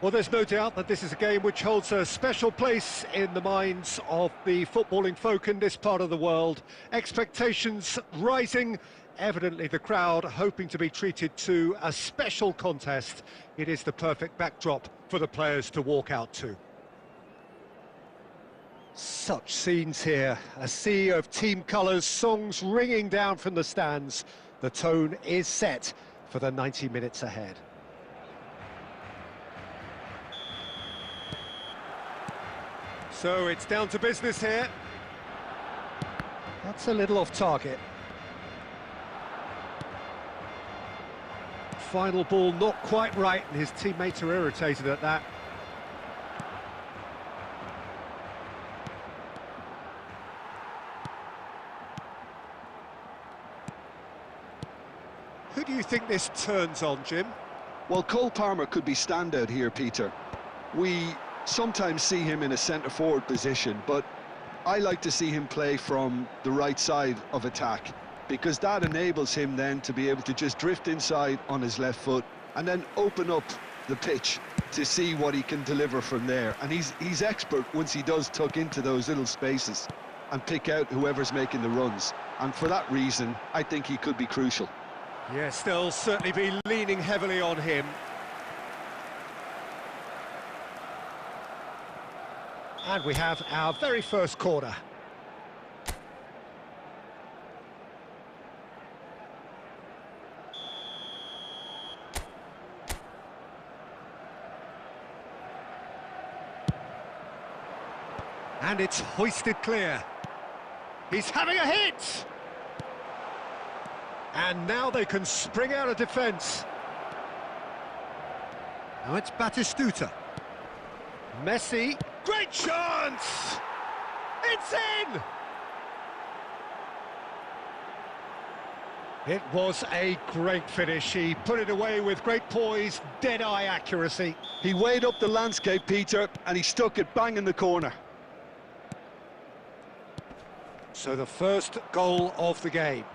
Well, there's no doubt that this is a game which holds a special place in the minds of the footballing folk in this part of the world. Expectations rising, evidently the crowd hoping to be treated to a special contest. It is the perfect backdrop for the players to walk out to. Such scenes here, a sea of team colours, songs ringing down from the stands. The tone is set for the 90 minutes ahead. So it's down to business here. That's a little off target. Final ball not quite right, and his teammates are irritated at that. Who do you think this turns on, Jim? Well, Cole Palmer could be standout here, Peter. We sometimes see him in a centre-forward position, but I like to see him play from the right side of attack, because that enables him then to be able to just drift inside on his left foot and then open up the pitch to see what he can deliver from there. And he's expert once he does tuck into those little spaces and pick out whoever's making the runs. And for that reason, I think he could be crucial. Yes, they'll certainly be leaning heavily on him. And we have our very first corner. And it's hoisted clear. He's having a hit! And now they can spring out of defence. Now it's Batistuta. Messi. Great chance! It's in! It was a great finish. He put it away with great poise, dead-eye accuracy. He weighed up the landscape, Peter, and he stuck it bang in the corner. So the first goal of the game.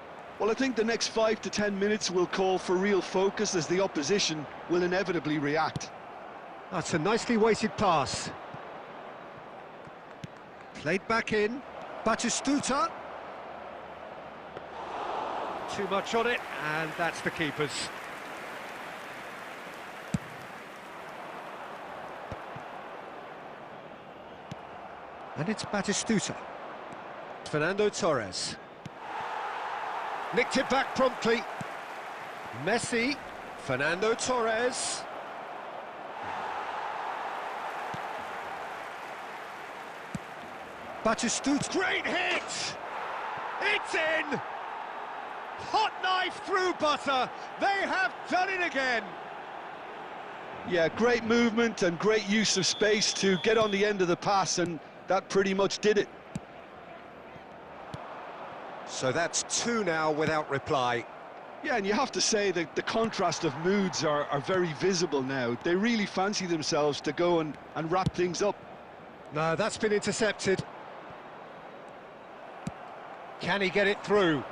Well, I think the next 5 to 10 minutes will call for real focus, as the opposition will inevitably react. That's a nicely weighted pass. Played back in. Batistuta. Too much on it, and that's the keeper's. And it's Batistuta. Fernando Torres. Nicked it back promptly. Messi. Fernando Torres. Batistuta. Great hit! It's in! Hot knife through butter. They have done it again. Yeah, great movement and great use of space to get on the end of the pass, and that pretty much did it. So that's two now without reply. Yeah, and you have to say that the contrast of moods are very visible now. They really fancy themselves to go and wrap things up. No, that's been intercepted. Can he get it through?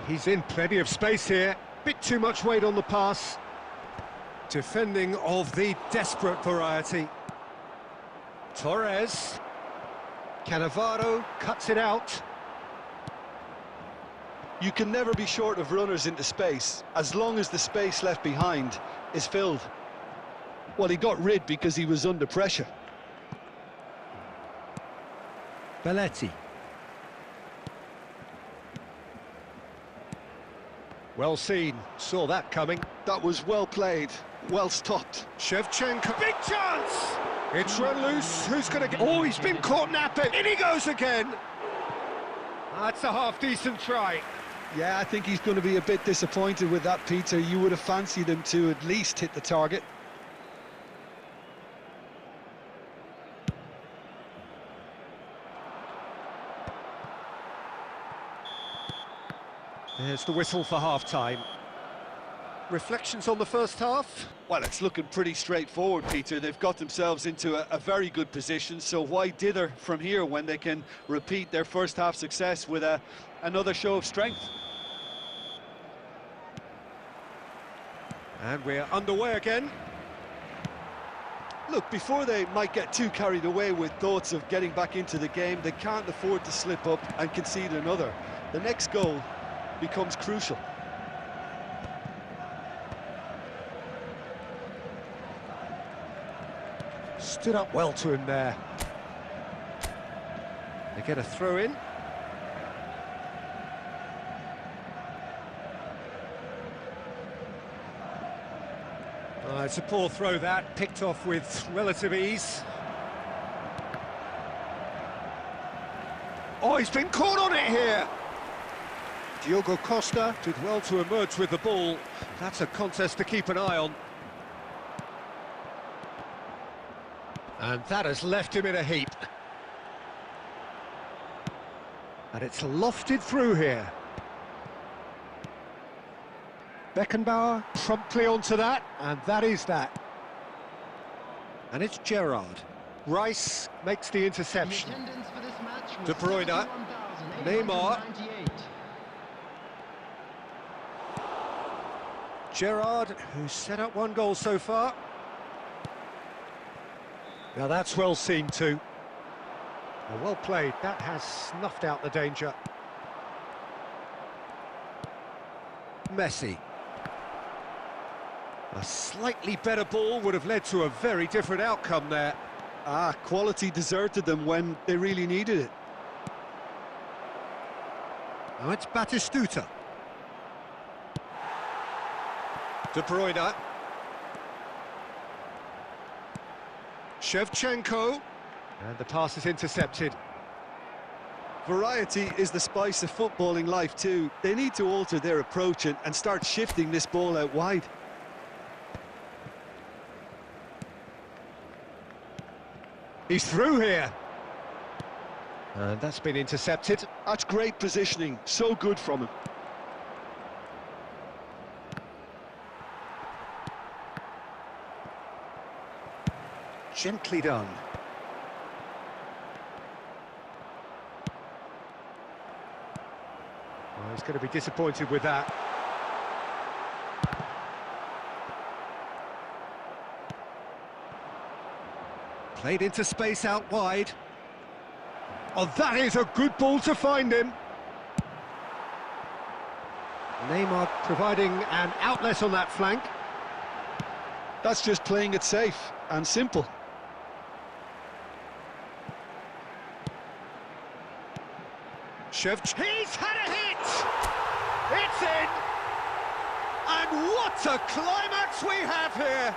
He's in plenty of space here. Bit too much weight on the pass. Defending of the desperate variety. Torres. Cannavaro cuts it out. You can never be short of runners into space, as long as the space left behind is filled. Well, he got rid because he was under pressure. Belletti. Well seen, saw that coming. That was well played, well stopped. Shevchenko, big chance! It's run loose, who's going to get... Oh, he's been caught napping, in he goes again! That's a half-decent try. Yeah, I think he's going to be a bit disappointed with that, Peter. You would have fancied him to at least hit the target. There's the whistle for half-time. Reflections on the first half? Well, it's looking pretty straightforward, Peter. They've got themselves into a very good position, so why dither from here when they can repeat their first half success with another show of strength? And we're underway again. Look, before they might get too carried away with thoughts of getting back into the game, they can't afford to slip up and concede another. The next goal becomes crucial. Stood up well to him there. They get a throw in. It's a poor throw that, picked off with relative ease. Oh, he's been caught on it here! Diogo Costa did well to emerge with the ball. That's a contest to keep an eye on. And that has left him in a heap. And it's lofted through here. Beckenbauer promptly onto that, and that is that. And it's Gerrard. Rice makes the interception. De Bruyne, Neymar. Gerrard, who's set up one goal so far. Now that's well seen too. Well played, that has snuffed out the danger. Messi. A slightly better ball would have led to a very different outcome there. Quality deserted them when they really needed it. Now it's Batistuta. De Bruyne. Shevchenko. And the pass is intercepted. Variety is the spice of footballing life too. They need to alter their approach and start shifting this ball out wide. He's through here. And that's been intercepted. That's great positioning, so good from him. Gently done. Well, he's going to be disappointed with that. Played into space out wide. Oh, that is a good ball to find him. Neymar providing an outlet on that flank. That's just playing it safe and simple. He's had a hit! It's in! And what a climax we have here!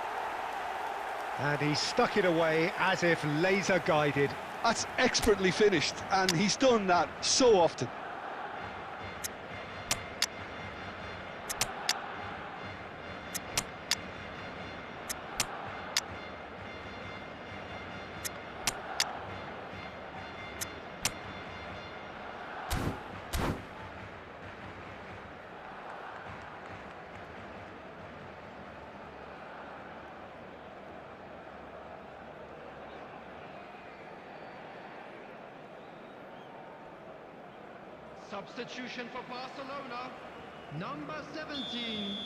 And he stuck it away as if laser guided. That's expertly finished, and he's done that so often. Substitution for Barcelona, number 17,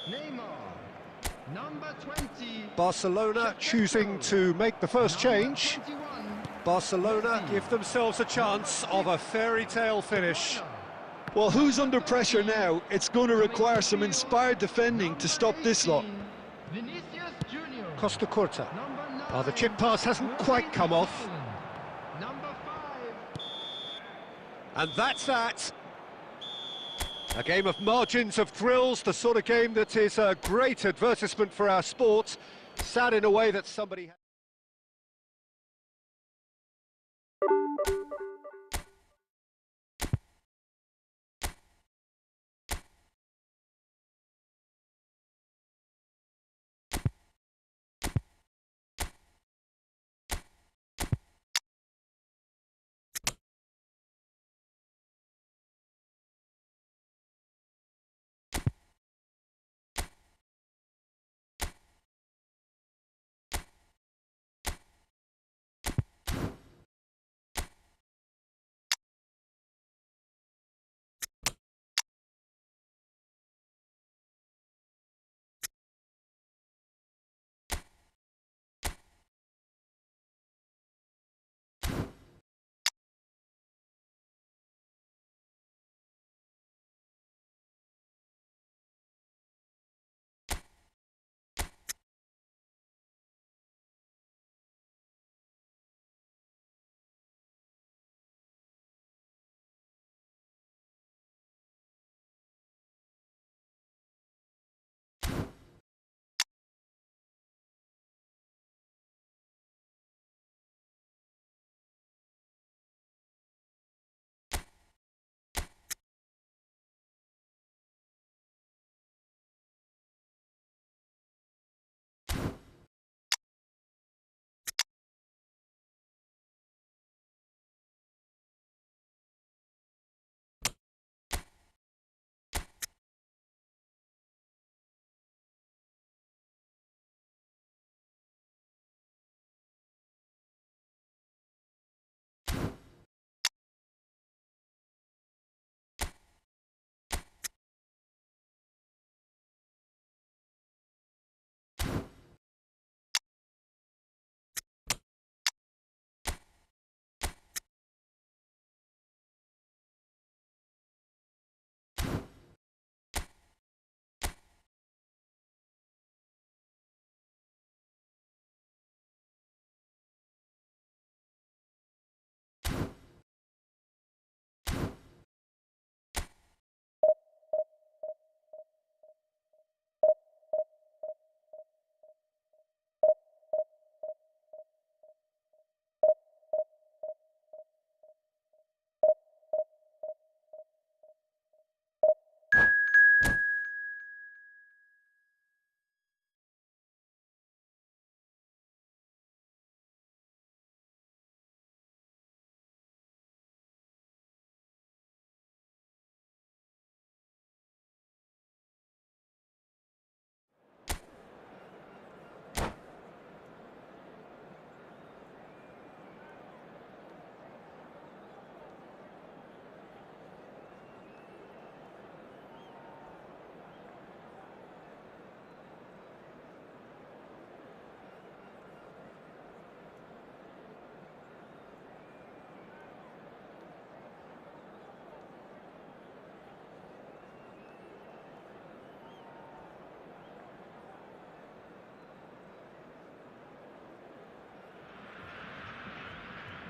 Neymar, number 20... Barcelona choosing to make the first change. Barcelona give themselves a chance of a fairy tale finish. Well, who's under pressure now? It's going to require some inspired defending to stop this lot. Costa Curta. Oh, the chip pass hasn't quite come off. And that's that. A game of margins, of thrills, the sort of game that is a great advertisement for our sport. Sad in a way that somebody...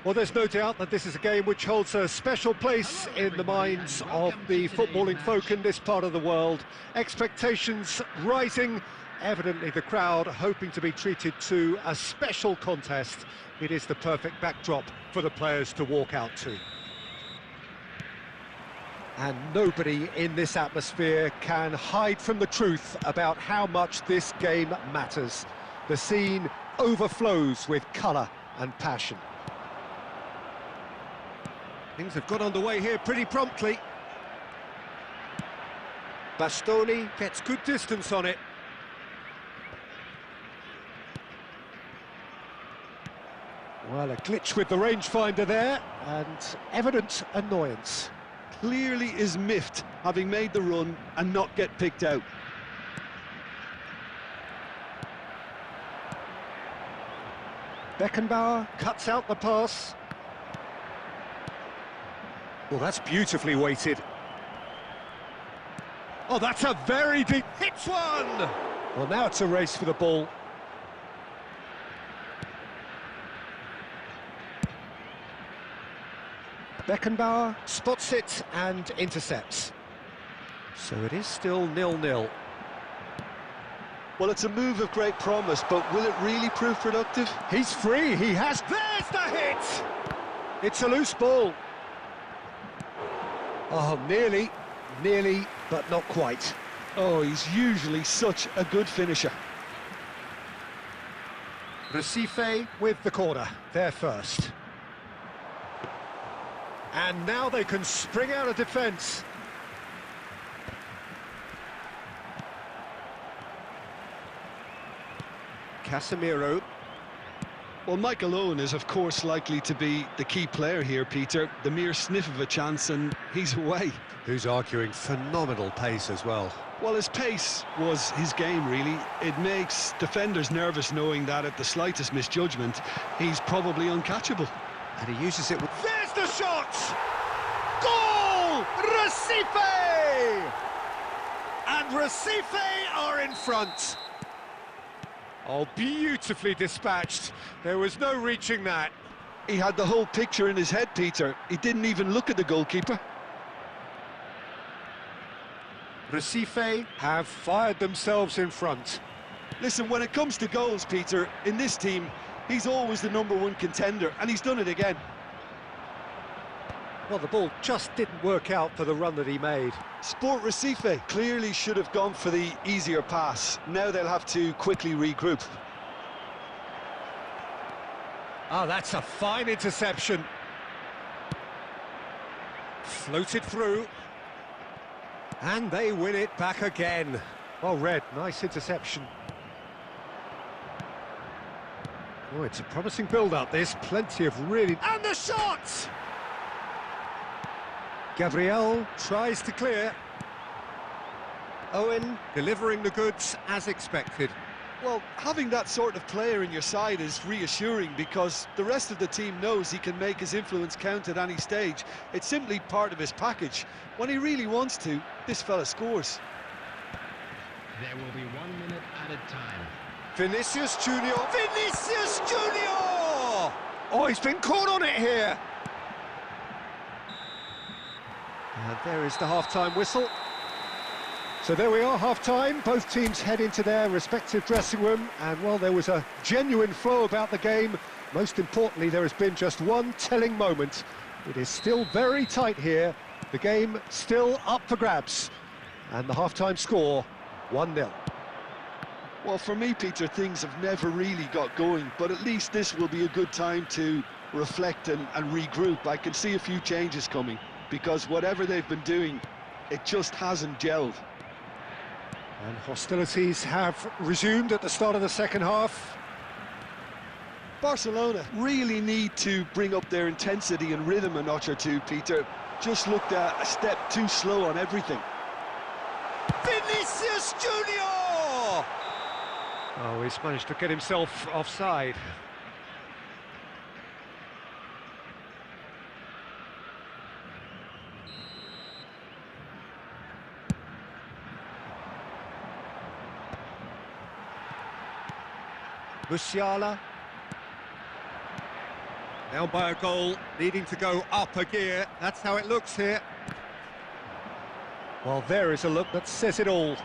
Well, there's no doubt that this is a game which holds a special place in the minds of the footballing folk in this part of the world. Expectations rising, evidently the crowd hoping to be treated to a special contest. It is the perfect backdrop for the players to walk out to. And nobody in this atmosphere can hide from the truth about how much this game matters. The scene overflows with colour and passion. Things have got underway here pretty promptly. Bastoni gets good distance on it. Well, a glitch with the rangefinder there, and evident annoyance. Clearly is miffed, having made the run and not get picked out. Beckenbauer cuts out the pass. Well, that's beautifully weighted. Oh, that's a very deep... Hits one! Well, now it's a race for the ball. Beckenbauer spots it and intercepts. So it is still 0-0. Well, it's a move of great promise, but will it really prove productive? He's free, he has... There's the hit! It's a loose ball. Oh, nearly, but not quite. Oh, he's usually such a good finisher. Recife with the corner, they're first. And now they can spring out of defence. Casemiro. Well, Michael Owen is, of course, likely to be the key player here, Peter. The mere sniff of a chance and he's away. Who's arguing phenomenal pace as well. Well, his pace was his game, really. It makes defenders nervous knowing that at the slightest misjudgment, he's probably uncatchable. And he uses it with... There's the shot! Goal! Recife! And Recife are in front. Oh, beautifully dispatched. There was no reaching that. He had the whole picture in his head, Peter. He didn't even look at the goalkeeper. Recife have fired themselves in front. Listen, when it comes to goals, Peter, in this team, he's always the #1 contender, and he's done it again. Well, the ball just didn't work out for the run that he made. Sport Recife clearly should have gone for the easier pass. Now they'll have to quickly regroup. Ah, that's a fine interception. Floated through. And they win it back again. Well read, nice interception. Oh, it's a promising build-up, this. Plenty of really... And the shot! Gabriel tries to clear. Owen delivering the goods as expected. Well, having that sort of player in your side is reassuring because the rest of the team knows he can make his influence count at any stage. It's simply part of his package. When he really wants to, this fella scores. There will be 1 minute at a time. Vinicius Junior. Vinicius Junior! Oh, he's been caught on it here. And there is the half-time whistle. So there we are, half-time. Both teams head into their respective dressing room. And, well, there was a genuine flow about the game. Most importantly, there has been just one telling moment. It is still very tight here. The game still up for grabs. And the half-time score, 1-0. Well, for me, Peter, things have never really got going. But at least this will be a good time to reflect and regroup. I can see a few changes coming. Because whatever they've been doing, it just hasn't gelled. And hostilities have resumed at the start of the second half. Barcelona really need to bring up their intensity and rhythm a notch or two, Peter. Just looked a step too slow on everything. Vinicius Junior! Oh, he's managed to get himself offside. Musiala. Down by a goal, needing to go up a gear. That's how it looks here. Well, there is a look that says it all.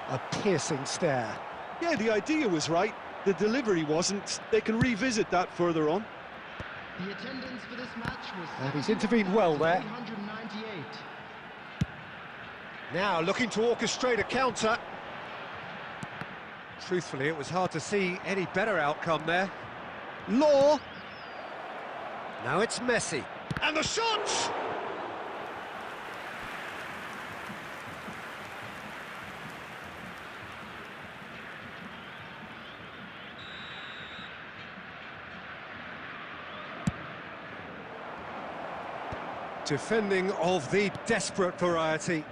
A piercing stare. Yeah, the idea was right. The delivery wasn't. They can revisit that further on. The attendance for this match was And he's intervened well there. 398. Now looking to orchestrate a counter. Truthfully, it was hard to see any better outcome there. Law. Now it's Messi. And the shot! Defending of the desperate variety.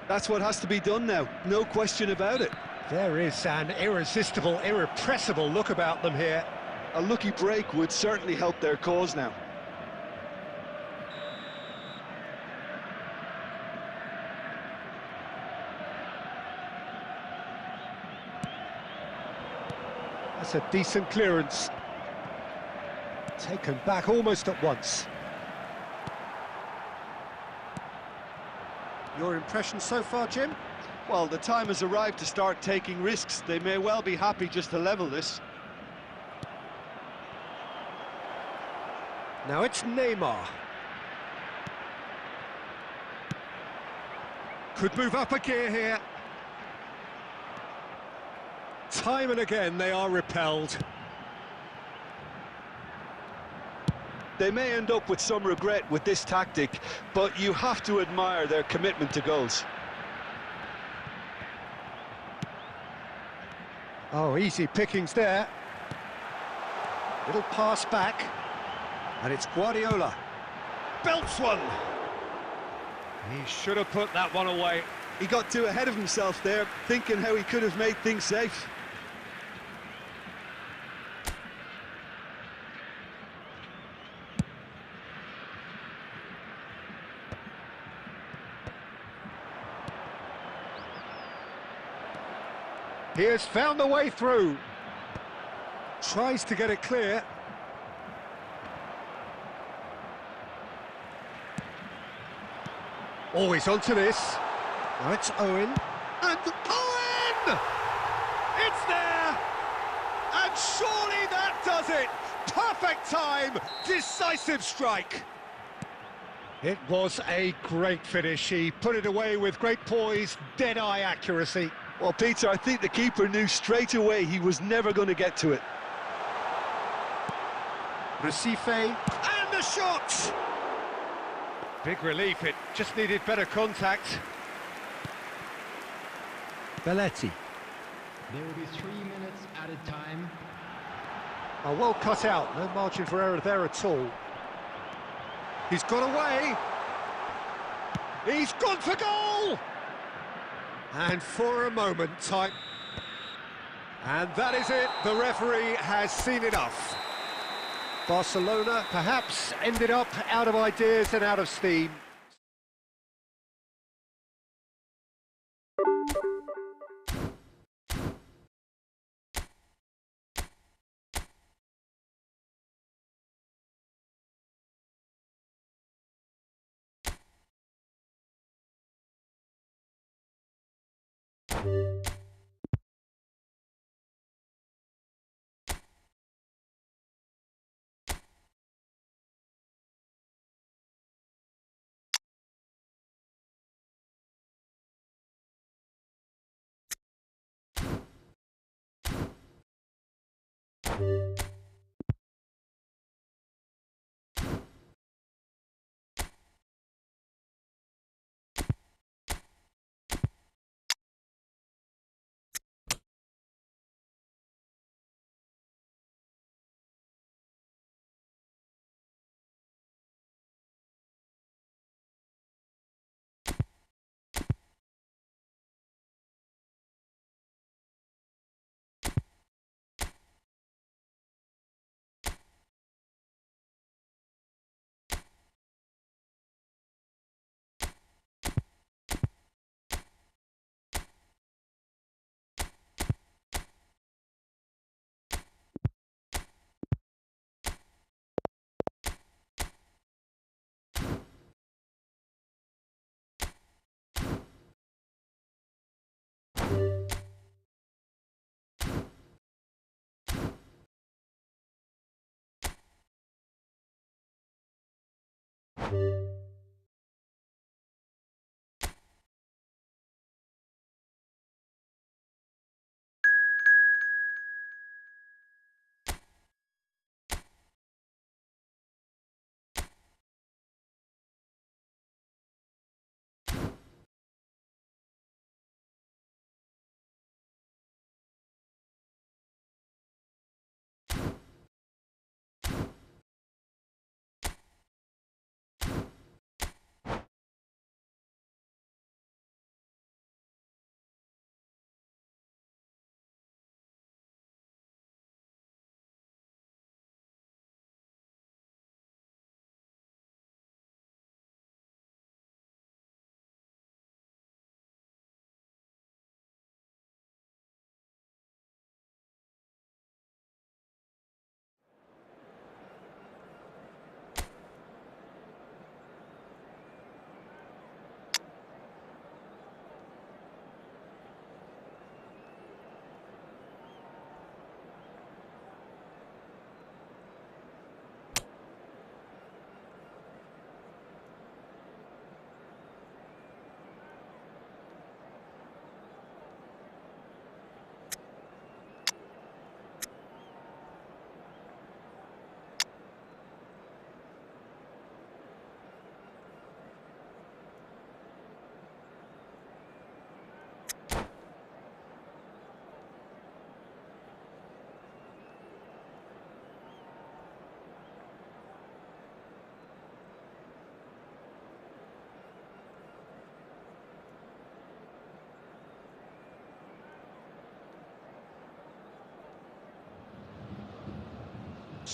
That's what has to be done now, no question about it. There is an irresistible, irrepressible look about them here. A lucky break would certainly help their cause now. That's a decent clearance. Taken back almost at once. Your impression so far, Jim? Well, the time has arrived to start taking risks. They may well be happy just to level this. Now it's Neymar. Could move up a gear here. Time and again they are repelled. They may end up with some regret with this tactic, but you have to admire their commitment to goals. Oh, easy pickings there. Little pass back. And it's Guardiola. Belts one. He should have put that one away. He got too ahead of himself there, thinking how he could have made things safe. He has found the way through. Tries to get it clear. Always onto this. Now it's Owen. And Owen! It's there! And surely that does it! Perfect time! Decisive strike! It was a great finish. He put it away with great poise, dead-eye accuracy. Well, Peter, I think the keeper knew straight away he was never going to get to it. Recife, and the shot! Big relief, it just needed better contact. Belletti. There will be 3 minutes added time. Oh, well cut out, no margin for error there at all. He's got away. He's gone for goal! And for a moment, time. And that is it, the referee has seen enough. Barcelona perhaps ended up out of ideas and out of steam.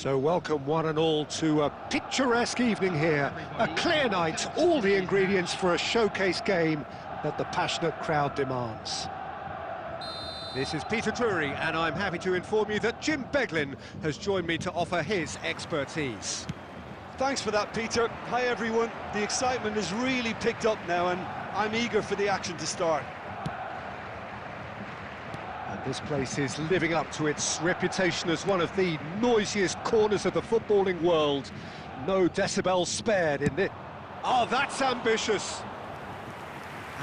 So welcome one and all to a picturesque evening here, a clear night, all the ingredients for a showcase game that the passionate crowd demands. This is Peter Drury, and I'm happy to inform you that Jim Beglin has joined me to offer his expertise. Thanks for that, Peter. Hi, everyone. The excitement has really picked up now, and I'm eager for the action to start. And this place is living up to its reputation as one of the noisiest corners of the footballing world. No decibels spared in this. Oh, that's ambitious!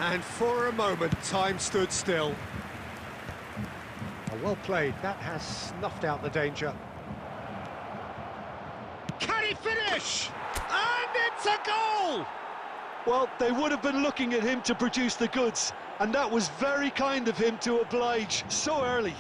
And for a moment, time stood still. Oh, well played. That has snuffed out the danger. Can he finish? And it's a goal! Well, they would have been looking at him to produce the goods, and that was very kind of him to oblige so early.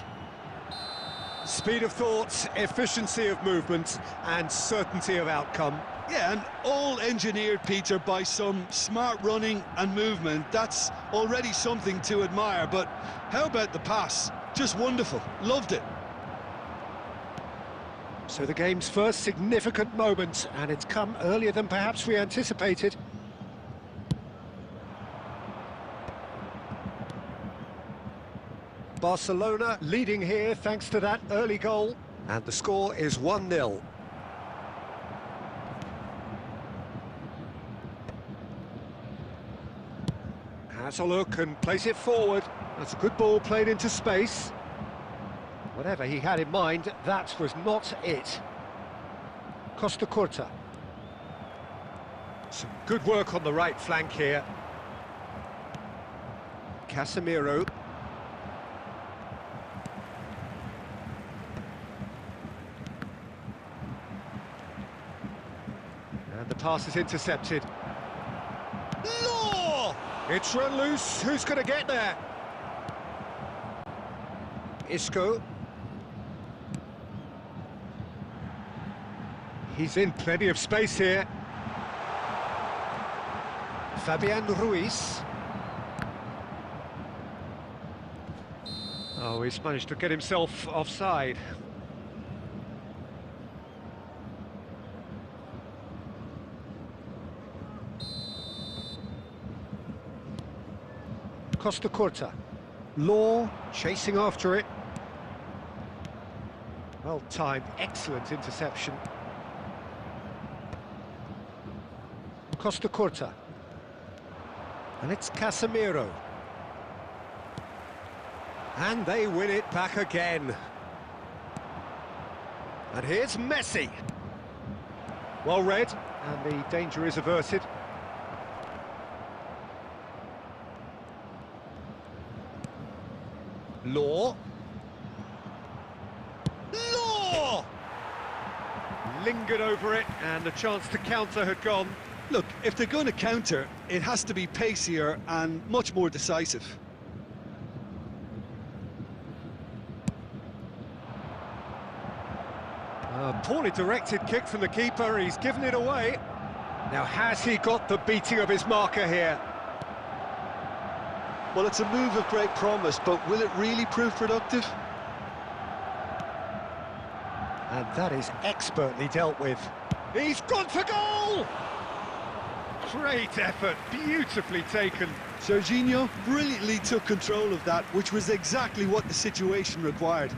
Speed of thought, efficiency of movement, and certainty of outcome. Yeah, and all engineered, Peter, by some smart running and movement. That's already something to admire, but how about the pass? Just wonderful. Loved it. So the game's first significant moment, and it's come earlier than perhaps we anticipated. Barcelona leading here thanks to that early goal, and the score is 1-0. Has a look and plays it forward. That's a good ball played into space. Whatever he had in mind, that was not it. Costa Curta. Some good work on the right flank here. Casemiro. And the pass is intercepted. No! It's run loose. Who's going to get there? Isco. He's in plenty of space here. Fabian Ruiz. Oh, he's managed to get himself offside. Costa Curta. Law chasing after it. Well timed, excellent interception. Costa Curta. And it's Casemiro. And they win it back again. And here's Messi. Well read, and the danger is averted. Law. Law! Lingered over it, and the chance to counter had gone. Look, if they're going to counter, it has to be pacier and much more decisive. A poorly directed kick from the keeper, he's given it away. Now, has he got the beating of his marker here? Well, it's a move of great promise, but will it really prove productive? And that is expertly dealt with. He's gone for goal! Great effort, beautifully taken. Serginho brilliantly took control of that, which was exactly what the situation required.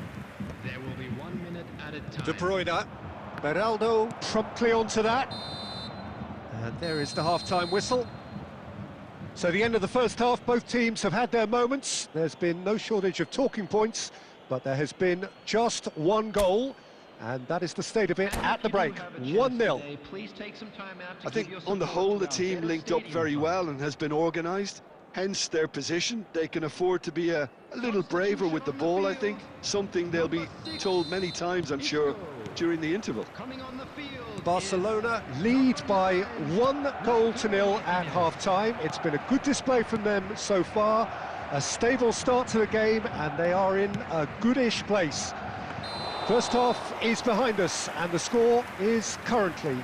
There will be 1 minute at a time. De Bruyne, Beraldo promptly onto that. And there is the half-time whistle. So the end of the first half, both teams have had their moments. There's been no shortage of talking points, but there has been just one goal. And that is the state of it at the break, 1-0. I think on the whole the team linked up very well and has been organised, hence their position. They can afford to be a little braver with the ball, I think, something they'll be told many times, I'm sure, during the interval. Barcelona lead by 1-0 at half-time. It's been a good display from them so far, a stable start to the game, and they are in a goodish place. First half is behind us, and the score is currently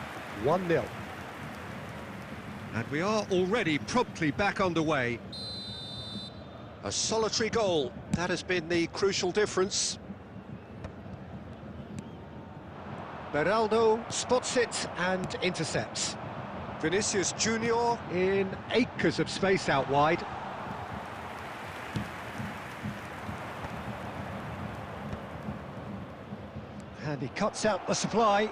1-0. And we are already promptly back underway. A solitary goal, that has been the crucial difference. Beraldo spots it and intercepts. Vinicius Junior in acres of space out wide. And he cuts out the supply.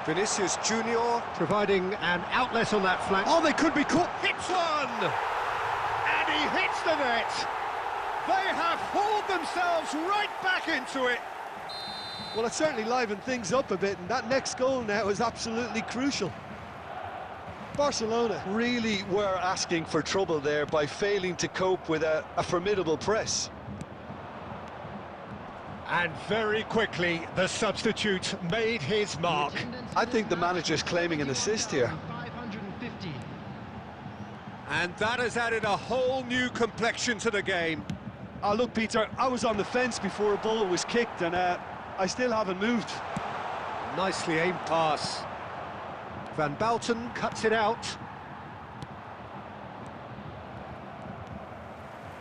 Vinicius Junior providing an outlet on that flank. Oh, they could be caught. Hits one! And he hits the net. They have hauled themselves right back into it. Well, it certainly livened things up a bit, and that next goal now is absolutely crucial. Barcelona really were asking for trouble there by failing to cope with a formidable press. And very quickly, the substitute made his mark. I think the manager's claiming an assist here. And that has added a whole new complexion to the game. Oh, look, Peter, I was on the fence before a ball was kicked, and I still haven't moved. Nicely aimed pass. Van Bouten cuts it out.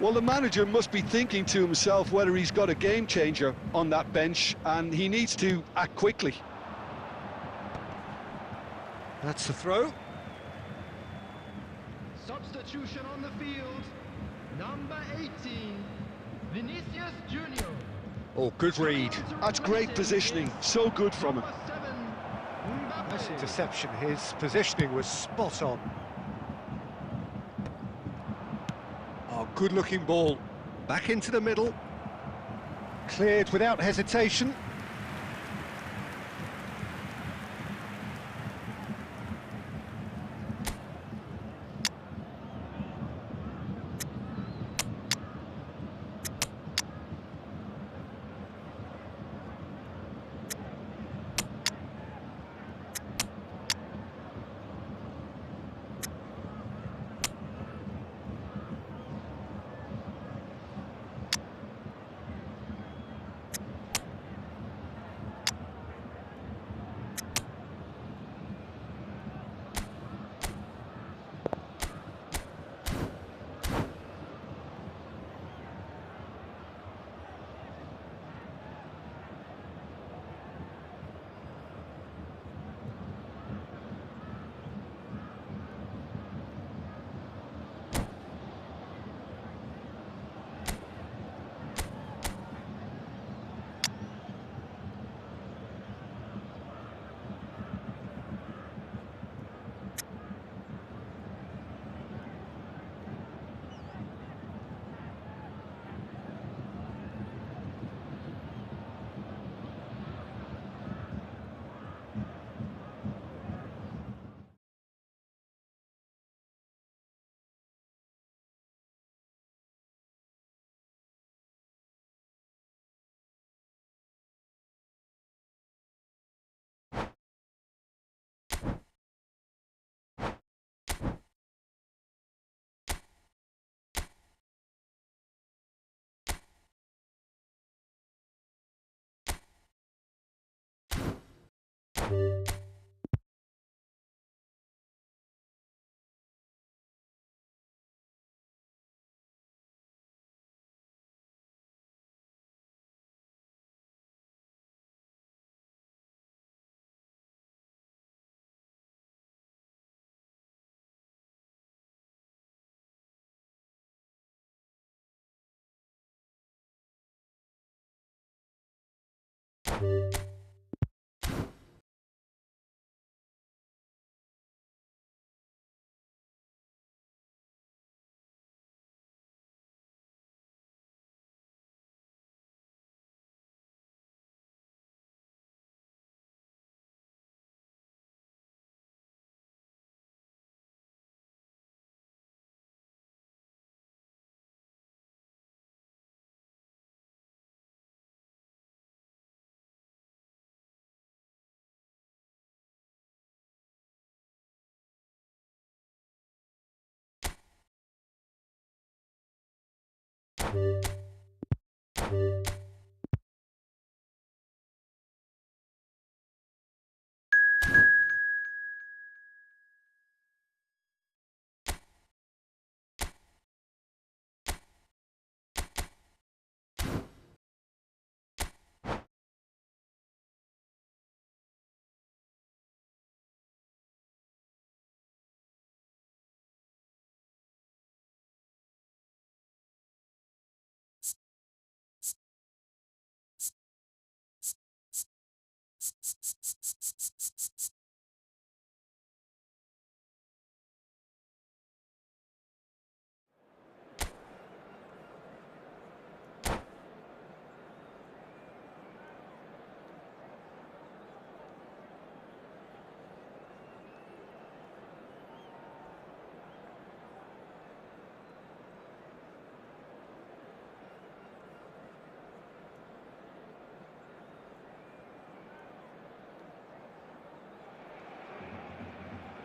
Well, the manager must be thinking to himself whether he's got a game changer on that bench, and he needs to act quickly. That's the throw. Substitution on the field. Number 18, Vinicius Junior. Oh, good read. That's great positioning, so good from him. Nice interception, his positioning was spot on. Oh, good-looking ball. Back into the middle. Cleared without hesitation.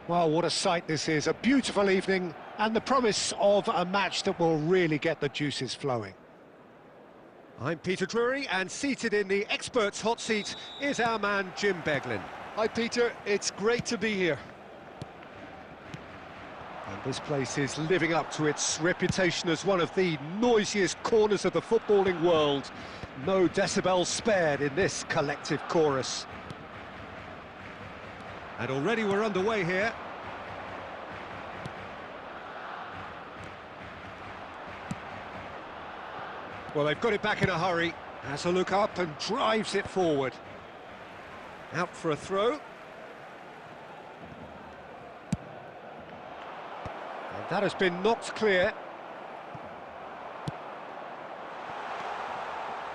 Well, what a sight this is. A beautiful evening and the promise of a match that will really get the juices flowing. I'm Peter Drury, and seated in the experts' hot seat is our man Jim Beglin. Hi, Peter. It's great to be here. And this place is living up to its reputation as one of the noisiest corners of the footballing world. No decibels spared in this collective chorus. And already we're underway here. Well, they've got it back in a hurry. Has a look up and drives it forward. Out for a throw. And that has been knocked clear.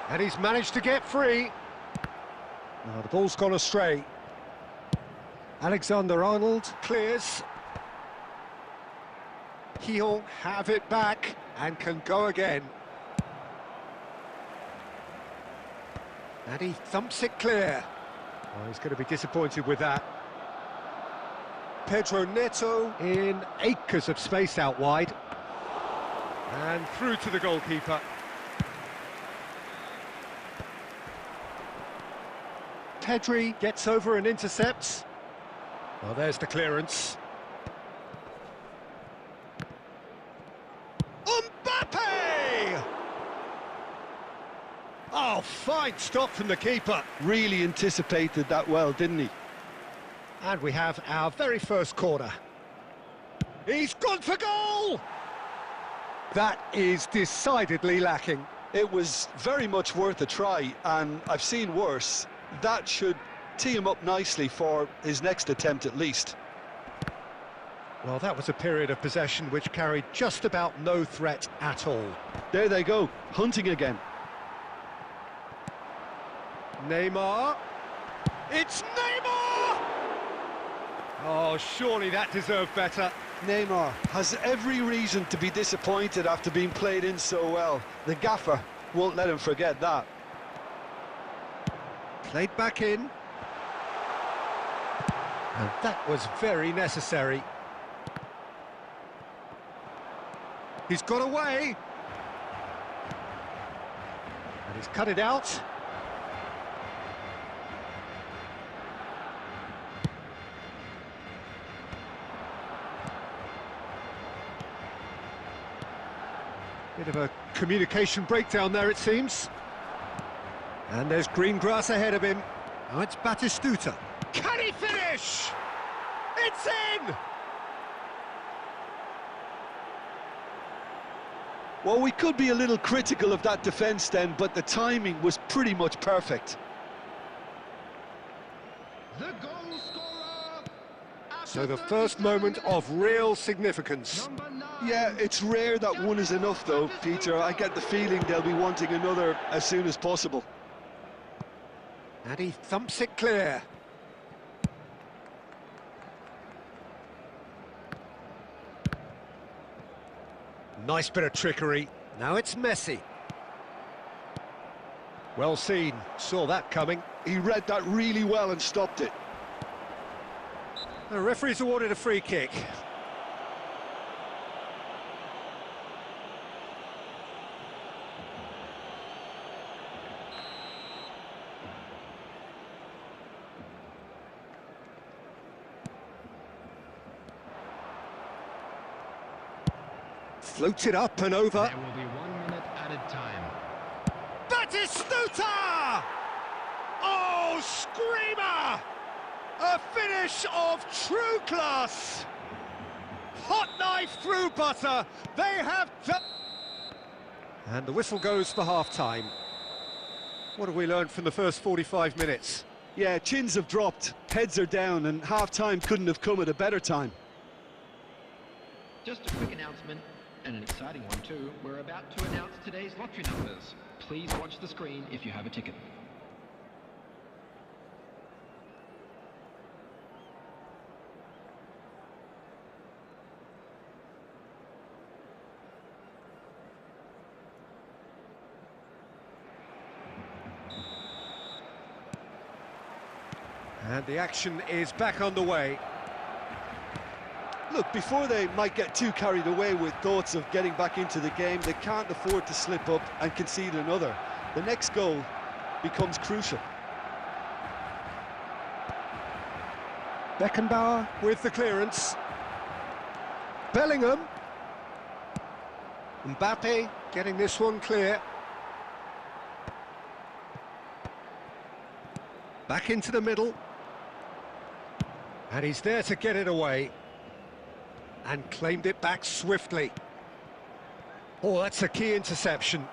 And he's managed to get free. Now the ball's gone astray. Alexander-Arnold clears. He'll have it back and can go again. And he thumps it clear. Oh, he's going to be disappointed with that. Pedro Neto in acres of space out wide. And through to the goalkeeper. Pedri gets over and intercepts. Well, there's the clearance. Mbappe! Oh, fine stop from the keeper. Really anticipated that well, didn't he? And we have our very first corner. He's gone for goal! That is decidedly lacking. It was very much worth a try, and I've seen worse. That should tee him up nicely for his next attempt at least. Well, that was a period of possession which carried just about no threat at all. There they go, hunting again. Neymar. It's Neymar! Oh, surely that deserved better. Neymar has every reason to be disappointed after being played in so well. The gaffer won't let him forget that. Played back in. And that was very necessary. He's got away. And he's cut it out. Bit of a communication breakdown there, it seems. And there's green grass ahead of him. Now it's Batistuta. Can he finish? It's in! Well, we could be a little critical of that defence then, but the timing was pretty much perfect. The goal scorer. So the first moment of real significance. Yeah, it's rare that one is enough though, Peter. I get the feeling they'll be wanting another as soon as possible. And he thumps it clear. Nice bit of trickery. Now it's Messi. Well seen. Saw that coming. He read that really well and stopped it. The referee's awarded a free kick. Floats it up and over. There will be 1 minute added time. Batistuta! Oh, screamer! A finish of true class! Hot knife through butter. They have done... And the whistle goes for half-time. What have we learned from the first 45 minutes? Yeah, chins have dropped, heads are down, and half-time couldn't have come at a better time. Just a quick announcement, and an exciting one too. We're about to announce today's lottery numbers. Please watch the screen if you have a ticket. And the action is back underway. Look, before they might get too carried away with thoughts of getting back into the game, they can't afford to slip up and concede another. The next goal becomes crucial. Beckenbauer with the clearance. Bellingham. Mbappe getting this one clear. Back into the middle. And he's there to get it away. And claimed it back swiftly. Oh, that's a key interception.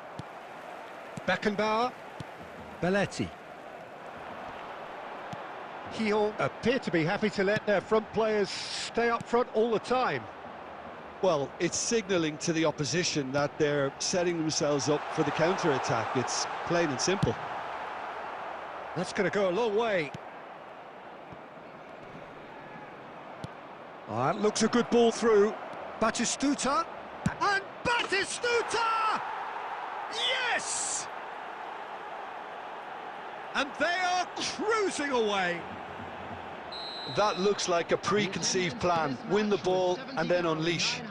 Beckenbauer. Belletti. Hill appear to be happy to let their front players stay up front all the time. Well, it's signalling to the opposition that they're setting themselves up for the counter-attack. It's plain and simple. That's going to go a long way. Oh, that looks a good ball through. Batistuta. And Batistuta! Yes! And they are cruising away. That looks like a preconceived plan. Win the ball and then unleash.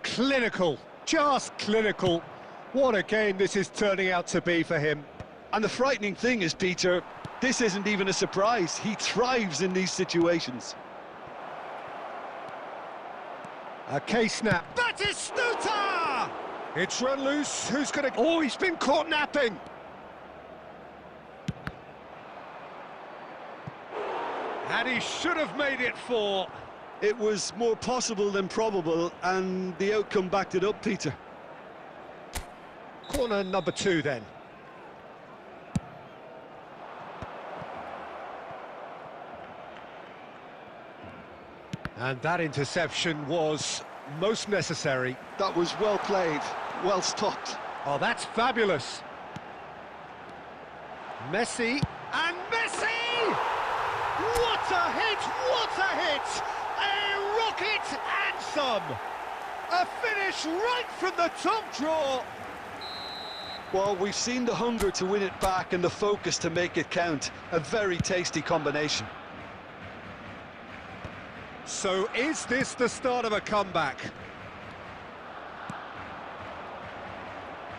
Clinical. Just clinical. What a game this is turning out to be for him. And the frightening thing is, Peter, this isn't even a surprise. He thrives in these situations. A K-snap. Batistuta! It's run loose. Who's going to... Oh, he's been caught napping. And he should have made it 4. It was more possible than probable, and the outcome backed it up, Peter. Corner number 2 then. And that interception was most necessary. That was well played, well stopped. Oh, that's fabulous. Messi, and Messi! What a hit, what a hit! A rocket and some! A finish right from the top draw! Well, we've seen the hunger to win it back and the focus to make it count. A very tasty combination. So is this the start of a comeback?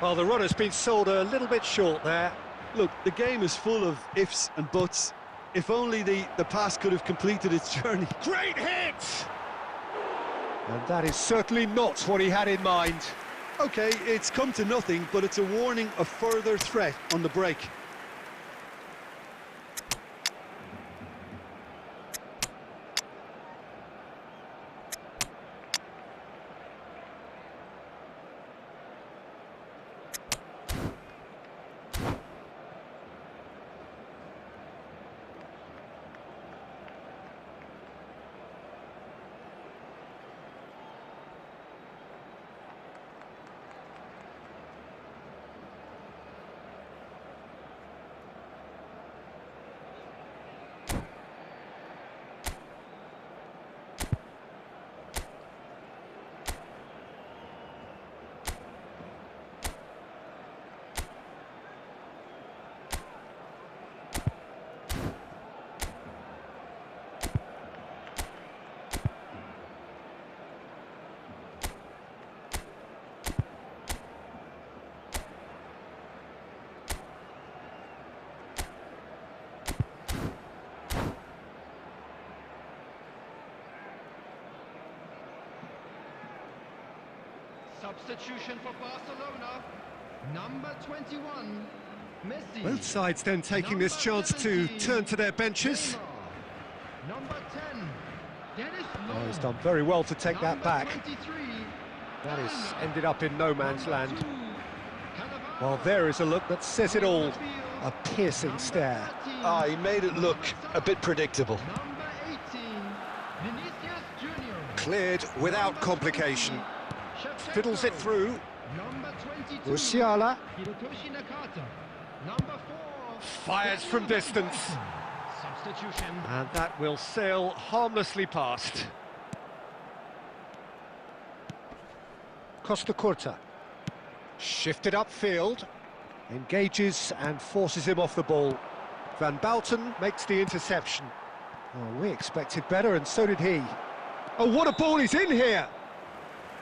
Well, the run has been sold a little bit short there. Look, the game is full of ifs and buts. If only the pass could have completed its journey. Great hit! And that is certainly not what he had in mind. OK, it's come to nothing, but it's a warning of further threat on the break. Substitution for Barcelona, number 21, Messi. Both sides then taking this chance to turn to their benches. Number 10, Dennis. Oh, he's done very well to take that back. 23, That has ended up in no man's land. Well, there is a look that says it all. A piercing stare. Ah, he made it look a bit predictable. Number 18, Vinicius Junior. Cleared without complication. Fiddles it through. Number 22, Musiala Hirotoshi Nakata. Number 4, fires from distance. substitution. And that will sail harmlessly past. Costa Curta. Shifted upfield. Engages and forces him off the ball. Van Bouten makes the interception. Oh, we expected better, and so did he. Oh, what a ball is in here!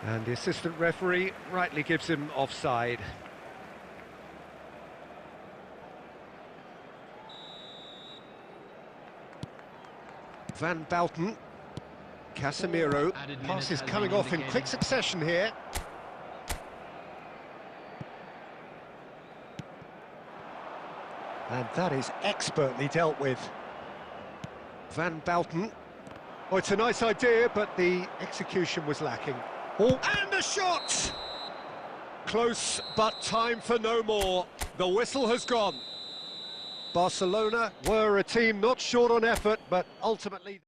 And the assistant referee rightly gives him offside. Van Bouten. Casemiro. Passes coming off in quick succession here. And that is expertly dealt with. Van Bouten. Oh, it's a nice idea, but the execution was lacking. Oh, and a shot! Close, but time for no more. The whistle has gone. Barcelona were a team not short on effort, but ultimately...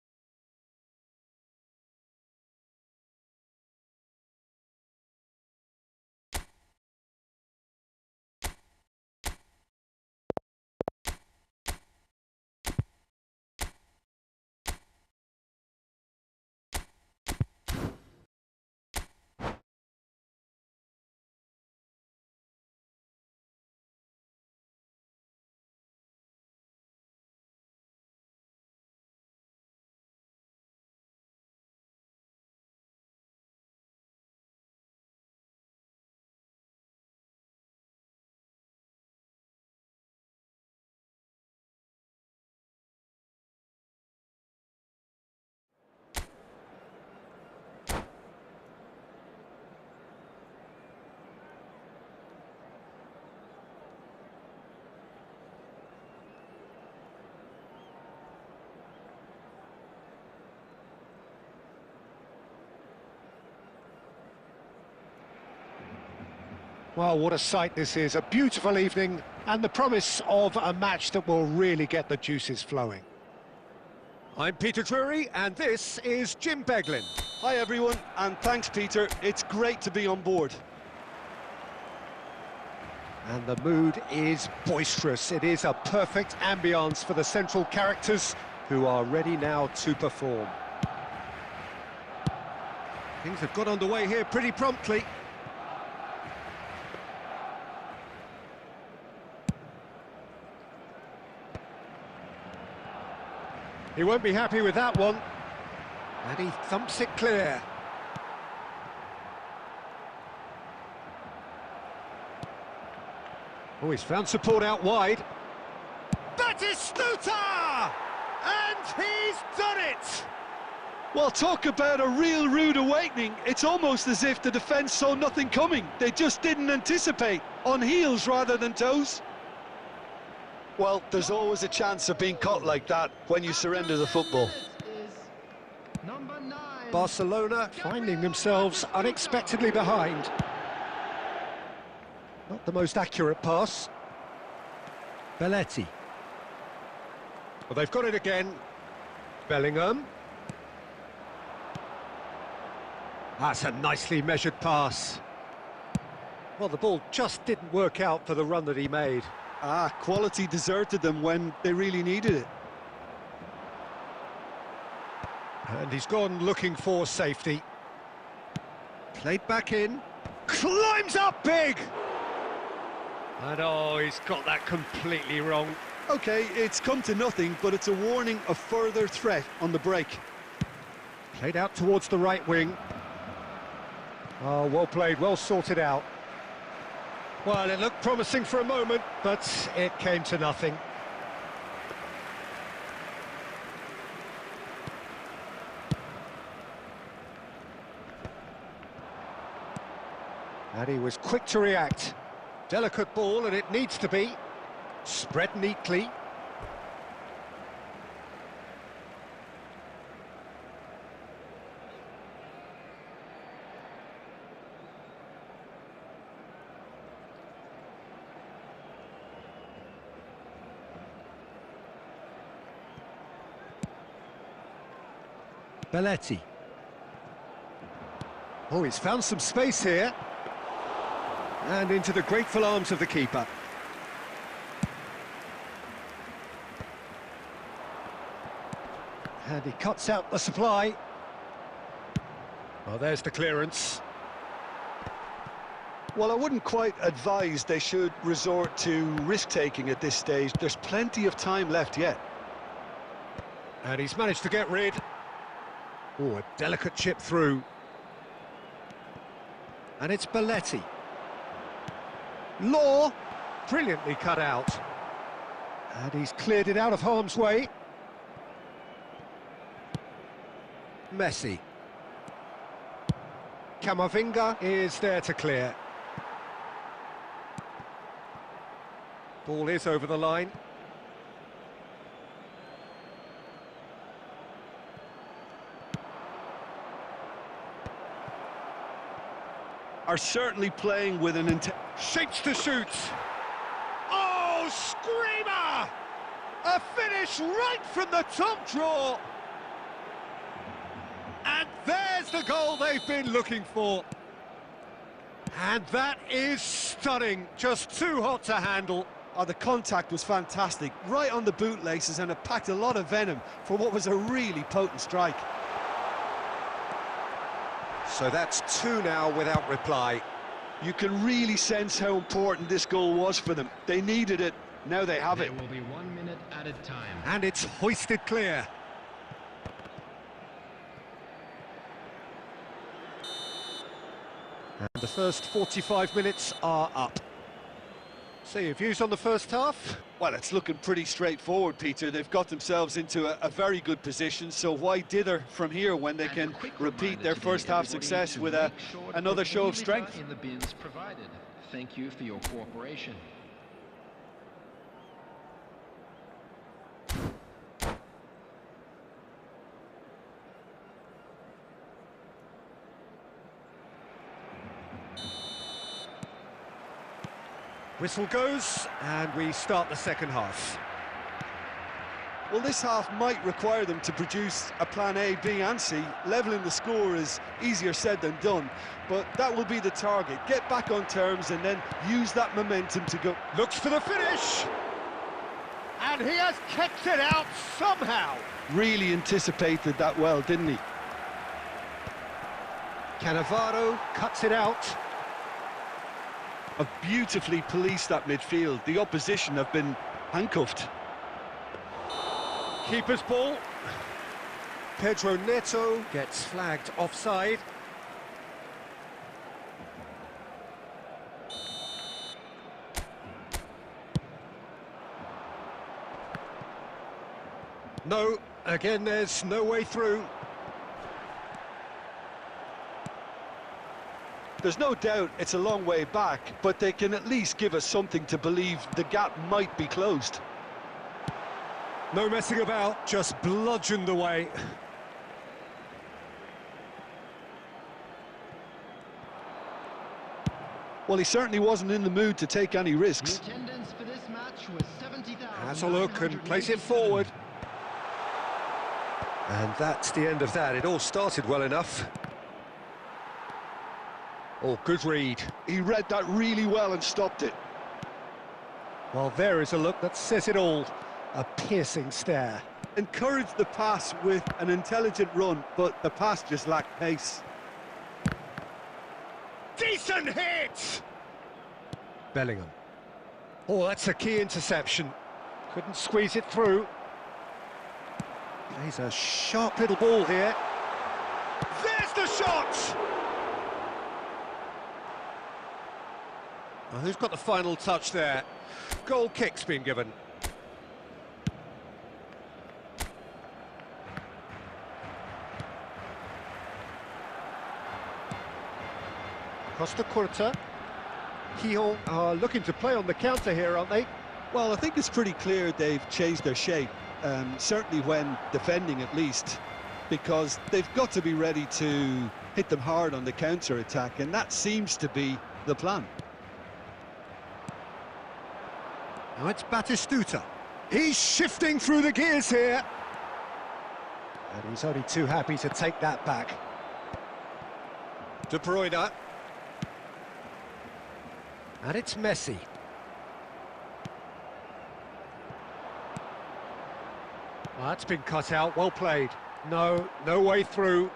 Well, what a sight this is. A beautiful evening and the promise of a match that will really get the juices flowing. I'm Peter Drury and this is Jim Beglin. Hi everyone, and thanks Peter, it's great to be on board. And the mood is boisterous. It is a perfect ambience for the central characters who are ready now to perform. Things have got underway here pretty promptly. He won't be happy with that one. And he thumps it clear. Oh, he's found support out wide. Batistuta! And he's done it! Well, talk about a real rude awakening. It's almost as if the defence saw nothing coming. They just didn't anticipate. On heels rather than toes. Well, there's always a chance of being caught like that when you surrender the football. Number 9. Barcelona finding themselves unexpectedly behind. Not the most accurate pass. Belletti. Well, they've got it again. Bellingham. That's a nicely measured pass. Well, the ball just didn't work out for the run that he made. Quality deserted them when they really needed it. And he's gone looking for safety. Played back in. Climbs up big! And oh, he's got that completely wrong. OK, it's come to nothing, but it's a warning of further threat on the break. Played out towards the right wing. Oh, well played, well sorted out. Well, it looked promising for a moment, but it came to nothing. And he was quick to react. Delicate ball, and it needs to be. Spread neatly. Belletti. Oh, he's found some space here. And into the grateful arms of the keeper. And he cuts out the supply. Well, there's the clearance. Well, I wouldn't quite advise they should resort to risk-taking at this stage. There's plenty of time left yet. And he's managed to get rid. Oh, a delicate chip through. And it's Belletti. Law, brilliantly cut out. And he's cleared it out of harm's way. Messi. Camavinga is there to clear. Ball is over the line. Are certainly playing with an intent. Shapes to shoot. Oh, screamer! A finish right from the top draw. And there's the goal they've been looking for. And that is stunning. Just too hot to handle. Oh, the contact was fantastic. Right on the bootlaces, and it packed a lot of venom for what was a really potent strike. So that's 2 now without reply. You can really sense how important this goal was for them. They needed it. Now they have it. There will be 1 minute at a time. And it's hoisted clear. And the first 45 minutes are up. So your views on the first half? Well, it's looking pretty straightforward, Peter. They've got themselves into a very good position, so why dither from here when they can repeat their first half success with another show of strength? In the bins provided. Thank you for your cooperation. Whistle goes, and we start the second half. Well, this half might require them to produce a plan A, B and C. Levelling the score is easier said than done, but that will be the target. Get back on terms and then use that momentum to go. Looks for the finish! And he has kept it out somehow! Really anticipated that well, didn't he? Cannavaro cuts it out. Have beautifully policed that midfield. The opposition have been handcuffed. Keeper's ball. Pedro Neto gets flagged offside. No, again there's no way through. There's no doubt it's a long way back, but they can at least give us something to believe the gap might be closed. No messing about, just bludgeoned away. Well, he certainly wasn't in the mood to take any risks. The attendance for this match was 70,000. Has a look and place it forward. And that's the end of that. It all started well enough. Oh, good read. He read that really well and stopped it. Well, there is a look that says it all. A piercing stare. Encouraged the pass with an intelligent run, but the pass just lacked pace. Decent hit! Bellingham. Oh, that's a key interception. Couldn't squeeze it through. Plays a sharp little ball here. There's the shot! Well, who's got the final touch there? Goal kick's been given. Costa Curta. Kehoe are looking to play on the counter here, aren't they? Well, I think it's pretty clear they've changed their shape, certainly when defending at least, because they've got to be ready to hit them hard on the counter-attack, and that seems to be the plan. Now it's Batistuta. He's shifting through the gears here. And he's only too happy to take that back. De Bruyne. And it's Messi. Well, that's been cut out, well played. No way through.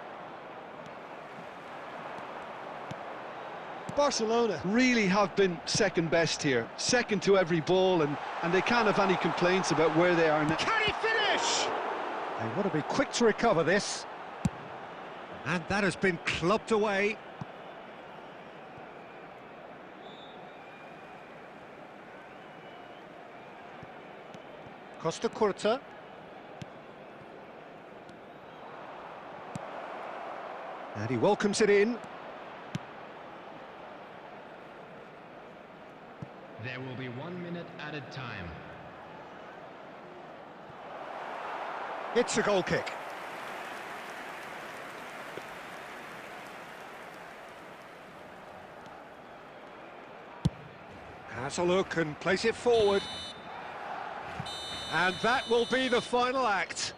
Barcelona really have been second best here, second to every ball, and they can't have any complaints about where they are now. Can he finish? They want to be quick to recover this. And that has been clubbed away. Costa Curta. And he welcomes it in. There will be 1 minute added time. It's a goal kick. Has a look and place it forward. And that will be the final act.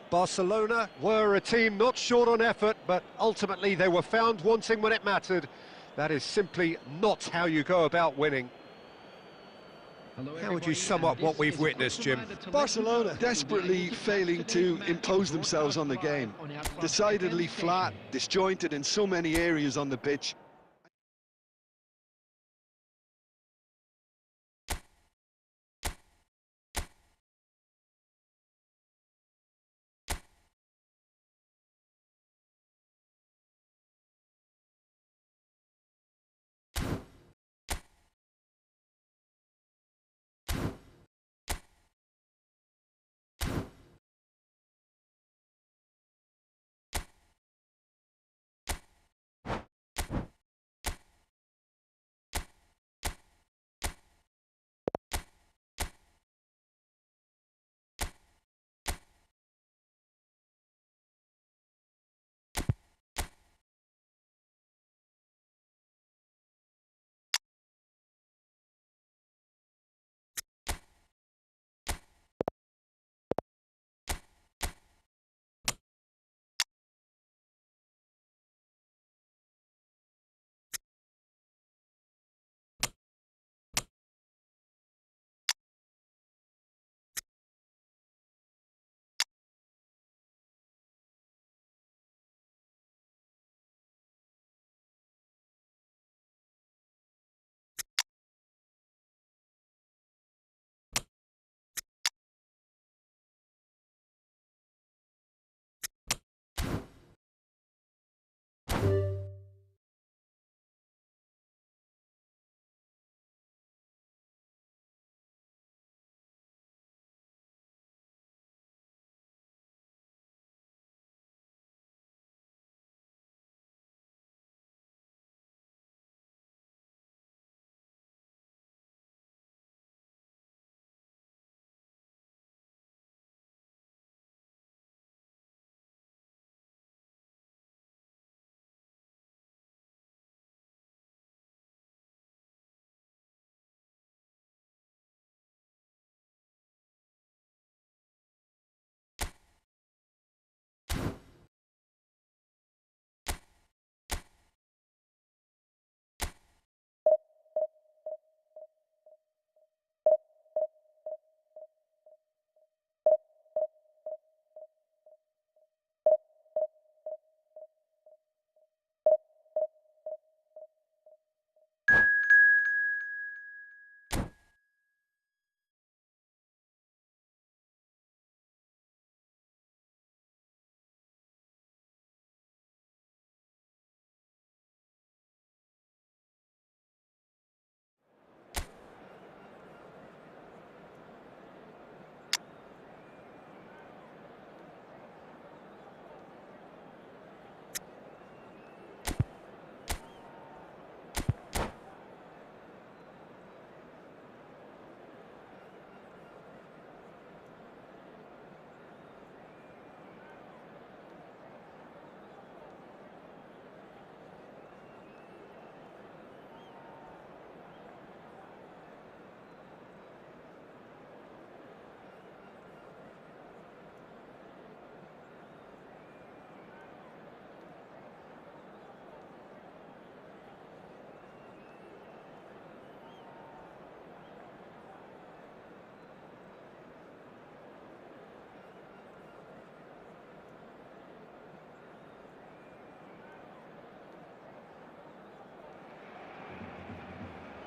Barcelona were a team not short on effort, but ultimately they were found wanting when it mattered. That is simply not how you go about winning. How would you sum up what we've witnessed, Jim? Barcelona desperately failing to impose themselves on the game. Decidedly flat, disjointed in so many areas on the pitch.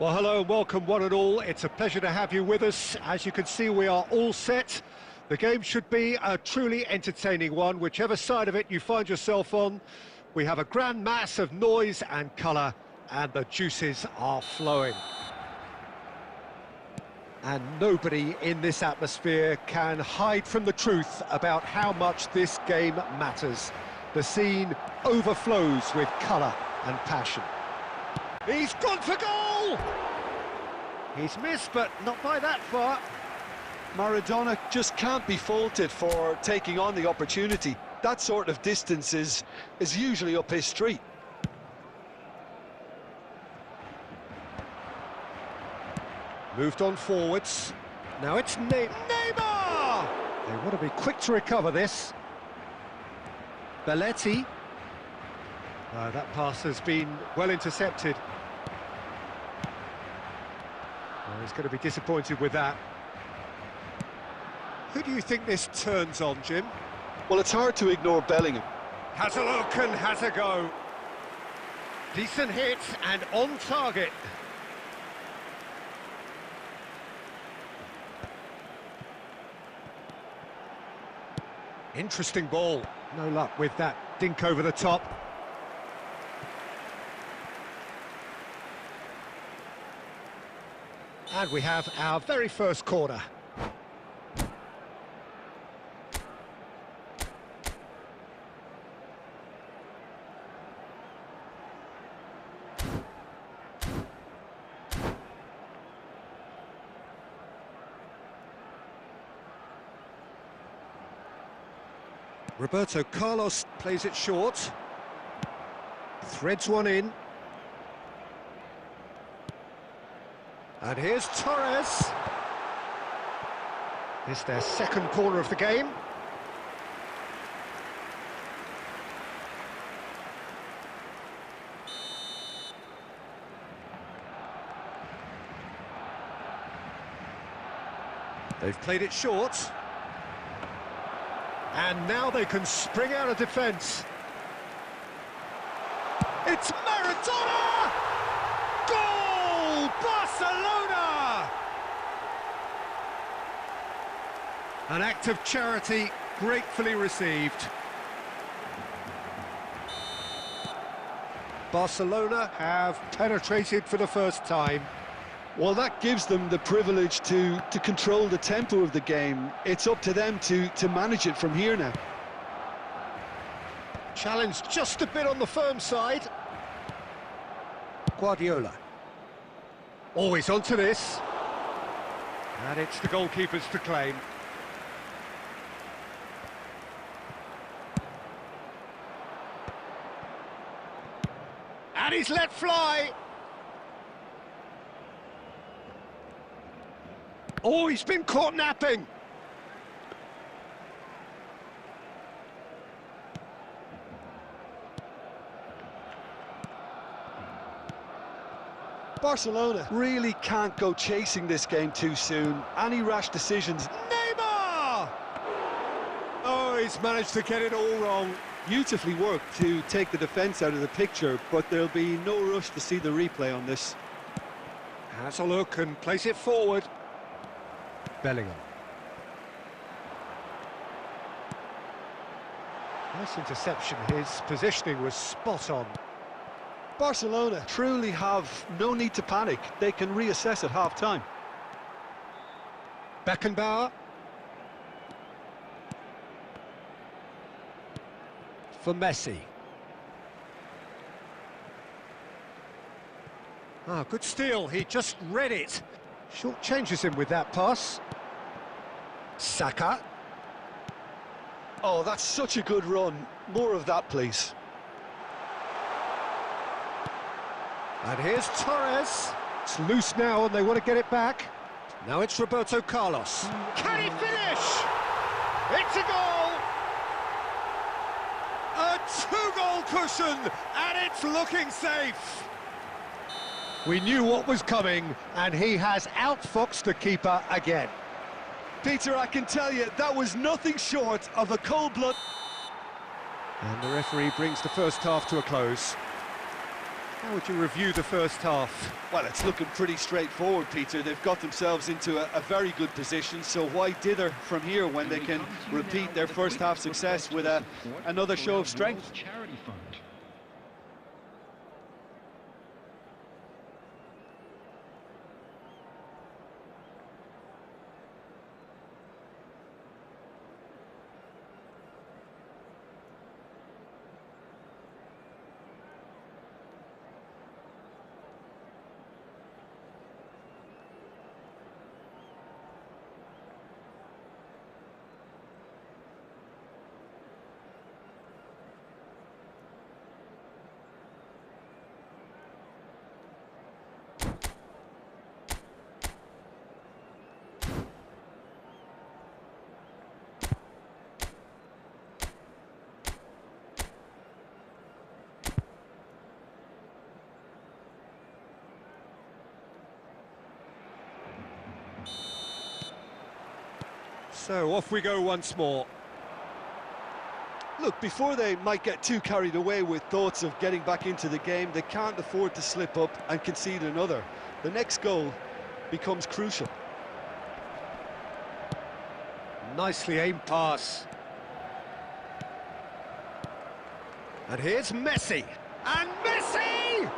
Well, hello and welcome one and all. It's a pleasure to have you with us. As you can see, we are all set. The game should be a truly entertaining one, whichever side of it you find yourself on. We have a grand mass of noise and colour, and the juices are flowing. And nobody in this atmosphere can hide from the truth about how much this game matters. The scene overflows with colour and passion. He's gone for goal! He's missed, but not by that far. Maradona just can't be faulted for taking on the opportunity. That sort of distance is usually up his street. Moved on forwards. Now it's Neymar! They want to be quick to recover this. Belletti. That pass has been well intercepted. He's going to be disappointed with that. Who do you think this turns on, Jim? Well, it's hard to ignore Bellingham. Has a look and has a go. Decent hit and on target. Interesting ball. No luck with that dink over the top. And we have our very first corner. Roberto Carlos plays it short. Threads one in. And here's Torres. It's their second corner of the game. They've played it short. And now they can spring out of defence. It's Maradona! Goal! Barcelona! An act of charity gratefully received. Barcelona have penetrated for the first time. Well, that gives them the privilege to control the tempo of the game. It's up to them to manage it from here now. Challenge just a bit on the firm side. Guardiola. Always onto this. And it's the goalkeepers to claim. And he's let fly. Oh, he's been caught napping. Barcelona really can't go chasing this game too soon. Any rash decisions. Neymar! Oh, he's managed to get it all wrong. Beautifully worked to take the defence out of the picture, but there'll be no rush to see the replay on this. Has a look and plays it forward. Bellingham. Nice interception, his positioning was spot on. Barcelona truly have no need to panic. They can reassess at half-time. Beckenbauer. For Messi. Ah, good steal, he just read it. Short changes him with that pass. Saka. Oh, that's such a good run. More of that, please. And here's Torres. It's loose now and they want to get it back. Now it's Roberto Carlos. Can he finish? It's a goal! A two-goal cushion, and it's looking safe. We knew what was coming, and he has outfoxed the keeper again. Peter, I can tell you, that was nothing short of a cold blood. And the referee brings the first half to a close. How would you review the first half? Well, it's looking pretty straightforward, Peter. They've got themselves into a very good position, so why dither from here when they can repeat their first half success with another show of strength? Charity fund. So off we go once more. Look, before they might get too carried away with thoughts of getting back into the game, they can't afford to slip up and concede another. The next goal becomes crucial. Nicely aimed pass. And here's Messi. And Messi!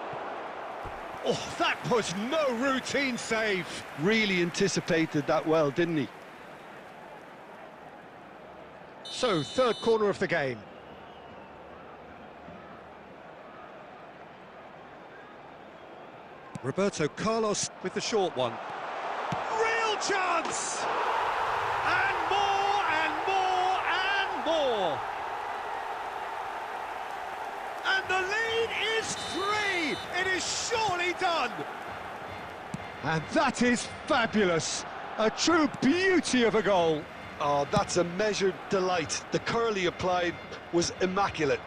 Oh, that was no routine save. Really anticipated that well, didn't he? So, third corner of the game. Roberto Carlos with the short one. Real chance! And more, and more, and more! And the lead is 3! It is surely done! And that is fabulous! A true beauty of a goal. Oh, that's a measured delight. The curl he applied was immaculate.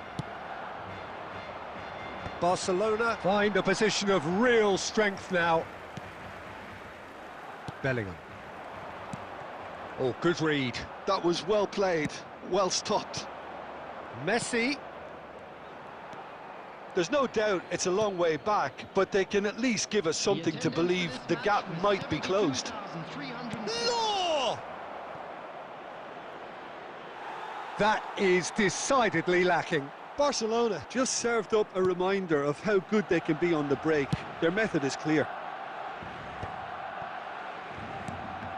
Barcelona find a position of real strength now. Bellingham. Oh, good read. That was well played, well stopped. Messi. There's no doubt it's a long way back, but they can at least give us something to believe the gap might be closed. Law! That is decidedly lacking. Barcelona just served up a reminder of how good they can be on the break. Their method is clear.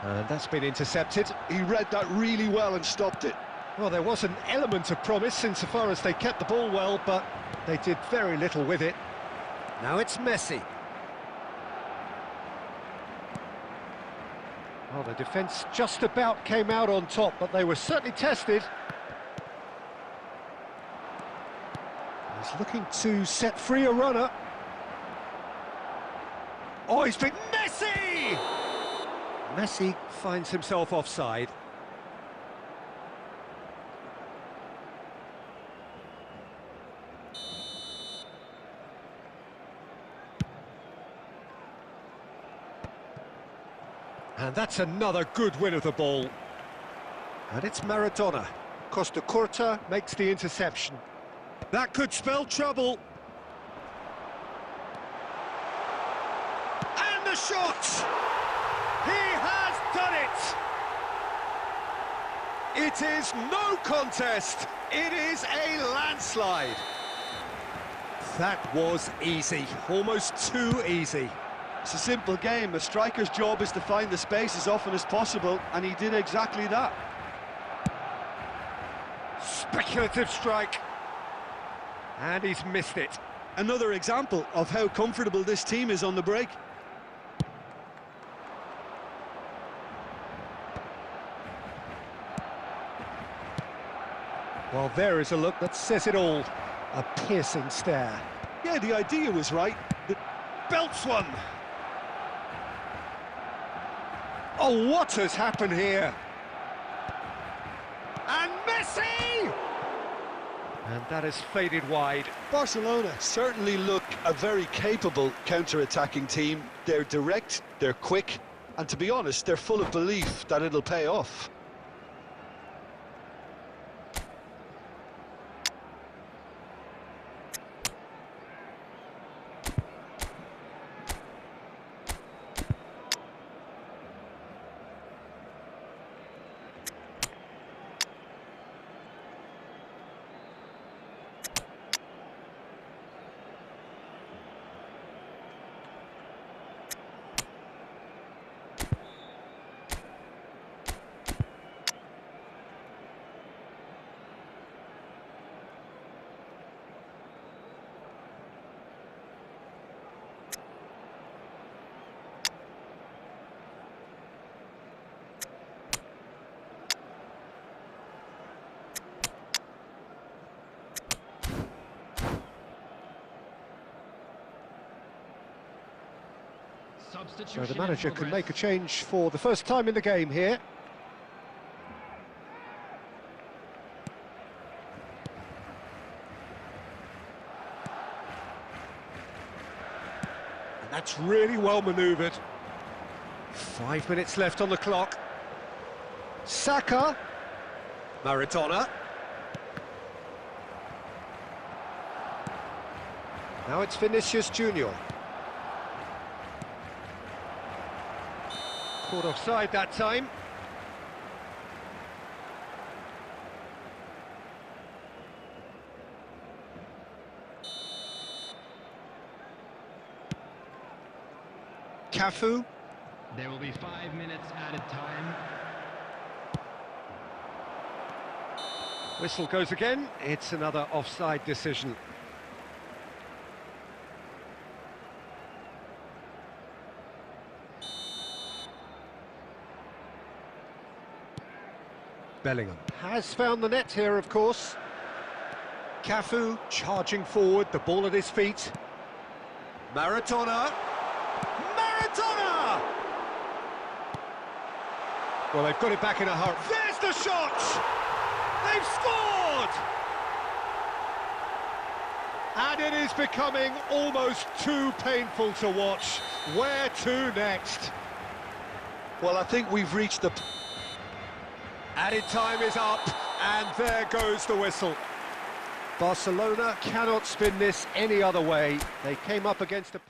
And that's been intercepted. He read that really well and stopped it. Well, there was an element of promise insofar as they kept the ball well, but they did very little with it. Now it's Messi. Well, the defence just about came out on top, but they were certainly tested. He's looking to set free a runner. Oh, he's been Messi! Messi finds himself offside. And that's another good win of the ball. And it's Maradona. Costa Curta makes the interception. That could spell trouble. And the shot! He has done it! It is no contest. It is a landslide. That was easy, almost too easy. It's a simple game. A striker's job is to find the space as often as possible, and he did exactly that. Speculative strike. And he's missed it. Another example of how comfortable this team is on the break. Well, there is a look that says it all. A piercing stare. Yeah, the idea was right. Belts one. Oh, what has happened here? And Messi! And that has faded wide. Barcelona certainly look a very capable counter-attacking team. They're direct, they're quick, and to be honest, they're full of belief that it'll pay off. So the manager can make a change for the first time in the game here. And that's really well manoeuvred. 5 minutes left on the clock. Saka. Maradona. Now it's Vinicius Junior. Caught offside that time. Cafu. There will be 5 minutes added time. Whistle goes again. It's another offside decision. Bellingham has found the net here, of course. Cafu charging forward, the ball at his feet. Maradona. Maradona! Well, they've got it back in a hurry. There's the shot! They've scored! And it is becoming almost too painful to watch. Where to next? Well, I think we've reached the... Added time is up, and there goes the whistle. Barcelona cannot spin this any other way. They came up against a...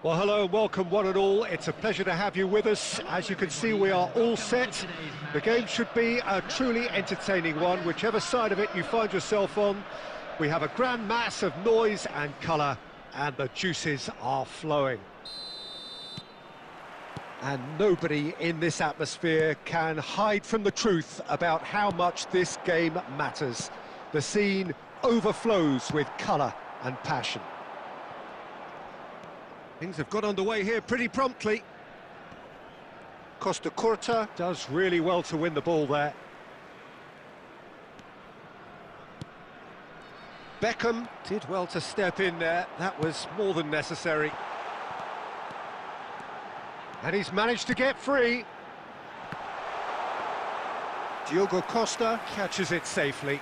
Well, hello, welcome one and all. It's a pleasure to have you with us. As you can see, we are all set. The game should be a truly entertaining one, whichever side of it you find yourself on. We have a grand mass of noise and colour, and the juices are flowing. And nobody in this atmosphere can hide from the truth about how much this game matters. The scene overflows with colour and passion. Things have got underway here pretty promptly. Costa Curta does really well to win the ball there. Beckham did well to step in there. That was more than necessary. And he's managed to get free. Diogo Costa catches it safely.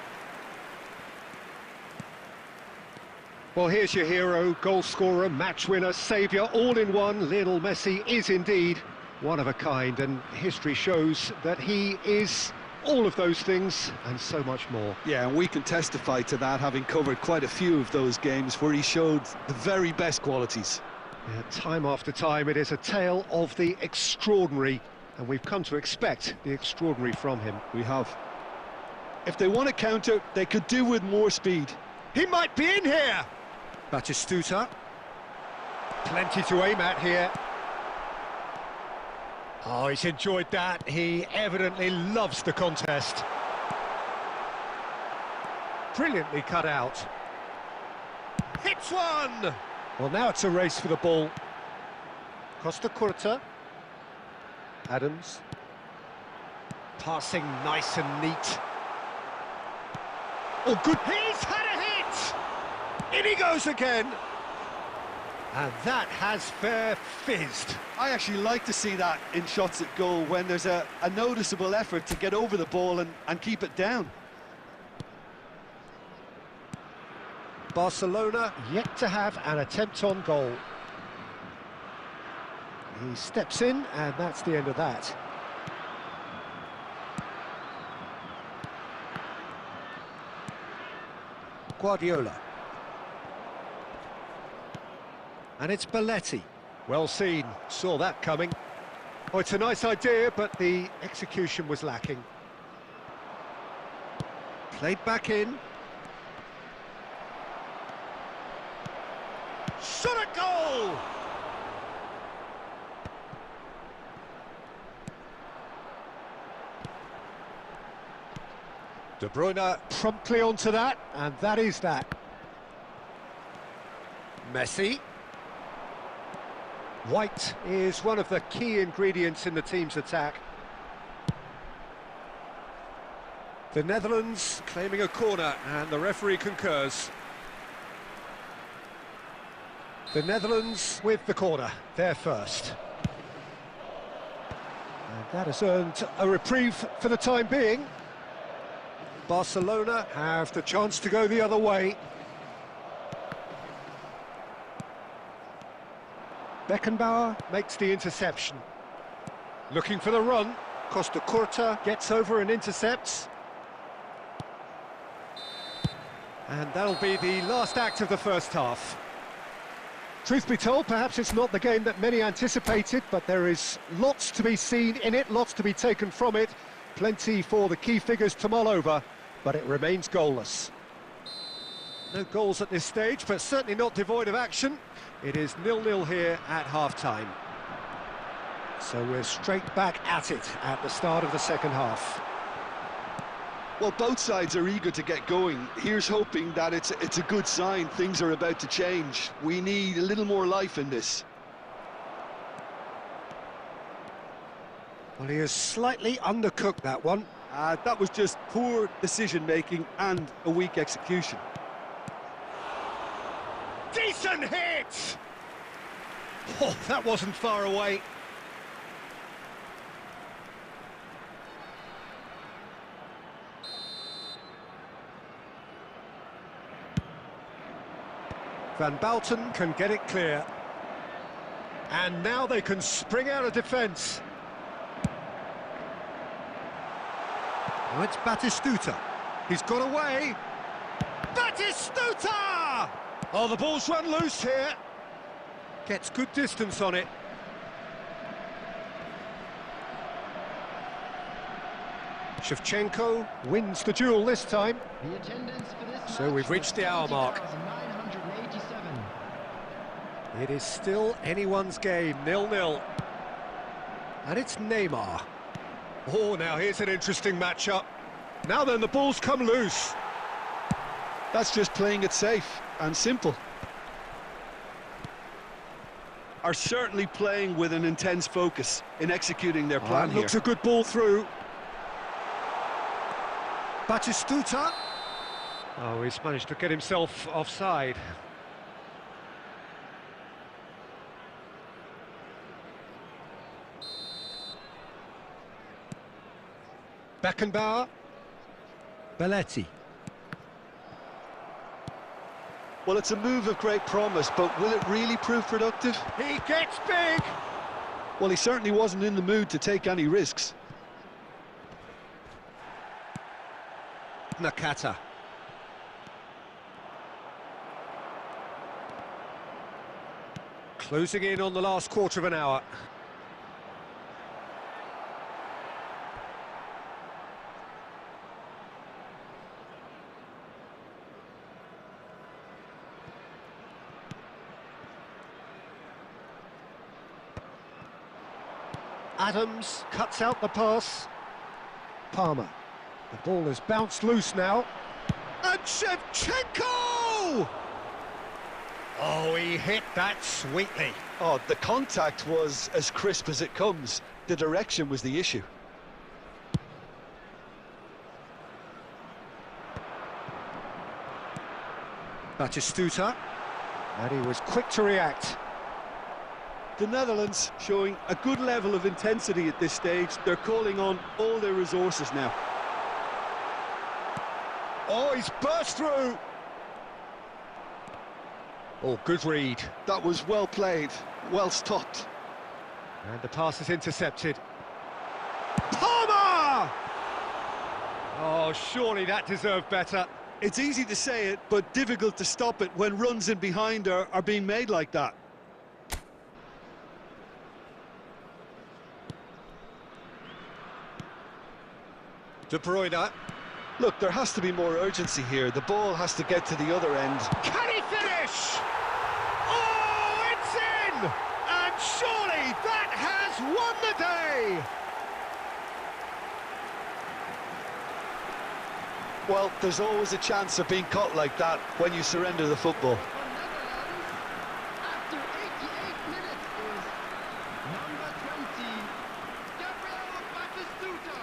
Well, here's your hero, goal scorer, match winner, saviour, all in one. Lionel Messi is indeed one of a kind, and history shows that he is All of those things and so much more. Yeah, and we can testify to that, having covered quite a few of those games where he showed the very best qualities. Yeah, time after time, it is a tale of the extraordinary, and we've come to expect the extraordinary from him. We have. If they want to counter, they could do with more speed. He might be in here! Batistuta. Plenty to aim at here. Oh, he's enjoyed that. He evidently loves the contest. Brilliantly cut out. Hits one! Well, now it's a race for the ball. Costa Curta. Adams. Passing nice and neat. Oh, good. He's had a hit! In he goes again. And that has fair fizzed. I actually like to see that in shots at goal when there's a noticeable effort to get over the ball and keep it down. Barcelona yet to have an attempt on goal. He steps in, and that's the end of that. Guardiola. And it's Belletti. Well seen, saw that coming. Oh, it's a nice idea, but the execution was lacking. Played back in. Shot a goal! De Bruyne promptly onto that, and that is that. Messi. White is one of the key ingredients in the team's attack. The Netherlands claiming a corner, and the referee concurs. The Netherlands with the corner, they're first. And that has earned a reprieve for the time being. Barcelona have the chance to go the other way. Beckenbauer makes the interception. Looking for the run. Costa Curta gets over and intercepts. And that'll be the last act of the first half. Truth be told, perhaps it's not the game that many anticipated, but there is lots to be seen in it, lots to be taken from it. Plenty for the key figures to mull over, but it remains goalless. No goals at this stage, but certainly not devoid of action. It is 0-0 here at half-time. So we're straight back at it at the start of the second half. Well, both sides are eager to get going. Here's hoping that it's a good sign. Things are about to change. We need a little more life in this. Well, he has slightly undercooked that one. That was just poor decision-making and a weak execution. Decent hit! Oh, that wasn't far away. Van Bouten can get it clear. And now they can spring out of defence. Now it's Batistuta. He's got away. Batistuta! Oh, the ball's run loose here. Gets good distance on it. Shevchenko wins the duel this time. The attendance for this So we've match reached the hour mark. 20,987. It is still anyone's game, 0-0. And it's Neymar. Oh, now here's an interesting matchup. Now then, the ball's come loose. That's just playing it safe and simple. Are certainly playing with an intense focus in executing their plan here. Looks a good ball through. Batistuta. Oh, he's managed to get himself offside. Beckenbauer. Belletti. Well, it's a move of great promise, but will it really prove productive? He gets big! Well, he certainly wasn't in the mood to take any risks. Nakata. Closing in on the last quarter of an hour. Adams cuts out the pass. Palmer. The ball has bounced loose now. And Shevchenko! Oh, he hit that sweetly. Oh, the contact was as crisp as it comes. The direction was the issue. Batistuta. And he was quick to react. The Netherlands showing a good level of intensity at this stage. They're calling on all their resources now. Oh, he's burst through. Oh, good read. That was well played, well stopped. And the pass is intercepted. Palmer! Oh, surely that deserved better. It's easy to say it, but difficult to stop it when runs in behind are being made like that. De Bruyne. Look, there has to be more urgency here. The ball has to get to the other end. Can he finish? Oh, it's in! And surely that has won the day! Well, there's always a chance of being caught like that when you surrender the football. After 88 minutes is number 20, Gabriel Batistuta.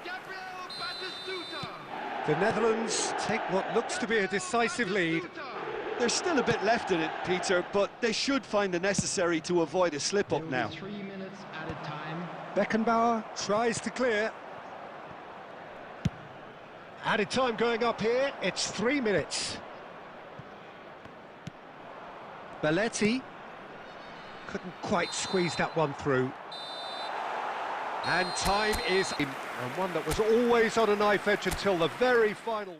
Gabriel Batistuta. The Netherlands take what looks to be a decisive lead. There's still a bit left in it, Peter, but they should find the necessary to avoid a slip-up now. 3 minutes added time. Beckenbauer tries to clear. Added time going up here, it's 3 minutes. Belletti couldn't quite squeeze that one through. And time is in, and one that was always on a knife edge until the very final.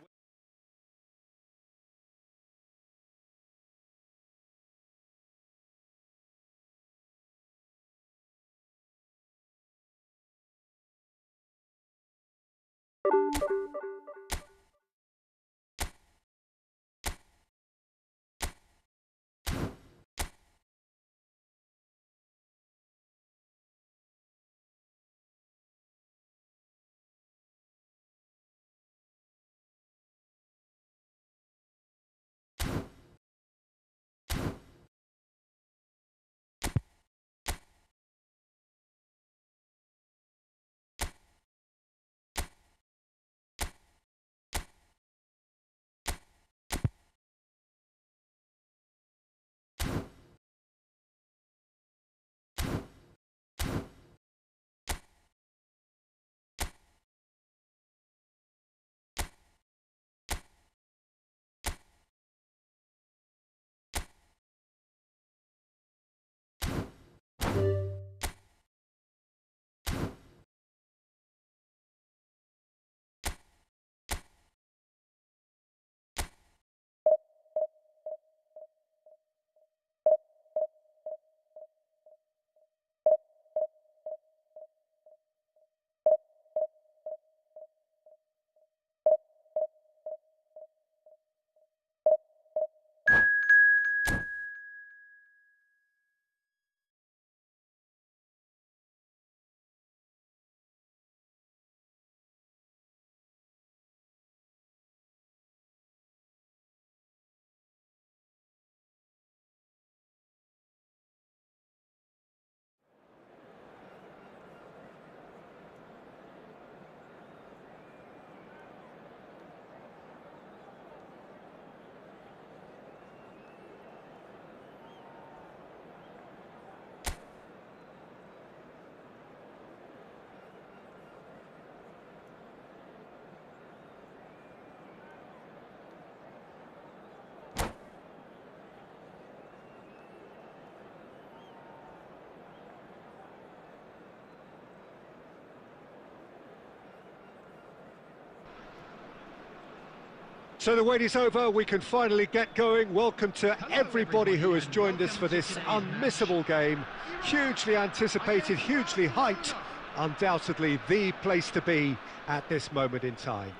So the wait is over, we can finally get going. Welcome to everybody who has joined us for this unmissable game. Hugely anticipated, hugely hyped, undoubtedly the place to be at this moment in time.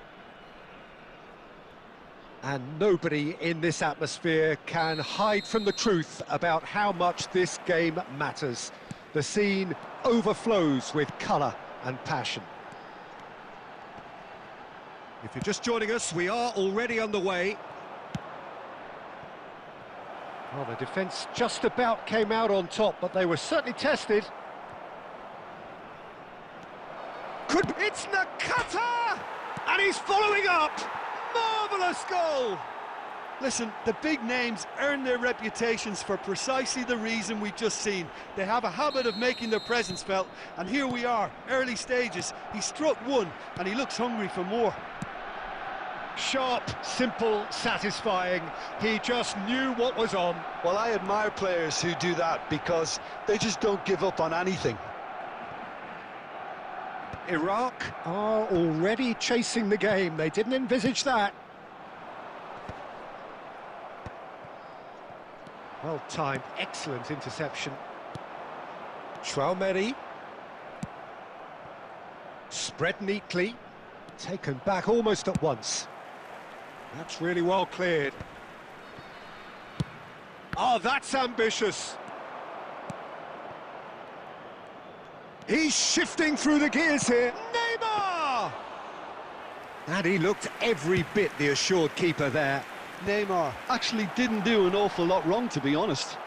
And nobody in this atmosphere can hide from the truth about how much this game matters. The scene overflows with colour and passion. If you're just joining us, we are already underway. Well, the defence just about came out on top, but they were certainly tested. It's Nakata! And he's following up! Marvellous goal! Listen, the big names earn their reputations for precisely the reason we've just seen. They have a habit of making their presence felt, and here we are, early stages. He struck one, and he looks hungry for more. Sharp, simple, satisfying. He just knew what was on. Well, I admire players who do that because they just don't give up on anything. Iraq are already chasing the game. They didn't envisage that. Well-timed, excellent interception. Traumeri. Spread neatly. Taken back almost at once. That's really well cleared. Oh, that's ambitious. He's shifting through the gears here. Neymar! And he looked every bit the assured keeper there. Neymar actually didn't do an awful lot wrong, to be honest.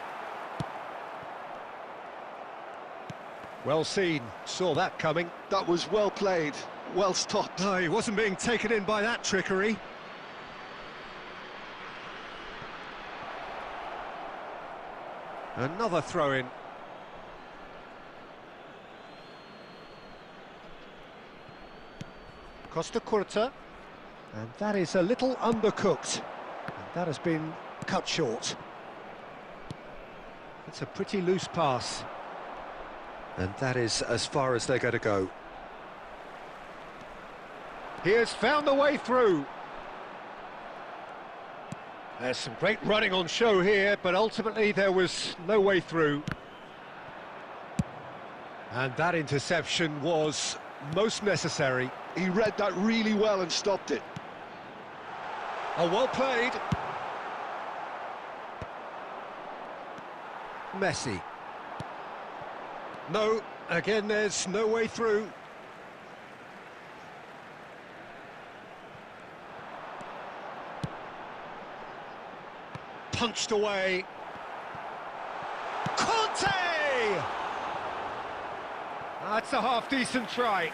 Well seen, saw that coming. That was well played, well stopped. No, he wasn't being taken in by that trickery. Another throw-in. Costa Curta, and that is a little undercooked, and that has been cut short. It's a pretty loose pass, and that is as far as they're going to go. He has found the way through. There's some great running on show here, but ultimately there was no way through. And that interception was most necessary. He read that really well and stopped it. Oh, well played. Messi. No, again there's no way through. Punched away. Conte! That's a half-decent try.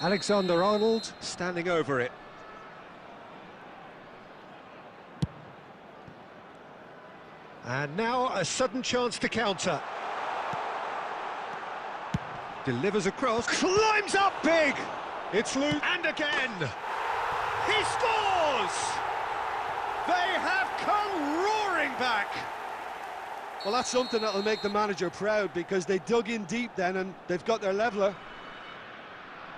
Alexander-Arnold standing over it. And now a sudden chance to counter. Delivers across, climbs up big! It's loose, and again! He scores! They have come roaring back! Well, that's something that'll make the manager proud, because they dug in deep then and they've got their leveller.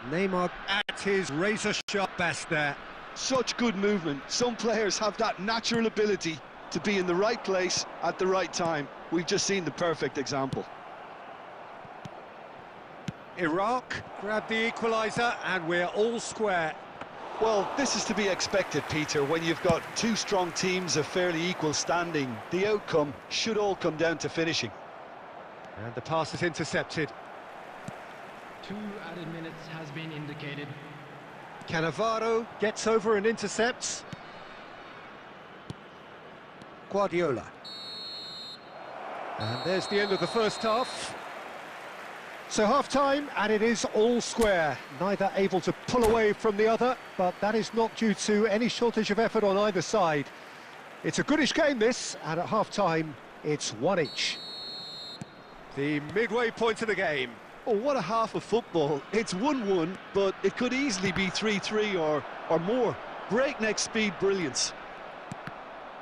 Neymar at his razor-sharp best there. Such good movement. Some players have that natural ability to be in the right place at the right time. We've just seen the perfect example. Iraq grabbed the equaliser, and we're all square. Well, this is to be expected, Peter, when you've got two strong teams of fairly equal standing. The outcome should all come down to finishing. And the pass is intercepted. 2 added minutes has been indicated. Cannavaro gets over and intercepts. Guardiola. And there's the end of the first half. So half-time, and it is all square. Neither able to pull away from the other, but that is not due to any shortage of effort on either side. It's a goodish game, this, and at half-time, it's 1 each. The midway point of the game. Oh, what a half of football. It's 1-1, but it could easily be 3-3 or more. Breakneck speed brilliance.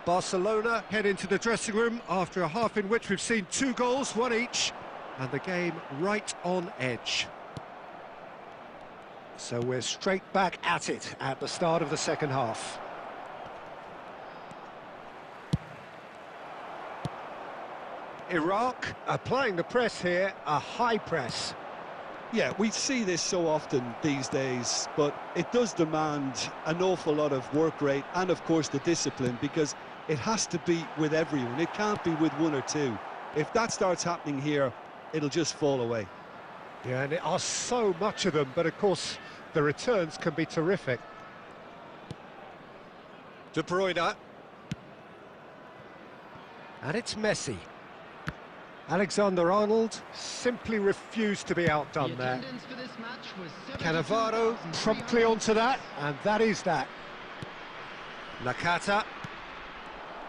Barcelona head into the dressing room after a half in which we've seen 2 goals, 1 each, and the game right on edge. So we're straight back at it at the start of the second half. Iraq applying the press here, a high press. Yeah, we see this so often these days, but it does demand an awful lot of work rate and, of course, the discipline, because it has to be with everyone. It can't be with one or two. If that starts happening here, it'll just fall away. Yeah, and there are so much of them, but of course the returns can be terrific. De Bruyne. And it's Messi. Alexander-Arnold simply refused to be outdone there. Cannavaro promptly onto that, and that is that. Nakata.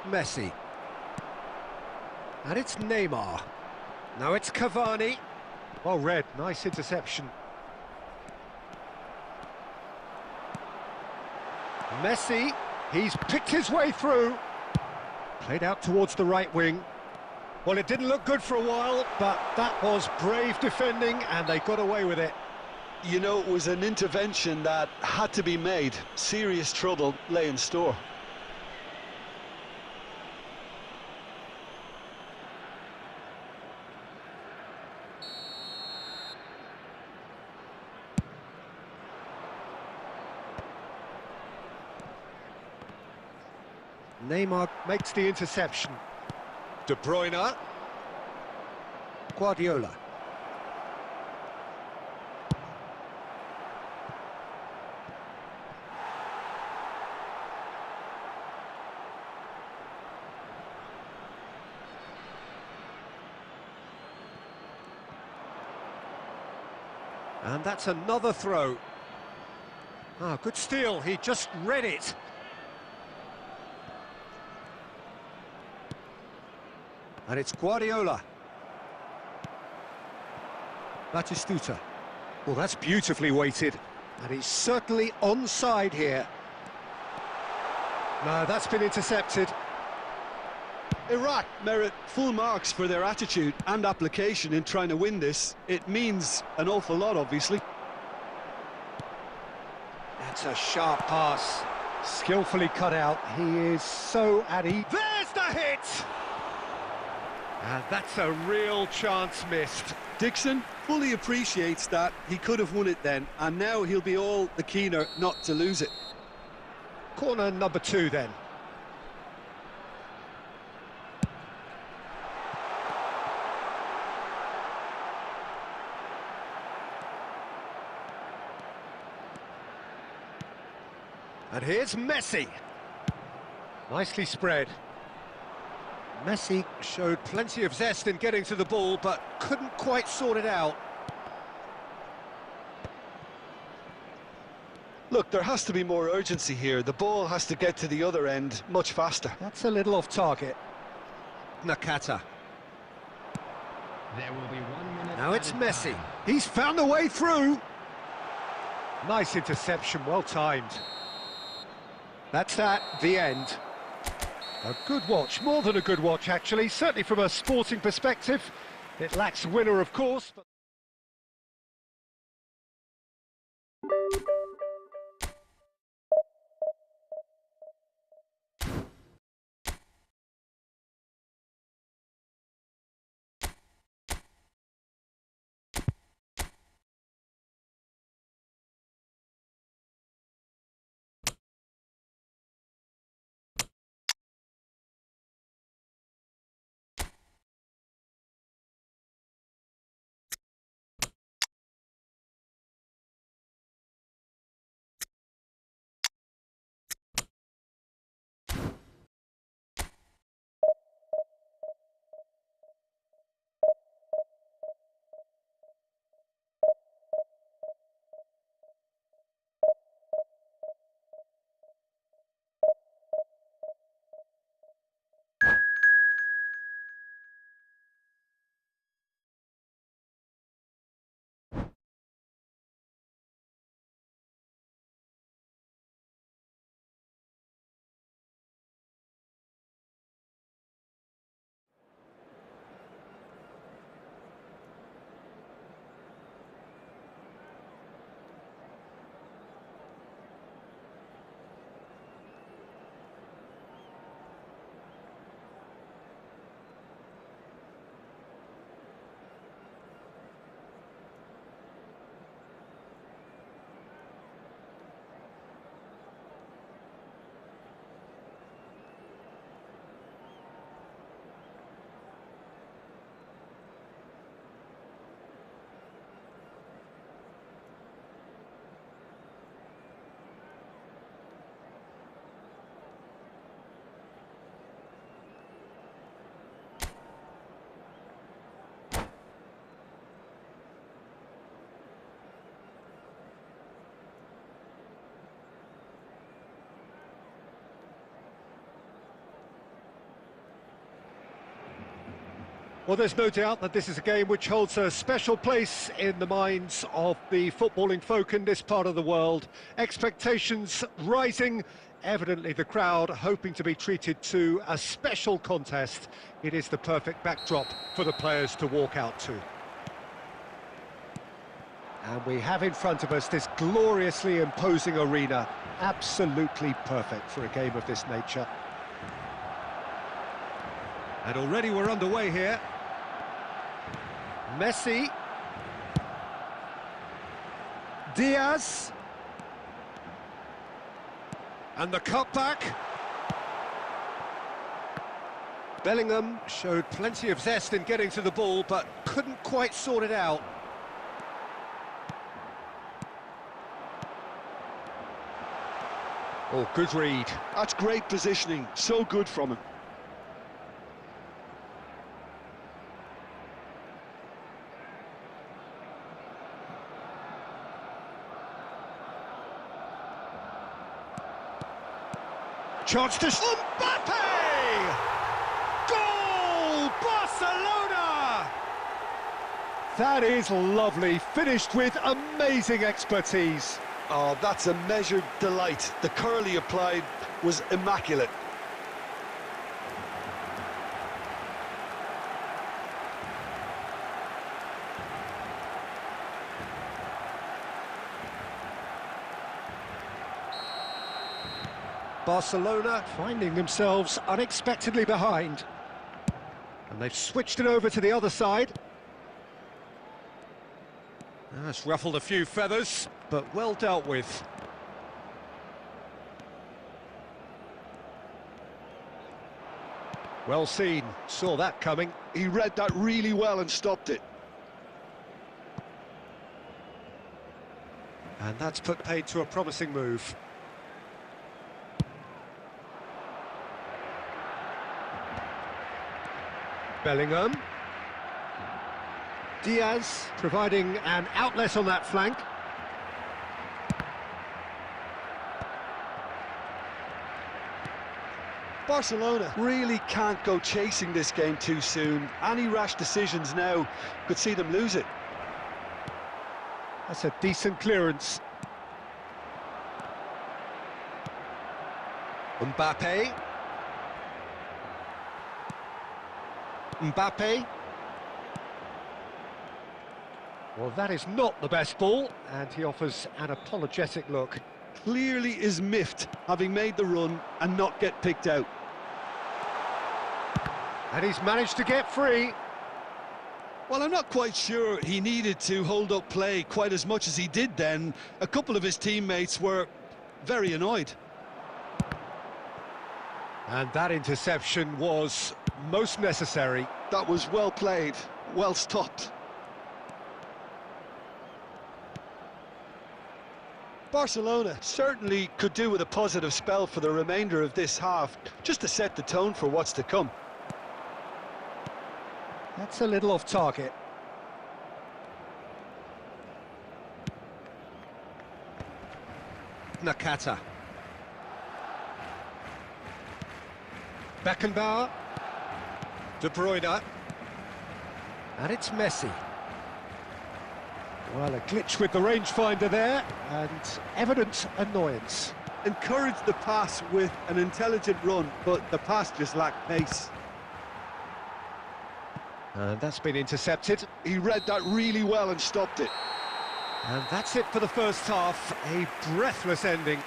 Messi. And it's Neymar. Now it's Cavani. Well read, nice interception. Messi, he's picked his way through. Played out towards the right wing. Well, it didn't look good for a while, but that was brave defending, and they got away with it. You know, it was an intervention that had to be made. Serious trouble lay in store. Neymar makes the interception. De Bruyne. Guardiola. And that's another throw. Ah, good steal, he just read it. And it's Guardiola. Batistuta. Well, that's beautifully weighted. And he's certainly onside here. No, that's been intercepted. Iraq merit full marks for their attitude and application in trying to win this. It means an awful lot, obviously. That's a sharp pass. Skillfully cut out. He is so at ease. There's the hit! And that's a real chance missed. Dixon fully appreciates that. He could have won it then, and now he'll be all the keener not to lose it. Corner number 2 then. And here's Messi. Nicely spread. Messi showed plenty of zest in getting to the ball, but couldn't quite sort it out. Look, there has to be more urgency here. The ball has to get to the other end much faster. That's a little off target. Nakata. There will be 1 minute. Now it's Messi. He's found a way through. Nice interception, well timed. That's that, the end. A good watch, more than a good watch actually, certainly from a sporting perspective. It lacks winner, of course, but Well, there's no doubt that this is a game which holds a special place in the minds of the footballing folk in this part of the world. Expectations rising, evidently the crowd hoping to be treated to a special contest. It is the perfect backdrop for the players to walk out to. And we have in front of us this gloriously imposing arena, absolutely perfect for a game of this nature. And already we're underway here. Messi. Diaz. And the cutback. Bellingham showed plenty of zest in getting to the ball, but couldn't quite sort it out. Oh, good read. That's great positioning, so good from him. Chance to Mbappe! Goal! Barcelona! That is lovely, finished with amazing expertise. Oh, that's a measured delight. The curl he applied was immaculate. Barcelona finding themselves unexpectedly behind. And they've switched it over to the other side. That's ruffled a few feathers, but well dealt with. Well seen, saw that coming. He read that really well and stopped it. And that's put paid to a promising move. Bellingham. Diaz providing an outlet on that flank. Barcelona really can't go chasing this game too soon. Any rash decisions now could see them lose it. That's a decent clearance. Mbappe. Mbappe. Well, that is not the best ball, and he offers an apologetic look. Clearly is miffed, having made the run and not get picked out. And he's managed to get free. Well, I'm not quite sure he needed to hold up play quite as much as he did then. A couple of his teammates were very annoyed. And that interception was most necessary. That was well played, well stopped. Barcelona certainly could do with a positive spell for the remainder of this half, just to set the tone for what's to come. That's a little off target. Nakata. Beckenbauer. De Bruyne. And it's Messi. Well, a glitch with the rangefinder there, and evident annoyance. Encouraged the pass with an intelligent run, but the pass just lacked pace. And that's been intercepted. He read that really well and stopped it. And that's it for the first half, a breathless ending.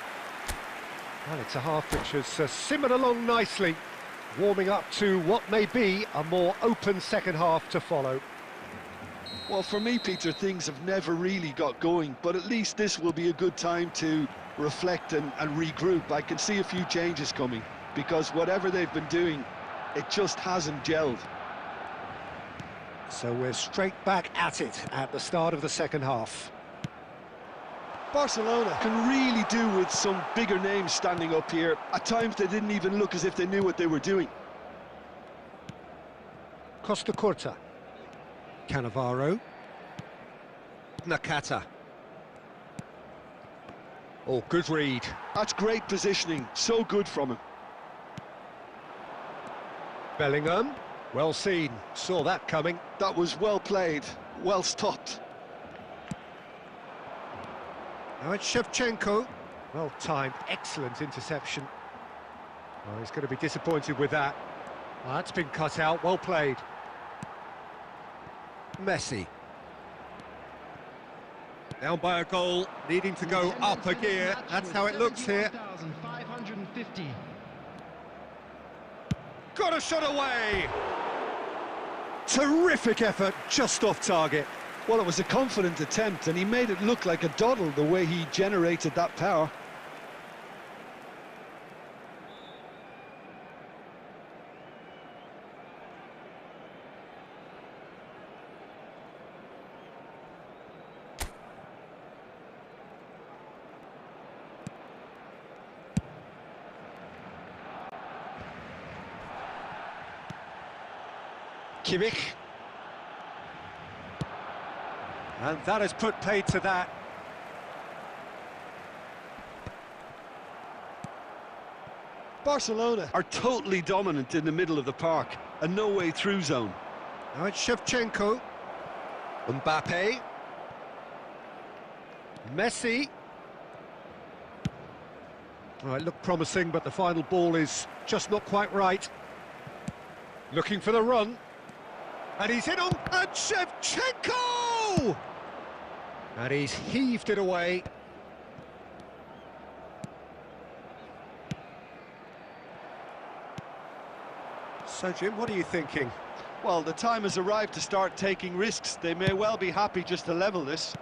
Well, it's a half which has simmered along nicely, warming up to what may be a more open second half to follow. Well, for me, Peter, things have never really got going, but at least this will be a good time to reflect and regroup. I can see a few changes coming, because whatever they've been doing, it just hasn't gelled. So we're straight back at it at the start of the second half. Barcelona can really do with some bigger names standing up here. At times they didn't even look as if they knew what they were doing. Costa Curta. Cannavaro. Nakata. Oh, good read. That's great positioning, so good from him. Bellingham. Well seen, saw that coming. That was well played, well stopped. Now it's Shevchenko. Well timed, excellent interception. Oh, he's going to be disappointed with that. Oh, that's been cut out, well played. Messi. Down by a goal, needing to go up a gear. That's how it looks here. 550. Got a shot away! Terrific effort, just off target. Well, it was a confident attempt, and he made it look like a doddle the way he generated that power. Kimmich. And that has put paid to that. Barcelona are totally dominant in the middle of the park, a no-way through zone. Now it's Shevchenko. Mbappe. Messi. Oh, it looked promising, but the final ball is just not quite right. Looking for the run. And he's in on... And Shevchenko! And he's heaved it away. So, Jim, what are you thinking? Well, the time has arrived to start taking risks. They may well be happy just to level this.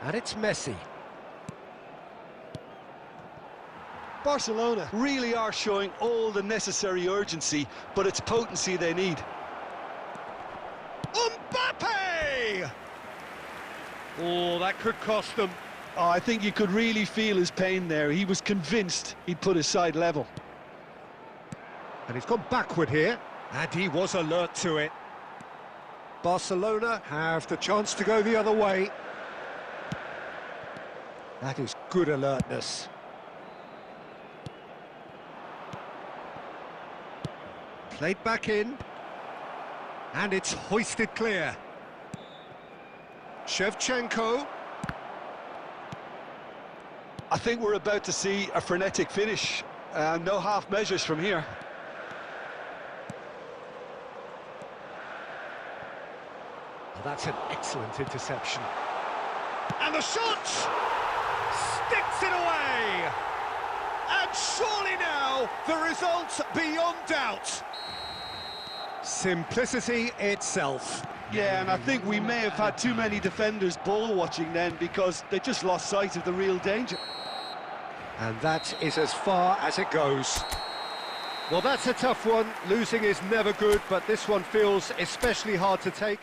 And it's Messi. Barcelona really are showing all the necessary urgency, but it's potency they need. Mbappe! Oh, that could cost them. Oh, I think you could really feel his pain there. He was convinced he'd put his side level. And he's gone backward here, and he was alert to it. Barcelona have the chance to go the other way. That is good alertness. Played back in, and it's hoisted clear. Shevchenko. I think we're about to see a frenetic finish. No half measures from here. Well, that's an excellent interception. And the shot! Sticks it away! And surely now, the result's beyond doubt. Simplicity itself. Yeah, and I think we may have had too many defenders ball watching then, because they just lost sight of the real danger. And that is as far as it goes. Well, that's a tough one. Losing is never good, but this one feels especially hard to take.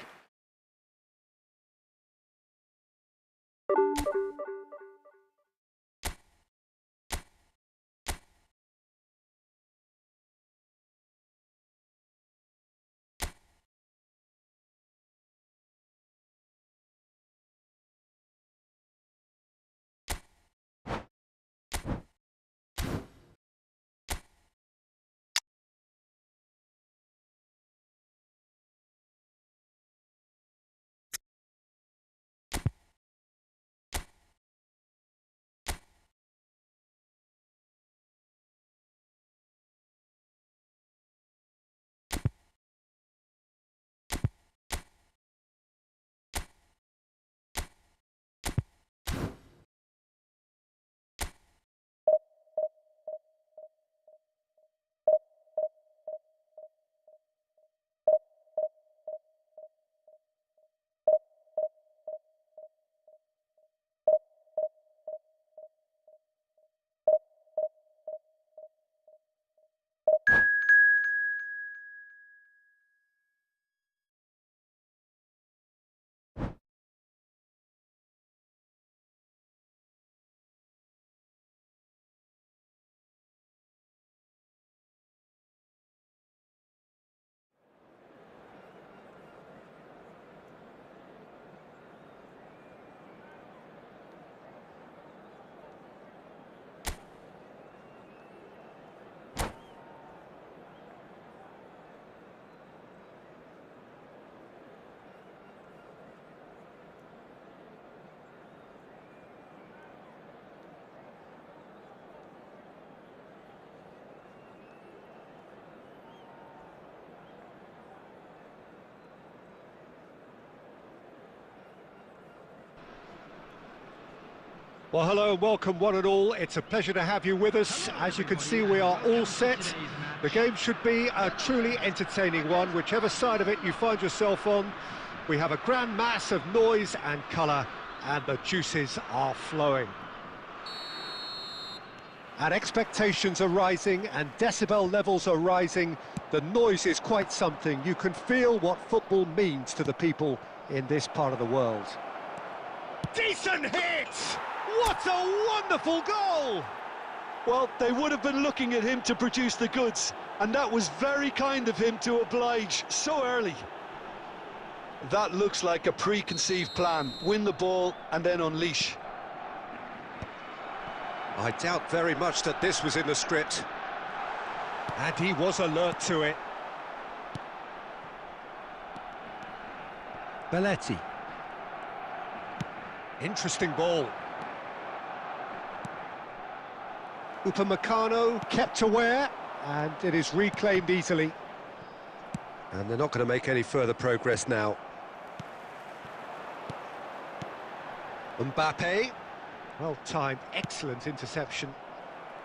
Well, hello and welcome one and all. It's a pleasure to have you with us. As you can see, we are all set. The game should be a truly entertaining one, whichever side of it you find yourself on. We have a grand mass of noise and colour, and the juices are flowing. And expectations are rising, and decibel levels are rising. The noise is quite something. You can feel what football means to the people in this part of the world. Decent hit! What a wonderful goal! Well, they would have been looking at him to produce the goods, and that was very kind of him to oblige so early. That looks like a preconceived plan. Win the ball and then unleash. I doubt very much that this was in the script. And he was alert to it. Belletti. Interesting ball. Upamecano kept aware, and it is reclaimed easily. And they're not going to make any further progress now. Mbappe. Well timed, excellent interception.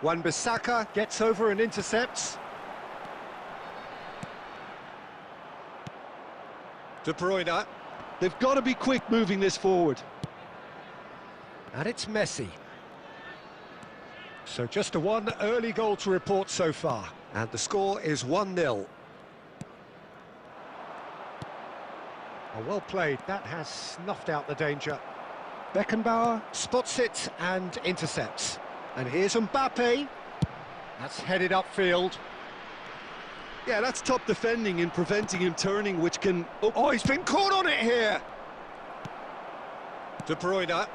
Wan-Bissaka gets over and intercepts. De Bruyne. They've got to be quick moving this forward. And it's Messi. So just a one early goal to report so far. And the score is 1-0. Well played, that has snuffed out the danger. Beckenbauer spots it and intercepts. And here's Mbappe. That's headed upfield. Yeah, that's top defending in preventing him turning, which can... Oh, he's been caught on it here! De Bruyne.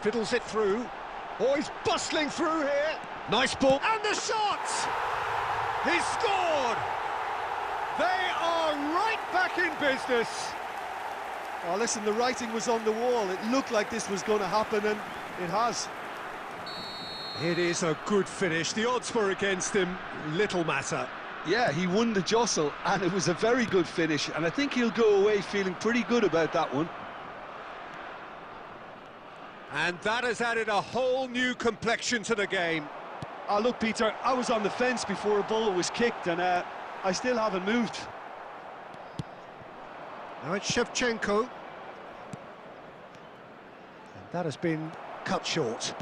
Fiddles it through. Oh, he's bustling through here. Nice ball. And the shot! He's scored! They are right back in business. Oh, listen, the writing was on the wall. It looked like this was going to happen, and it has. It is a good finish. The odds were against him. Little matter. Yeah, he won the jostle, and it was a very good finish, and I think he'll go away feeling pretty good about that one. And that has added a whole new complexion to the game. Oh, look, Peter, I was on the fence before a ball was kicked, and I still haven't moved. Now it's Shevchenko. And that has been cut short.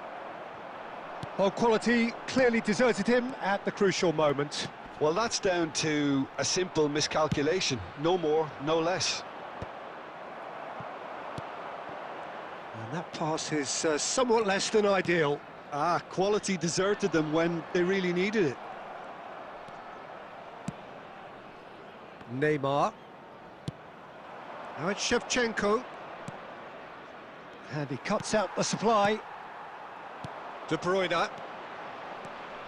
Well, quality clearly deserted him at the crucial moment. Well, that's down to a simple miscalculation. No more, no less. And that pass is somewhat less than ideal. Quality deserted them when they really needed it. Neymar. Now it's Shevchenko. And he cuts out the supply. De Bruyne.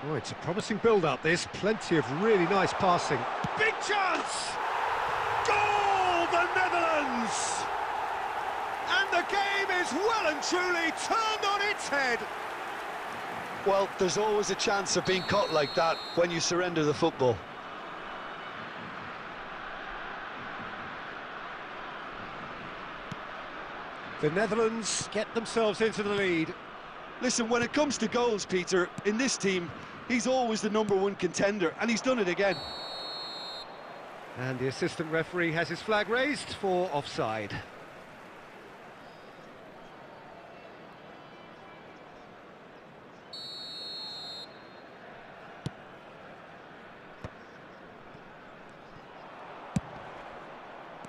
Oh, it's a promising build-up, this. Plenty of really nice passing. Big chance! Goal, the Netherlands! And the game is well and truly turned on its head. Well, there's always a chance of being caught like that when you surrender the football. The Netherlands get themselves into the lead. Listen, when it comes to goals, Peter, in this team, he's always the #1 contender, and he's done it again. And the assistant referee has his flag raised for offside.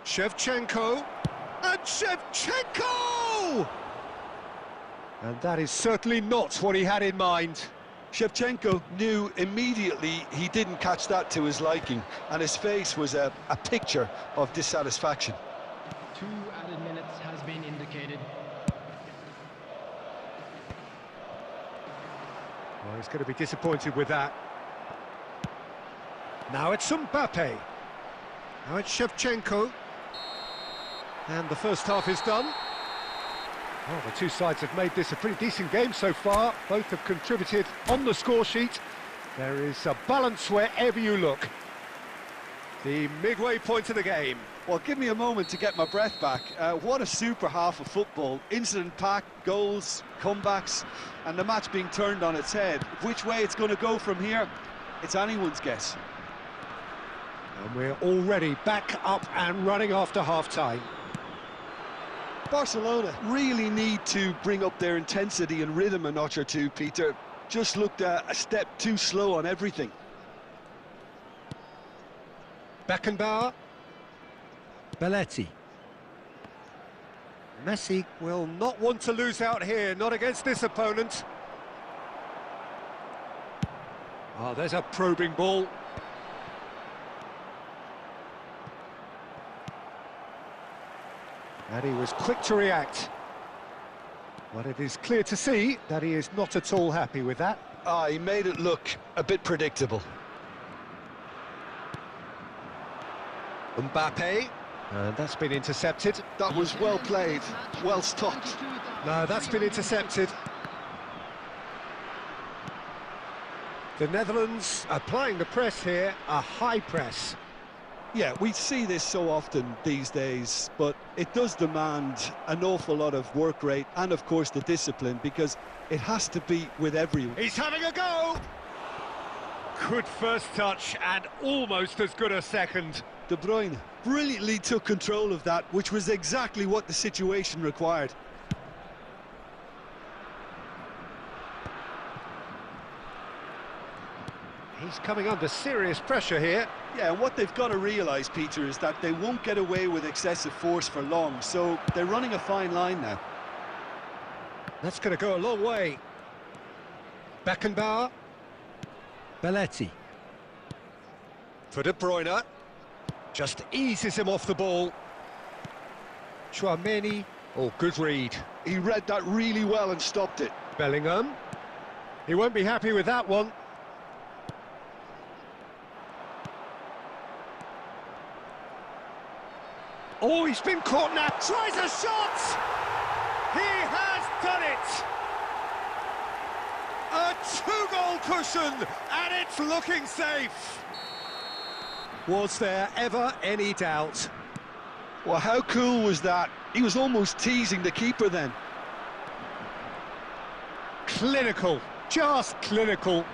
Shevchenko. And Shevchenko! And that is certainly not what he had in mind. Shevchenko knew immediately he didn't catch that to his liking, and his face was a picture of dissatisfaction. 2 added minutes has been indicated. Well, he's going to be disappointed with that. Now it's Mbappe. Now it's Shevchenko. And the first half is done. Well, the two sides have made this a pretty decent game so far. Both have contributed on the score sheet. There is a balance wherever you look. The midway point of the game. Well, give me a moment to get my breath back. What a super half of football. Incident-packed, goals, comebacks, and the match being turned on its head. Which way it's going to go from here, it's anyone's guess. And we're already back up and running after half-time. Barcelona really need to bring up their intensity and rhythm a notch or two, Peter. Just looked a step too slow on everything. Beckenbauer. Belletti. Messi will not want to lose out here, not against this opponent. Oh, there's a probing ball. And he was quick to react. But it is clear to see that he is not at all happy with that. He made it look a bit predictable. Mbappe. And that's been intercepted. That was well played, well stopped. No, that's been intercepted. The Netherlands applying the press here, a high press. Yeah, we see this so often these days, but it does demand an awful lot of work rate and, of course, the discipline, because it has to be with everyone. He's having a go! Good first touch and almost as good a second. De Bruyne brilliantly took control of that, which was exactly what the situation required. He's coming under serious pressure here. Yeah, and what they've got to realise, Peter, is that they won't get away with excessive force for long, so they're running a fine line now. That's going to go a long way. Beckenbauer. Belletti. For De Bruyne. Just eases him off the ball. Chouameni. Oh, good read. He read that really well and stopped it. Bellingham. He won't be happy with that one. Oh, he's been caught now. Tries a shot! He has done it! A 2-goal cushion, and it's looking safe. Was there ever any doubt? Well, how cool was that? He was almost teasing the keeper then. Clinical, just clinical.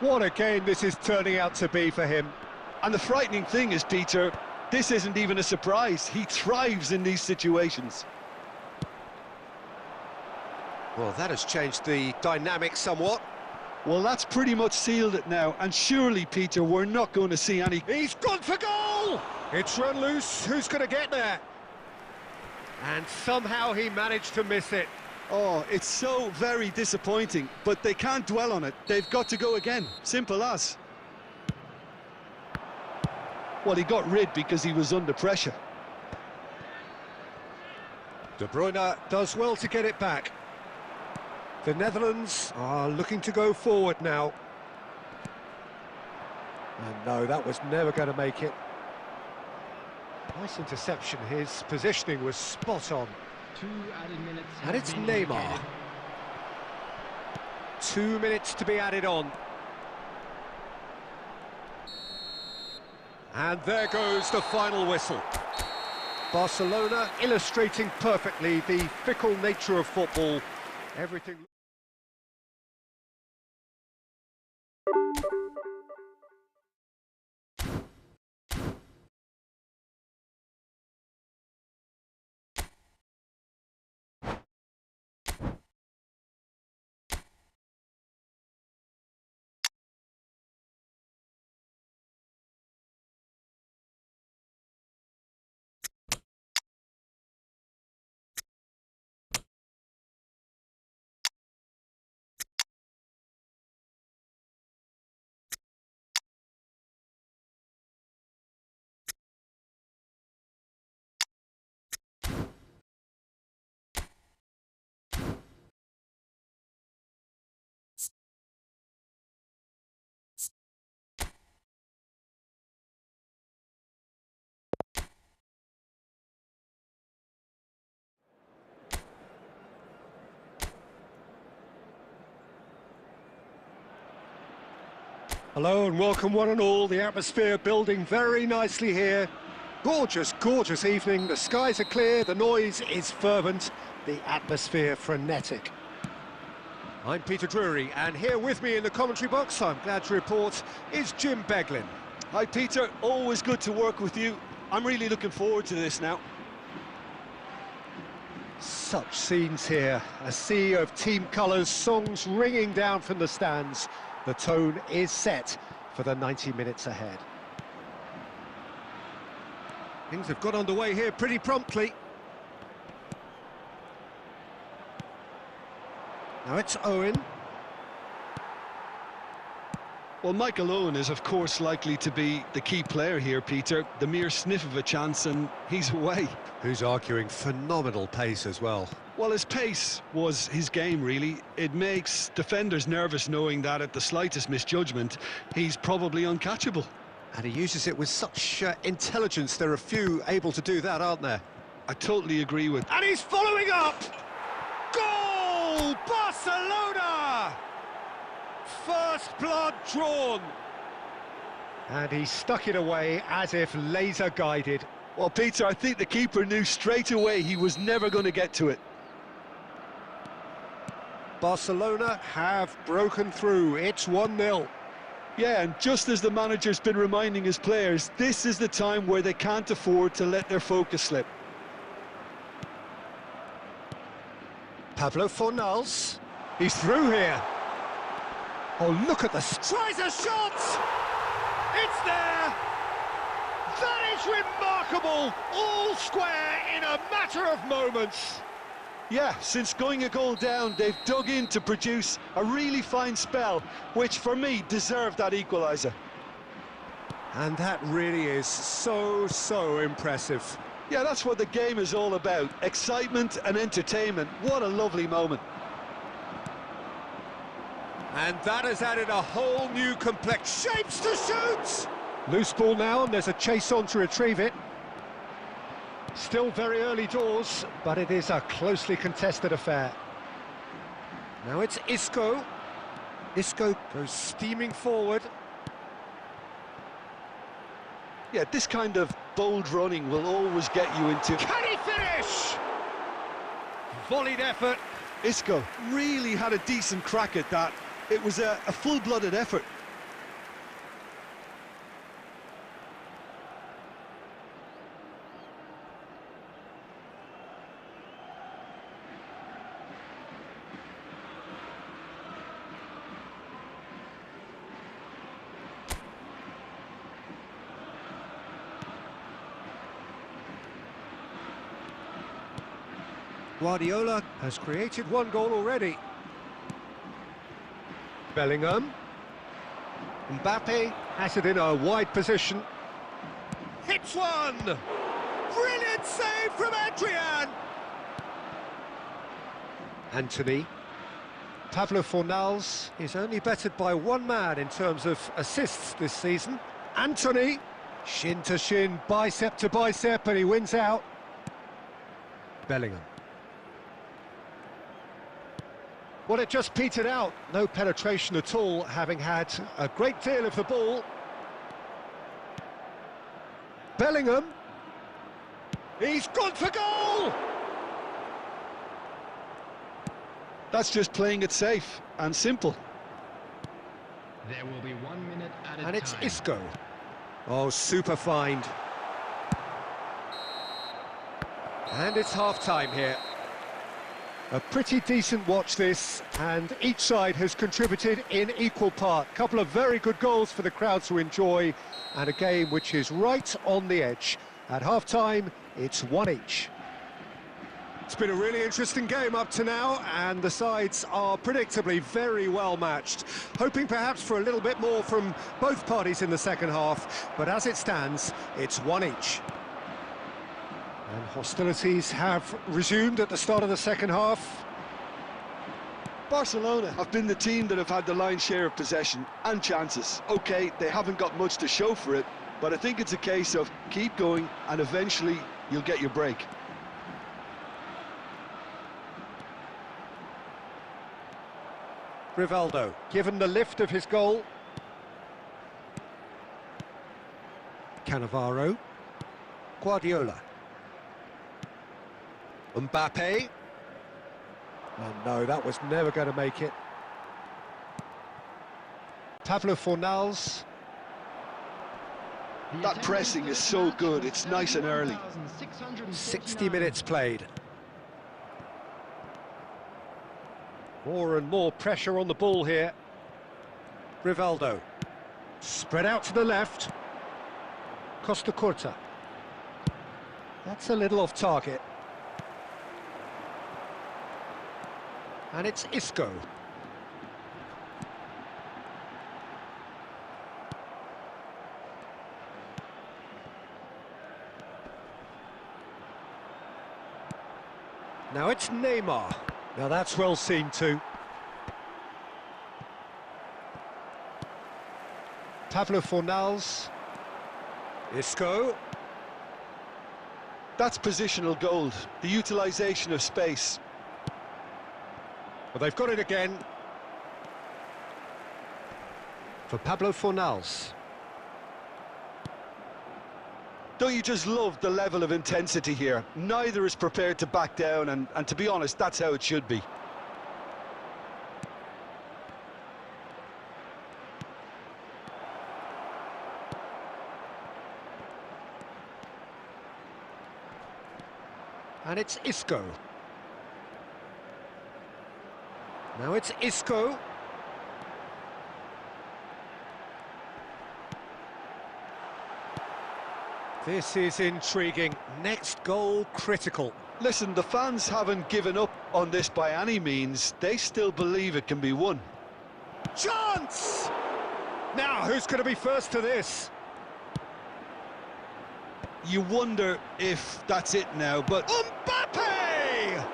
What a game this is turning out to be for him. And the frightening thing is, Peter, this isn't even a surprise. He thrives in these situations. Well, that has changed the dynamic somewhat. Well, that's pretty much sealed it now. And surely, Peter, we're not going to see any... He's gone for goal! It's run loose. Who's going to get there? And somehow he managed to miss it. Oh, it's so very disappointing, but they can't dwell on it. They've got to go again. Simple as. Well, he got rid because he was under pressure. De Bruyne does well to get it back. The Netherlands are looking to go forward now. And no, that was never going to make it. Nice interception. His positioning was spot on. 2 added minutes. And it's Neymar. 2 minutes to be added on. And there goes the final whistle. Barcelona illustrating perfectly the fickle nature of football. Everything... Hello and welcome one and all. The atmosphere building very nicely here. Gorgeous, gorgeous evening. The skies are clear, the noise is fervent, the atmosphere frenetic. I'm Peter Drury, and here with me in the commentary box, I'm glad to report, is Jim Beglin. Hi Peter, always good to work with you. I'm really looking forward to this now. Such scenes here, a sea of team colours, songs ringing down from the stands. The tone is set for the 90 minutes ahead. Things have got underway here pretty promptly. Now it's Owen. Well, Michael Owen is, of course, likely to be the key player here, Peter. The mere sniff of a chance and he's away. Who's arguing phenomenal pace as well. Well, his pace was his game, really. It makes defenders nervous knowing that at the slightest misjudgment, he's probably uncatchable. And he uses it with such intelligence. There are few able to do that, aren't there? I totally agree with... And he's following up! Goal! Barcelona! First blood drawn. And he stuck it away as if laser guided. Well, Peter, I think the keeper knew straight away he was never going to get to it. Barcelona have broken through. It's 1-0. Yeah, and just as the manager's been reminding his players, this is the time where they can't afford to let their focus slip. Pablo Fornals. He's through here. Oh, look at the... Tries a shot! It's there! That is remarkable! All square in a matter of moments. Yeah, since going a goal down, they've dug in to produce a really fine spell, which for me deserved that equaliser. And that really is so impressive. Yeah, that's what the game is all about. Excitement and entertainment. What a lovely moment. And that has added a whole new complex shapes to shoot! Loose ball now, and there's a chase on to retrieve it. Still very early doors, but it is a closely contested affair. Now it's Isco. Isco goes steaming forward. Yeah, this kind of bold running will always get you into... Can he finish? Volleyed effort. Isco really had a decent crack at that. It was a full-blooded effort. Guardiola has created one goal already. Bellingham. Mbappe has it in a wide position. Hits one! Brilliant save from Adrian! Anthony. Pablo Fornals is only bettered by one man in terms of assists this season. Anthony. Shin to shin, bicep to bicep, and he wins out. Bellingham. Well, it just petered out. No penetration at all, having had a great deal of the ball. Bellingham. He's gone for goal! That's just playing it safe and simple. There will be 1 minute at a time. And it's Isco. Oh, super find. And it's half-time here. A pretty decent watch this, and each side has contributed in equal part. Couple of very good goals for the crowd to enjoy, and a game which is right on the edge. At half-time, it's one each. It's been a really interesting game up to now, and the sides are predictably very well matched. Hoping perhaps for a little bit more from both parties in the second half, but as it stands, it's one each. And hostilities have resumed at the start of the second half. Barcelona have been the team that have had the lion's share of possession and chances. OK, they haven't got much to show for it, but I think it's a case of keep going and eventually you'll get your break. Rivaldo, given the lift of his goal. Cannavaro. Guardiola. Mbappe. Oh no, that was never going to make it. Pablo Fornals. That pressing is so good, it's nice and early. 60 minutes played. More and more pressure on the ball here. Rivaldo. Spread out to the left. Costa Curta. That's a little off target. And it's Isco. Now it's Neymar. Now that's well seen too. Pablo Fornals. Isco. That's positional gold, the utilisation of space. Well, they've got it again. For Pablo Fornals. Don't you just love the level of intensity here? Neither is prepared to back down, and to be honest, that's how it should be. And it's Isco. Now it's Isco. This is intriguing. Next goal critical. Listen, the fans haven't given up on this by any means. They still believe it can be won. Chance! Now, who's going to be first to this? You wonder if that's it now, but... Mbappe!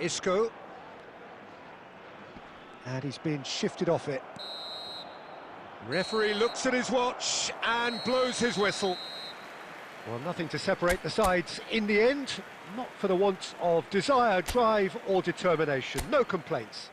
Isco. And he's been shifted off it. Referee looks at his watch and blows his whistle. Well, nothing to separate the sides in the end. Not for the want of desire, drive or determination. No complaints.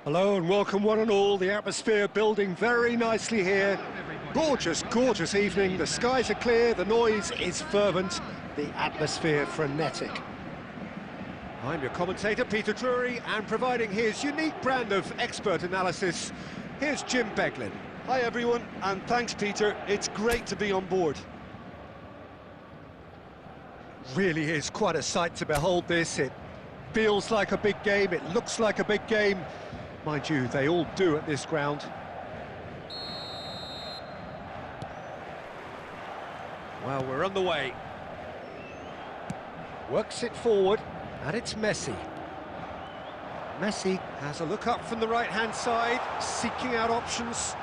Hello and welcome one and all. The atmosphere building very nicely here. Gorgeous, gorgeous evening. The skies are clear, the noise is fervent, the atmosphere frenetic. I'm your commentator, Peter Drury, and providing his unique brand of expert analysis, here's Jim Beglin. Hi everyone, and thanks Peter, it's great to be on board. Really is quite a sight to behold this. It feels like a big game, it looks like a big game. Mind you, they all do at this ground. Well, we're on the way. Works it forward, and it's Messi. Messi has a look up from the right-hand side, seeking out options.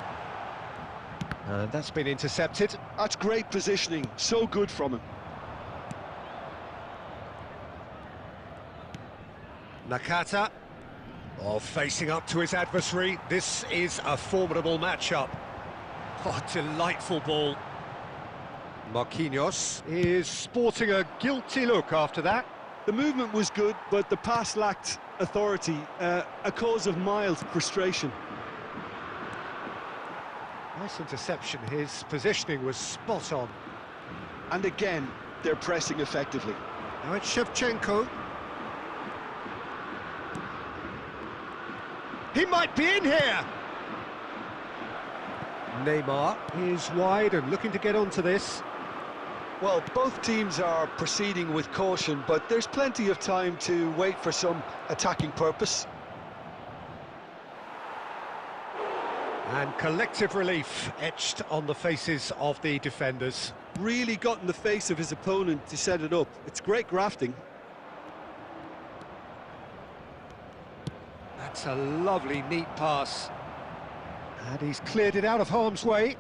And that's been intercepted. That's great positioning, so good from him. Nakata, facing up to his adversary. This is a formidable matchup. Oh, delightful ball. Marquinhos is sporting a guilty look after that. The movement was good, but the pass lacked authority, a cause of mild frustration. Nice interception, his positioning was spot on. And again, they're pressing effectively. Now it's Shevchenko. He might be in here! Neymar is wide and looking to get onto this. Well, both teams are proceeding with caution, but there's plenty of time to wait for some attacking purpose. And collective relief etched on the faces of the defenders. Really got in the face of his opponent to set it up. It's great grafting. That's a lovely, neat pass. And he's cleared it out of harm's way.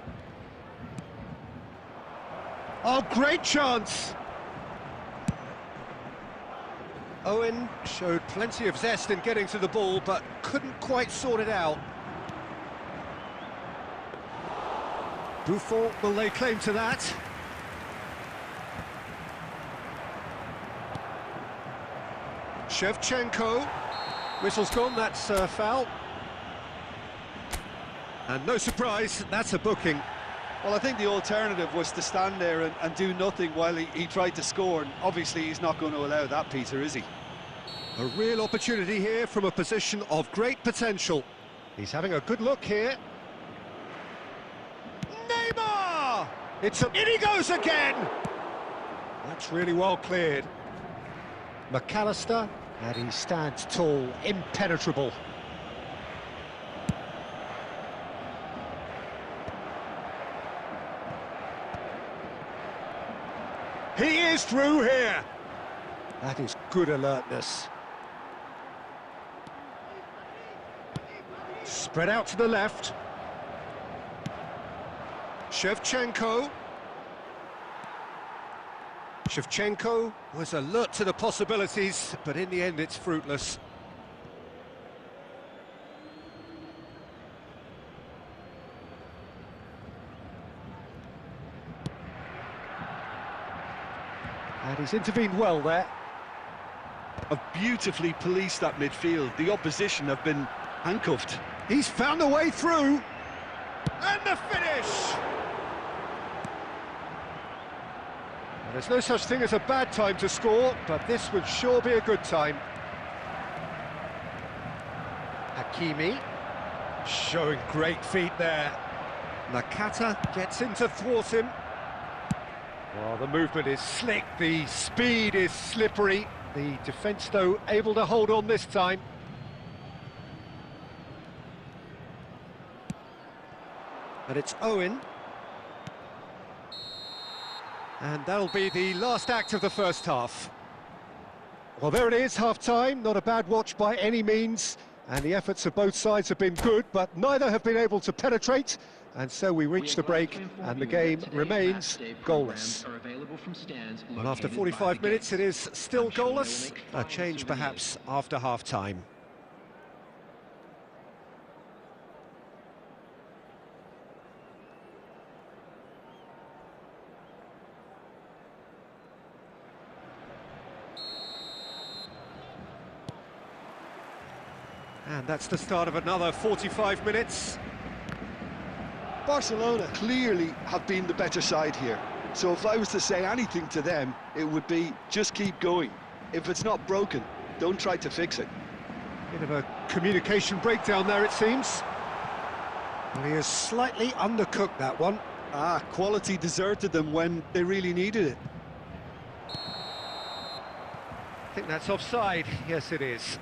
Oh, great chance! Owen showed plenty of zest in getting to the ball, but couldn't quite sort it out. Buffon will lay claim to that. Shevchenko. Whistle's gone, that's a foul. And no surprise, that's a booking. Well, I think the alternative was to stand there and do nothing while he tried to score, and obviously he's not going to allow that, Peter, is he? A real opportunity here from a position of great potential. He's having a good look here. Neymar! In he goes again! That's really well cleared. McAllister, and he stands tall, impenetrable. He is through here. That is good alertness. Spread out to the left. Shevchenko. Shevchenko was alert to the possibilities, but in the end it's fruitless. And he's intervened well there. Have beautifully policed that midfield. The opposition have been handcuffed. He's found a way through. And the finish! And there's no such thing as a bad time to score, but this would sure be a good time. Hakimi, showing great feet there. Nakata gets in to thwart him. Well, the movement is slick, the speed is slippery. The defence, though, able to hold on this time. And it's Owen. And that'll be the last act of the first half. Well, there it is, half-time. Not a bad watch by any means. And the efforts of both sides have been good, but neither have been able to penetrate. And so we reach the break, and the game remains goalless. And after 45 minutes, it is still goalless. A change, perhaps, after half-time. And that's the start of another 45 minutes. Barcelona clearly have been the better side here. So if I was to say anything to them, it would be just keep going. If it's not broken, don't try to fix it. Bit of a communication breakdown there, it seems. Well, he has slightly undercooked that one. Quality deserted them when they really needed it. I think that's offside. Yes, it is.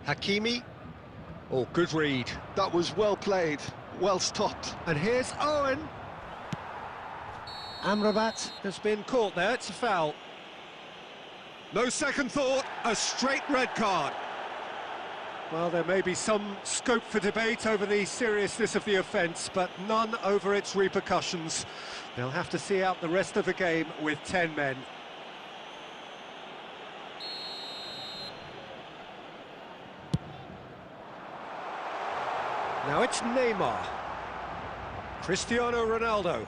Hakimi. Oh, good read. That was well played, well stopped. And here's Owen. Amrabat has been caught there. It's a foul. No second thought, a straight red card. Well, there may be some scope for debate over the seriousness of the offence, but none over its repercussions. They'll have to see out the rest of the game with 10 men. Now it's Neymar. Cristiano Ronaldo.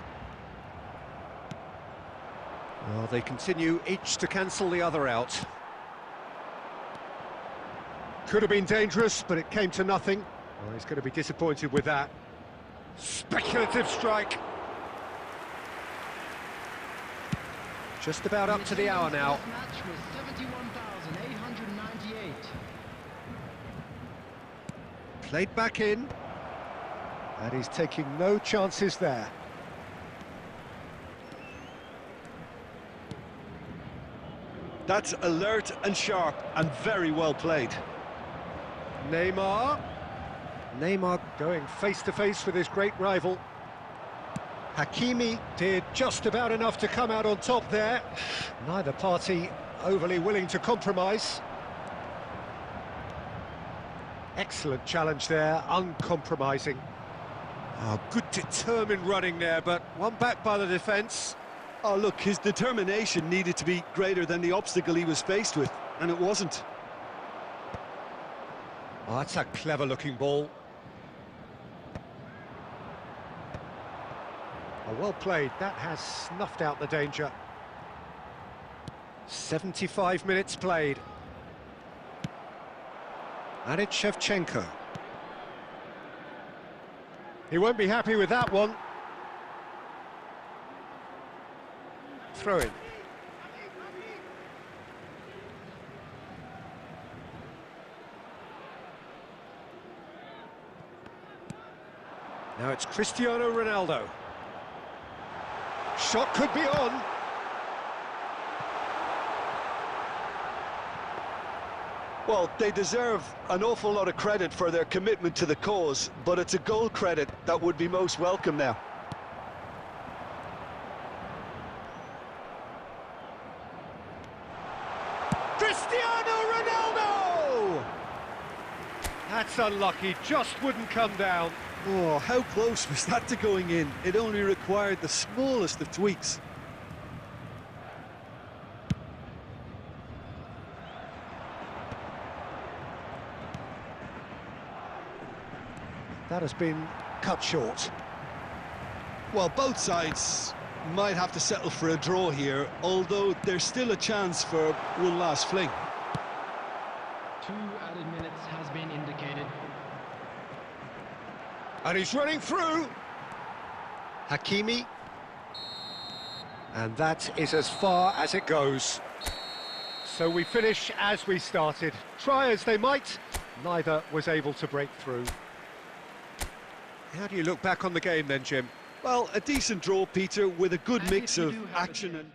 Well, they continue each to cancel the other out. Could have been dangerous, but it came to nothing. Well, he's going to be disappointed with that. Speculative strike. Just about up to the hour now. Match was 71,898. Played back in. And he's taking no chances there. That's alert and sharp and very well played. Neymar. Neymar going face-to-face with his great rival. Hakimi did just about enough to come out on top there. Neither party overly willing to compromise. Excellent challenge there, uncompromising. Oh, good determined running there, but one back by the defence. Oh, look, his determination needed to be greater than the obstacle he was faced with, and it wasn't. Oh, that's a clever-looking ball. Oh, well played. That has snuffed out the danger. 75 minutes played. And it's Shevchenko. He won't be happy with that one. Throw in. Now it's Cristiano Ronaldo. Shot could be on. Well, they deserve an awful lot of credit for their commitment to the cause, but it's a goal credit that would be most welcome now. Cristiano Ronaldo! That's unlucky, just wouldn't come down. Oh, how close was that to going in? It only required the smallest of tweaks. That has been cut short. Well, both sides might have to settle for a draw here, although there's still a chance for one last fling. 2 added minutes has been indicated. And he's running through. Hakimi. And that is as far as it goes. So we finish as we started. Try as they might, neither was able to break through. How do you look back on the game then, Jim? Well, a decent draw, Peter, with a good And mix if you of do have a action chance- and...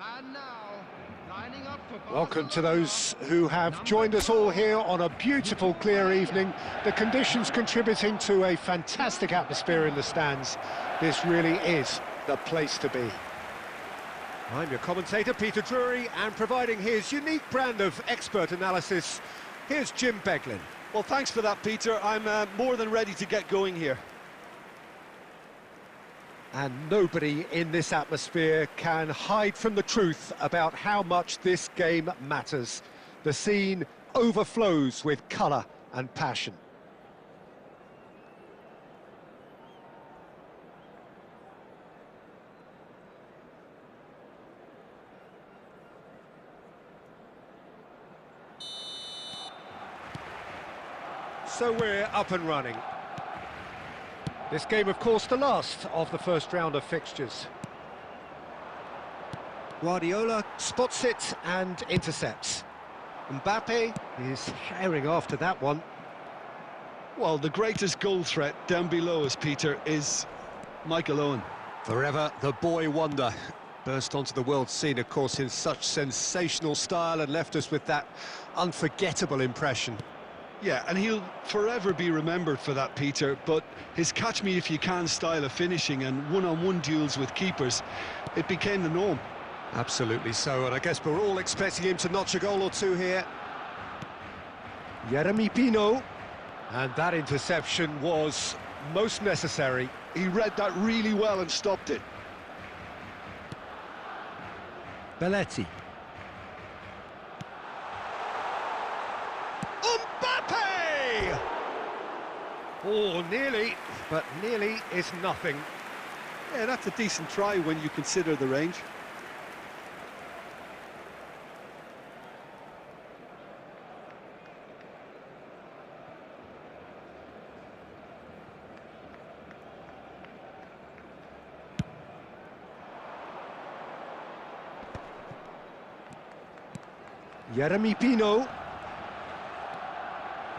And now, Lining up for Welcome to those who have joined us all here on a beautiful, clear evening. The conditions contributing to a fantastic atmosphere in the stands. This really is the place to be. I'm your commentator, Peter Drury, and providing his unique brand of expert analysis, here's Jim Beglin. Well, thanks for that, Peter. I'm more than ready to get going here. And nobody in this atmosphere can hide from the truth about how much this game matters. The scene overflows with colour and passion. So we're up and running. This game, of course, the last of the first round of fixtures. Guardiola spots it and intercepts. Mbappe is herring after that one. Well, the greatest goal threat down below us, Peter, is Michael Owen. Forever the boy wonder. Burst onto the world scene, of course, in such sensational style and left us with that unforgettable impression. Yeah, and he'll forever be remembered for that, Peter, but his catch-me-if-you-can style of finishing and one-on-one duels with keepers, it became the norm. Absolutely so, and I guess we're all expecting him to notch a goal or two here. Jeremy Pino, and that interception was most necessary. He read that really well and stopped it. Belletti. Oh, nearly, but nearly is nothing. Yeah, that's a decent try when you consider the range. Jeremy Pino.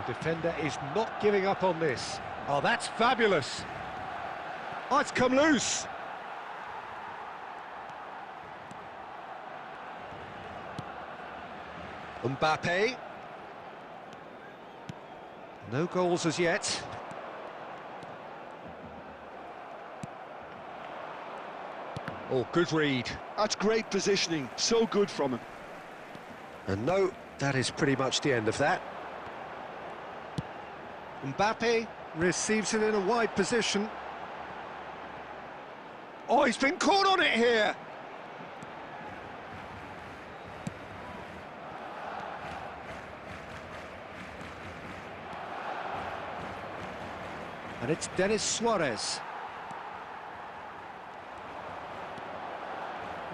The defender is not giving up on this. Oh, that's fabulous. Oh, it's come loose. Mbappe. No goals as yet. Oh, good read. That's great positioning, so good from him. And no, that is pretty much the end of that. Mbappe receives it in a wide position. Oh, he's been caught on it here. And it's Denis Suarez.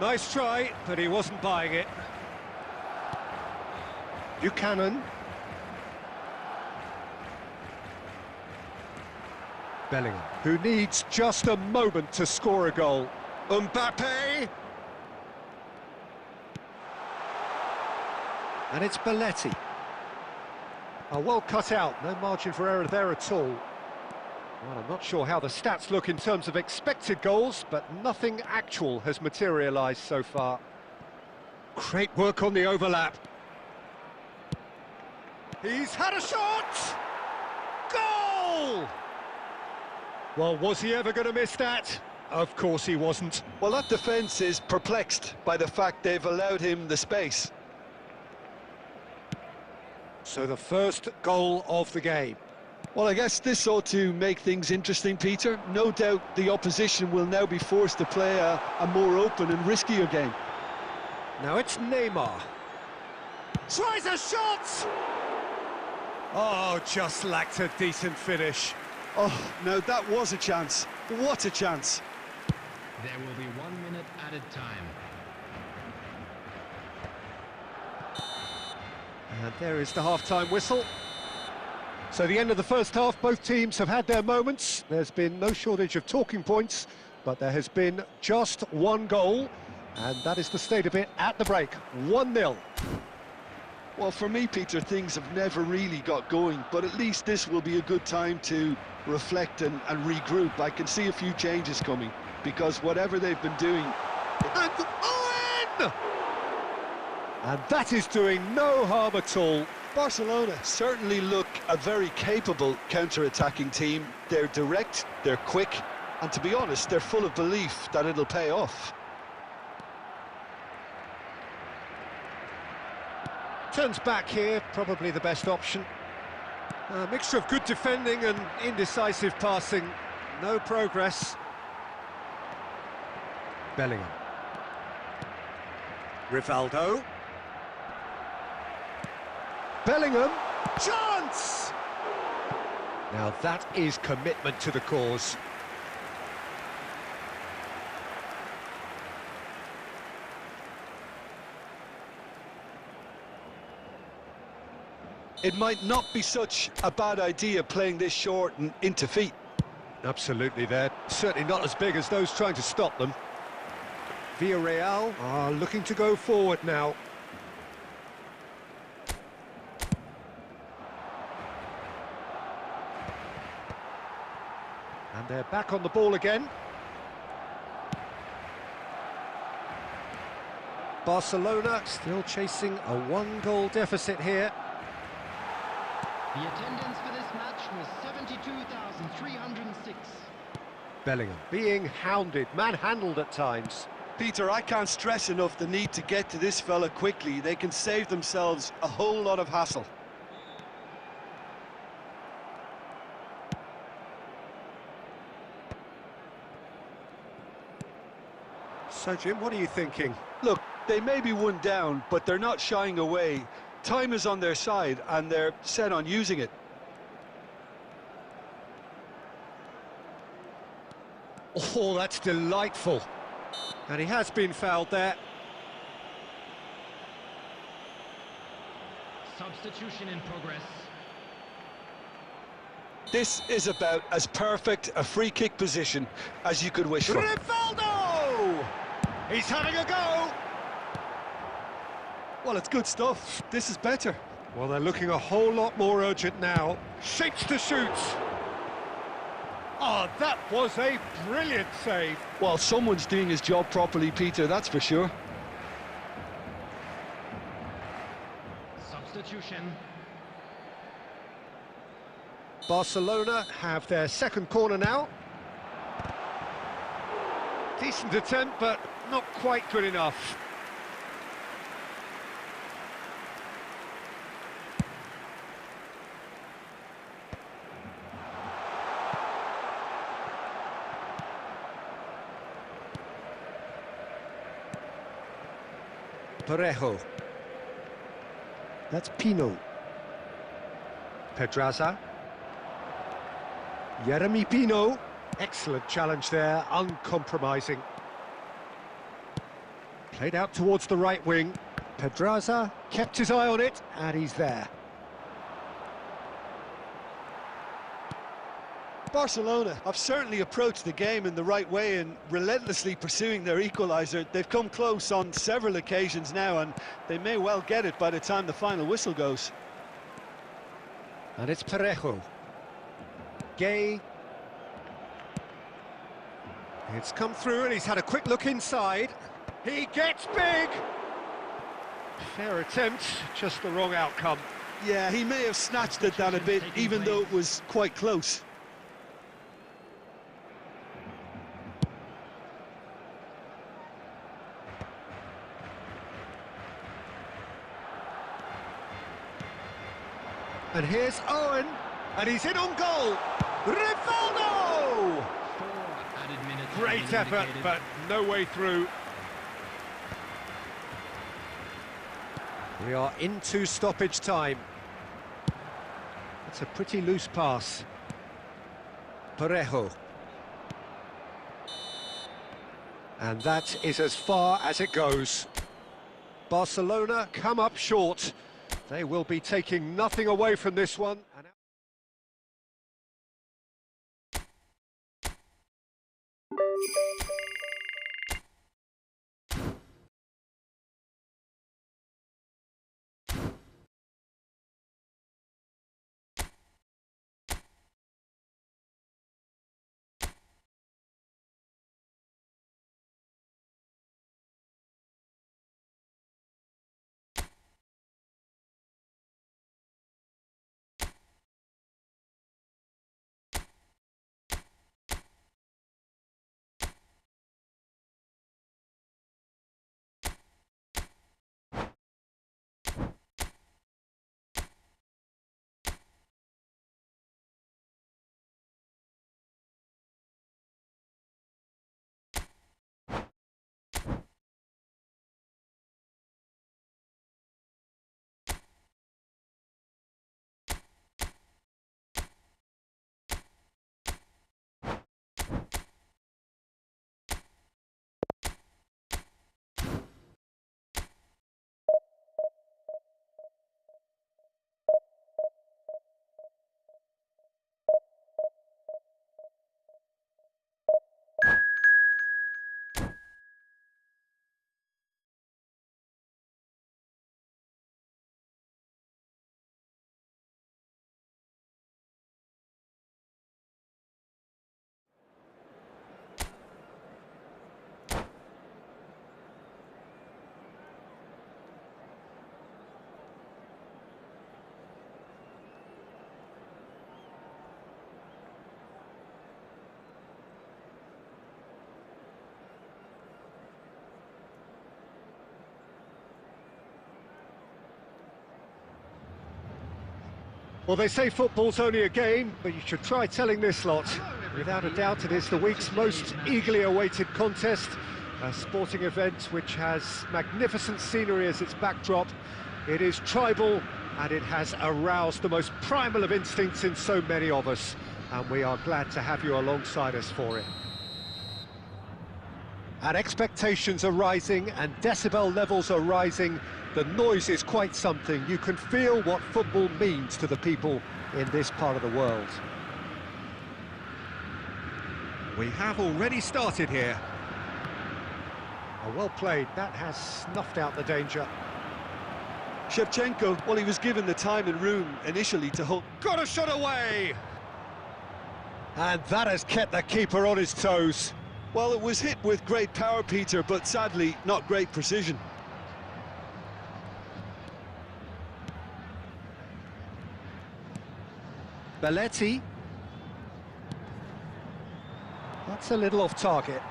Nice try, but he wasn't buying it. Buchanan. Bellingham, who needs just a moment to score a goal. Mbappe! And it's Belletti. Oh, well cut out, no margin for error there at all. Well, I'm not sure how the stats look in terms of expected goals, but nothing actual has materialised so far. Great work on the overlap. He's had a shot! Goal! Well, was he ever going to miss that? Of course he wasn't. Well, that defence is perplexed by the fact they've allowed him the space. So the first goal of the game. Well, I guess this ought to make things interesting, Peter. No doubt the opposition will now be forced to play a more open and riskier game. Now it's Neymar. Tries a shot! Oh, just lacked a decent finish. Oh, now that was a chance. What a chance. There will be 1 minute added time. And there is the half-time whistle. So the end of the first half, both teams have had their moments. There's been no shortage of talking points, but there has been just one goal, and that is the state of it at the break. 1-0. Well, for me, Peter, things have never really got going, but at least this will be a good time to reflect and regroup. I can see a few changes coming, because whatever they've been doing... And Owen! And that is doing no harm at all. Barcelona certainly look a very capable counter-attacking team. They're direct, they're quick, and to be honest, they're full of belief that it'll pay off. Turns back here, probably the best option. A mixture of good defending and indecisive passing. No progress. Bellingham. Rivaldo. Bellingham. Chance! Now that is commitment to the cause. It might not be such a bad idea playing this short and into feet. Absolutely, they're certainly not as big as those trying to stop them. Villarreal are looking to go forward now. And they're back on the ball again. Barcelona still chasing a one-goal deficit here. The attendance for this match was 72,306. Bellingham being hounded, manhandled at times. Peter, I can't stress enough the need to get to this fella quickly. They can save themselves a whole lot of hassle. So, Jim, what are you thinking? Look, they may be one down, but they're not shying away. Time is on their side, and they're set on using it. Oh, that's delightful. And he has been fouled there. Substitution in progress. This is about as perfect a free kick position as you could wish for. Rivaldo! He's having a go! Well, it's good stuff. This is better. Well, they're looking a whole lot more urgent now. Shapes to shoot. Oh, that was a brilliant save. Well, someone's doing his job properly, Peter, that's for sure. Substitution. Barcelona have their second corner now. Decent attempt, but not quite good enough. Parejo. That's Pino. Pedraza. Jeremy Pino. Excellent challenge there, uncompromising. Played out towards the right wing. Pedraza kept his eye on it, and he's there. Barcelona have certainly approached the game in the right way and relentlessly pursuing their equaliser. They've come close on several occasions now, and they may well get it by the time the final whistle goes. And it's Parejo. Gay. It's come through and he's had a quick look inside. He gets big! Fair attempt, just the wrong outcome. Yeah, he may have snatched it down a bit, even though it was quite close. And here's Owen, and he's in on goal. Rivaldo! Great effort, but no way through. We are into stoppage time. It's a pretty loose pass. Parejo. And that is as far as it goes. Barcelona come up short. They will be taking nothing away from this one. Well, they say football's only a game, but you should try telling this lot. Without a doubt, it is the week's most eagerly awaited contest, a sporting event which has magnificent scenery as its backdrop. It is tribal, and it has aroused the most primal of instincts in so many of us, and we are glad to have you alongside us for it. And expectations are rising, and decibel levels are rising. The noise is quite something. You can feel what football means to the people in this part of the world. We have already started here. Oh, well played. That has snuffed out the danger. Shevchenko, well, he was given the time and room initially to hold. Got a shot away! And that has kept the keeper on his toes. Well, it was hit with great power, Peter, but sadly, not great precision. Belletti. That's a little off target.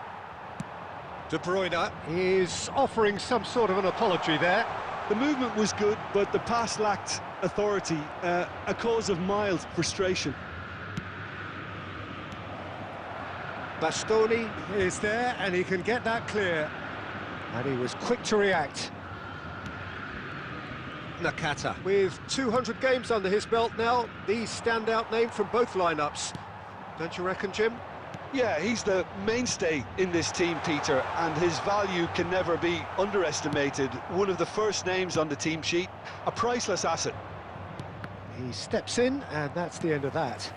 De Bruyne is offering some sort of an apology there. The movement was good, but the pass lacked authority, a cause of mild frustration. Bastoni is there, and he can get that clear. And he was quick to react. Nakata. With 200 games under his belt now, the standout name from both lineups. Don't you reckon, Jim? Yeah, he's the mainstay in this team, Peter, and his value can never be underestimated. One of the first names on the team sheet, a priceless asset. He steps in, and that's the end of that.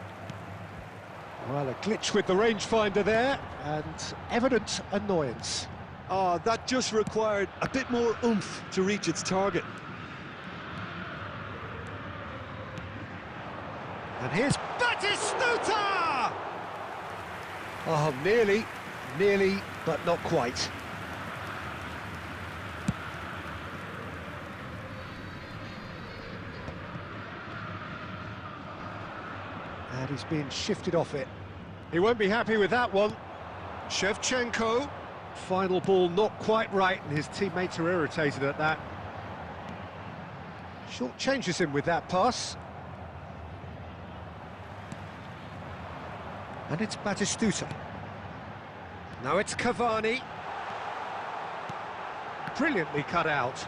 Well, a glitch with the rangefinder there, and evident annoyance. That just required a bit more oomph to reach its target. And here's Batistuta! Oh, nearly, but not quite. And he's being shifted off it. He won't be happy with that one. Shevchenko. Final ball not quite right, and his teammates are irritated at that. Short changes him with that pass. And it's Batistuta. Now it's Cavani. Brilliantly cut out.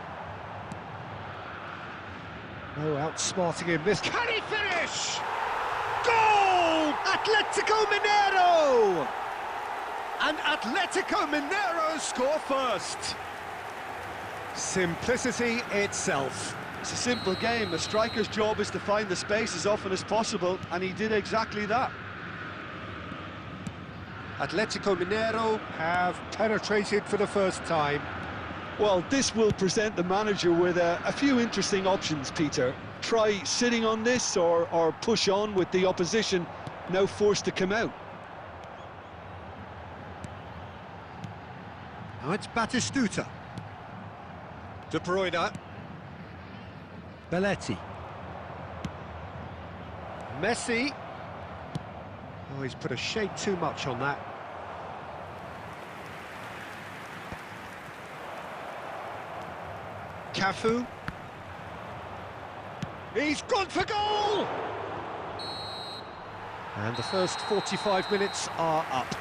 No outsmarting him this. Can he finish? Goal! Atletico Mineiro! And Atletico Mineiro score first. Simplicity itself. It's a simple game. A striker's job is to find the space as often as possible, and he did exactly that. Atletico Mineiro have penetrated for the first time. Well, this will present the manager with a few interesting options, Peter. Try sitting on this or push on with the opposition now forced to come out. Now it's Batistuta. De Bruyne. Belletti. Messi. Oh, he's put a shade too much on that. Cafu. He's gone for goal! And the first 45 minutes are up.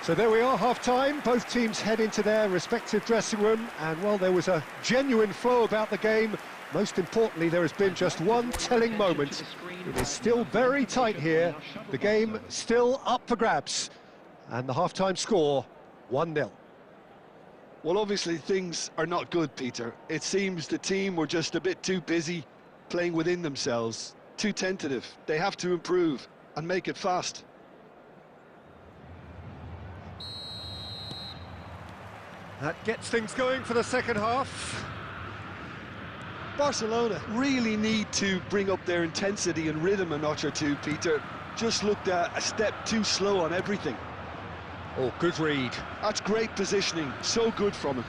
So there we are, half-time. Both teams head into their respective dressing room, and well, there was a genuine flow about the game. Most importantly, there has been just one telling moment. It is still very tight here. The game still up for grabs. And the half-time score, 1-0. Well, obviously things are not good, Peter. It seems the team were just a bit too busy playing within themselves, too tentative. They have to improve and make it fast. That gets things going for the second half. Barcelona really need to bring up their intensity and rhythm a notch or two, Peter. Just looked a step too slow on everything. Oh, good read. That's great positioning, so good from him.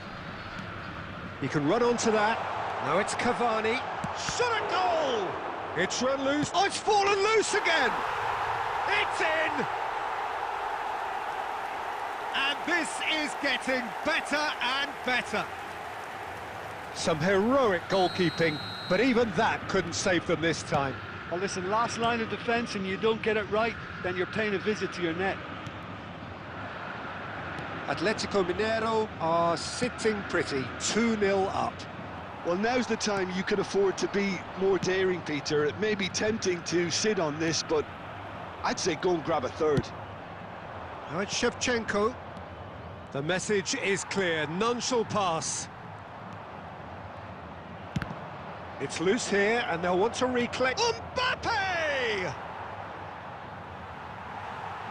He can run onto that. Now it's Cavani. Shot at goal! It's run loose. Oh, it's fallen loose again! It's in! And this is getting better and better. Some heroic goalkeeping, but even that couldn't save them this time. Well, listen, last line of defence and you don't get it right, then you're paying a visit to your net. Atletico Mineiro are sitting pretty, 2-0 up. Well, now's the time you can afford to be more daring, Peter. It may be tempting to sit on this, but I'd say go and grab a third. Now it's Shevchenko. The message is clear, none shall pass. It's loose here, and they'll want to recollect. Mbappe!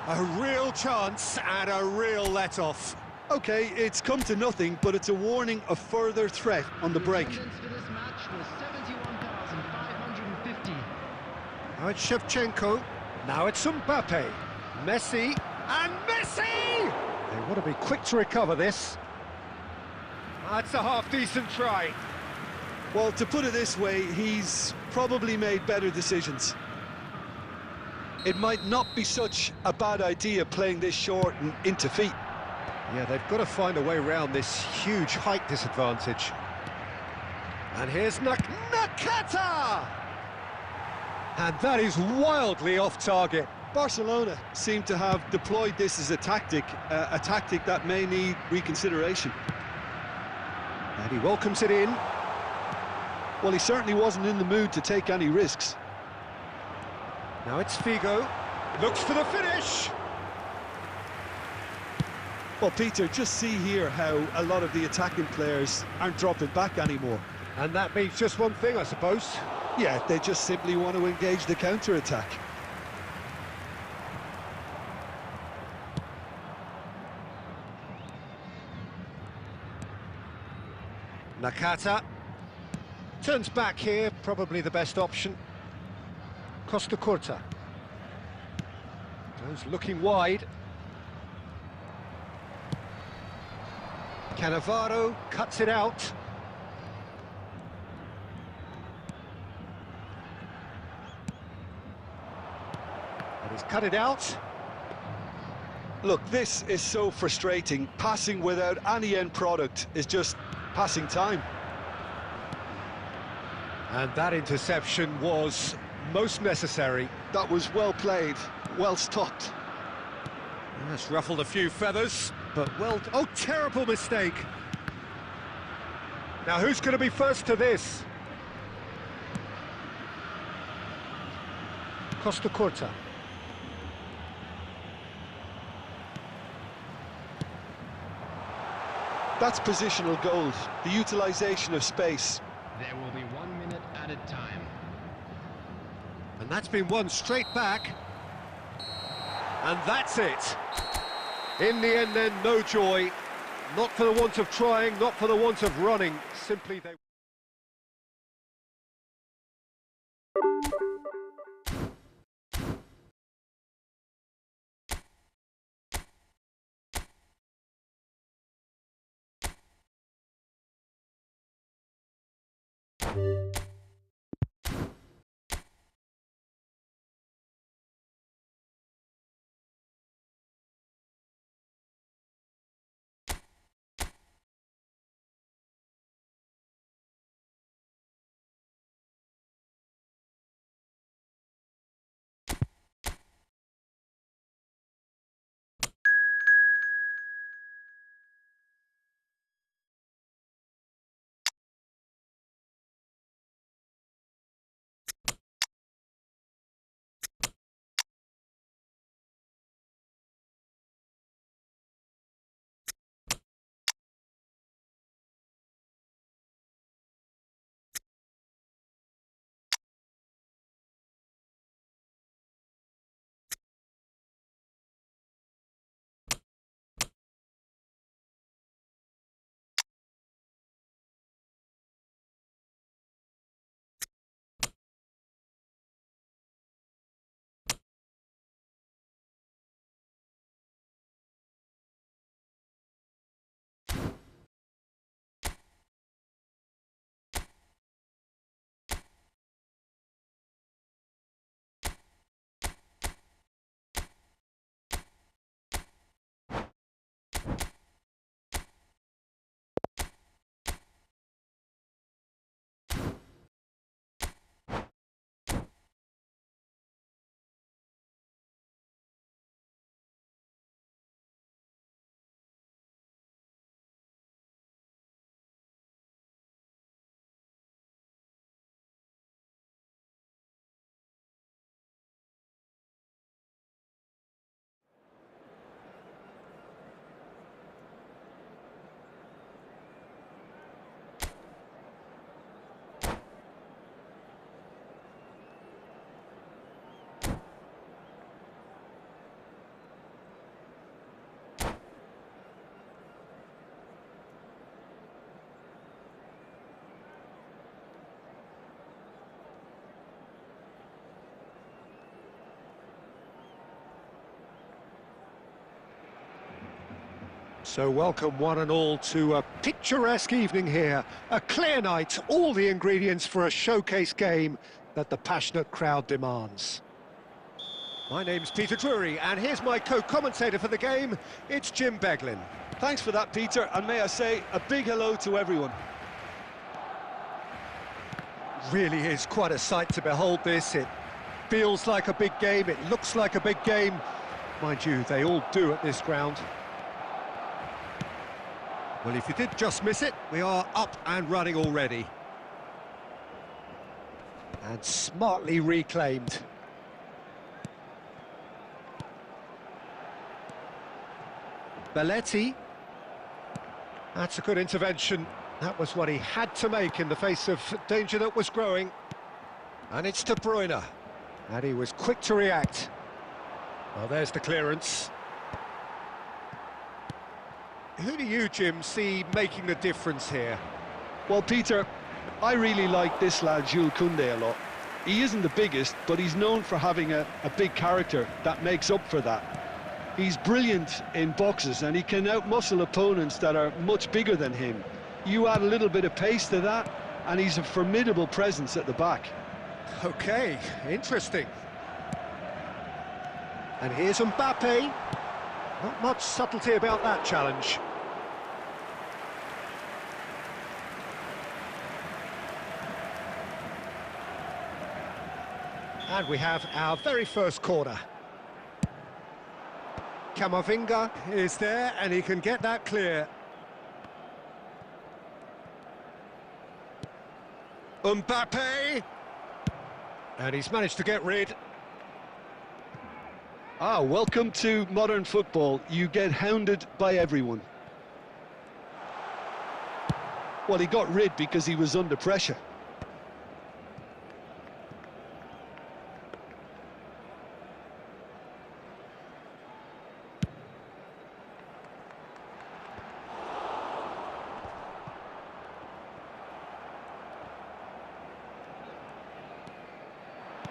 A real chance and a real let-off. OK, it's come to nothing, but it's a warning of further threat on the break. Attendance for this match was 71,550. Now it's Shevchenko. Now it's Mbappe. Messi. And Messi! They want to be quick to recover this. That's a half-decent try. Well, to put it this way, he's probably made better decisions. It might not be such a bad idea playing this short and into feet. Yeah, they've got to find a way around this huge height disadvantage. And here's Nakata! And that is wildly off target. Barcelona seem to have deployed this as a tactic that may need reconsideration. And he welcomes it in. Well, he certainly wasn't in the mood to take any risks. Now it's Figo. Looks for the finish. Well, Peter, just see here how a lot of the attacking players aren't dropping back anymore. And that means just one thing, I suppose. Yeah, they just simply want to engage the counter-attack. Nakata. Turns back here, probably the best option. Costa Curta. Goes looking wide. Cannavaro cuts it out. And he's cut it out. Look, this is so frustrating. Passing without any end product is just passing time. And that interception was most necessary. That was well played, well stopped. That's ruffled a few feathers, but well... Oh, terrible mistake! Now, who's going to be first to this? Costa Curta. That's positional gold, the utilisation of space. There will be 1 minute added time. And that's been won straight back. And that's it. In the end then, no joy. Not for the want of trying, not for the want of running. Simply they... So welcome one and all to a picturesque evening here. A clear night, all the ingredients for a showcase game that the passionate crowd demands. My name's Peter Drury, and here's my co-commentator for the game. It's Jim Beglin. Thanks for that, Peter, and may I say a big hello to everyone. Really is quite a sight to behold this. It feels like a big game, it looks like a big game. Mind you, they all do at this ground. Well, if you did just miss it, we are up and running already. And smartly reclaimed. Belletti. That's a good intervention. That was what he had to make in the face of danger that was growing. And it's De Bruyne. And he was quick to react. Well, there's the clearance. Who do you, Jim, see making the difference here? Well, Peter, I really like this lad, Jules Koundé, a lot. He isn't the biggest, but he's known for having a big character that makes up for that. He's brilliant in boxes, and he can outmuscle opponents that are much bigger than him. You add a little bit of pace to that, and he's a formidable presence at the back. OK, interesting. And here's Mbappe. Not much subtlety about that challenge. And we have our very first corner. Camavinga is there, and he can get that clear. Mbappe! And he's managed to get rid. Ah, welcome to modern football. You get hounded by everyone. Well, he got rid because he was under pressure.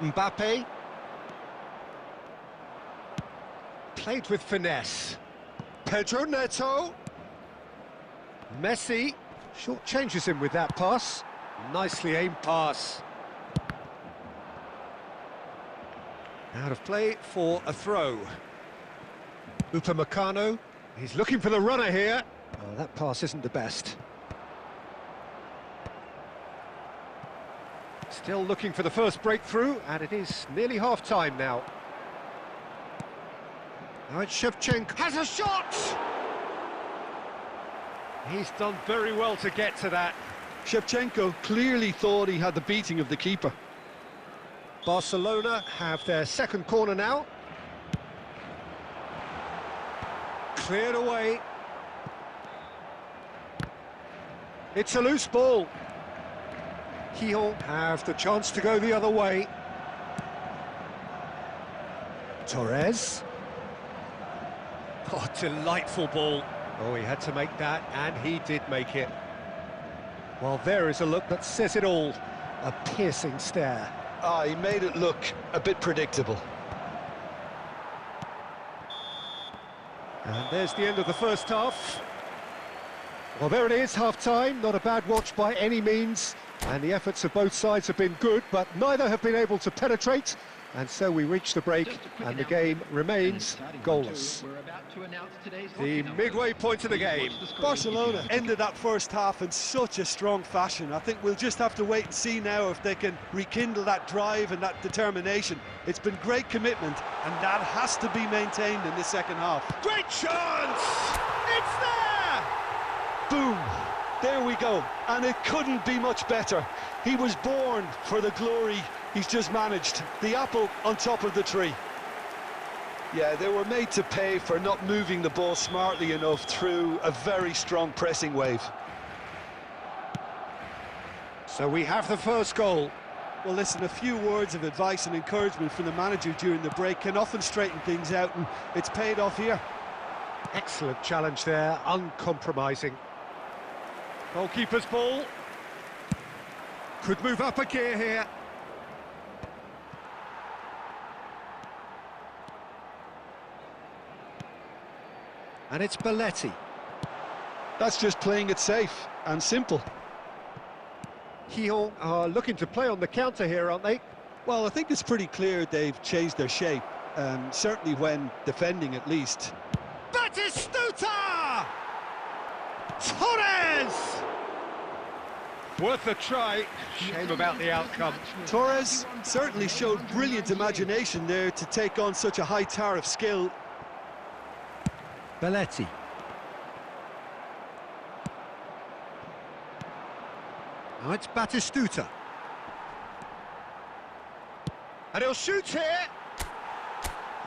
Mbappe. Played with finesse. Pedro Neto. Messi short-changes him with that pass. Nicely aimed pass. Out of play for a throw. Upamecano. He's looking for the runner here. Oh, that pass isn't the best. Still looking for the first breakthrough, and it is nearly half-time now. Now it's Shevchenko. Has a shot! He's done very well to get to that. Shevchenko clearly thought he had the beating of the keeper. Barcelona have their second corner now. Cleared away. It's a loose ball. He'll have the chance to go the other way. Torres. Oh, delightful ball. Oh, he had to make that, and he did make it. Well, there is a look that says it all. A piercing stare. Ah, he made it look a bit predictable. And there's the end of the first half. Well, there it is, half-time. Not a bad watch by any means. And the efforts of both sides have been good, but neither have been able to penetrate. And so we reach the break, and the game remains goalless. The midway point of the game. Barcelona ended that first half in such a strong fashion. I think we'll just have to wait and see now if they can rekindle that drive and that determination. It's been great commitment, and that has to be maintained in the second half. Great chance! It's there! Boom! There we go, and it couldn't be much better. He was born for the glory he's just managed. The apple on top of the tree. Yeah, they were made to pay for not moving the ball smartly enough through a very strong pressing wave. So we have the first goal. Well, listen, a few words of advice and encouragement from the manager during the break can often straighten things out, and it's paid off here. Excellent challenge there, uncompromising. Goalkeeper's ball. Could move up a gear here. And it's Belletti. That's just playing it safe and simple. Lyon are looking to play on the counter here, aren't they? Well, I think it's pretty clear they've changed their shape, certainly when defending at least. Batistuta! Torres! Worth a try. Shame about the outcome. Torres certainly showed brilliant imagination there to take on such a high tower of skill. Belletti. Now it's Batistuta. And he'll shoot here.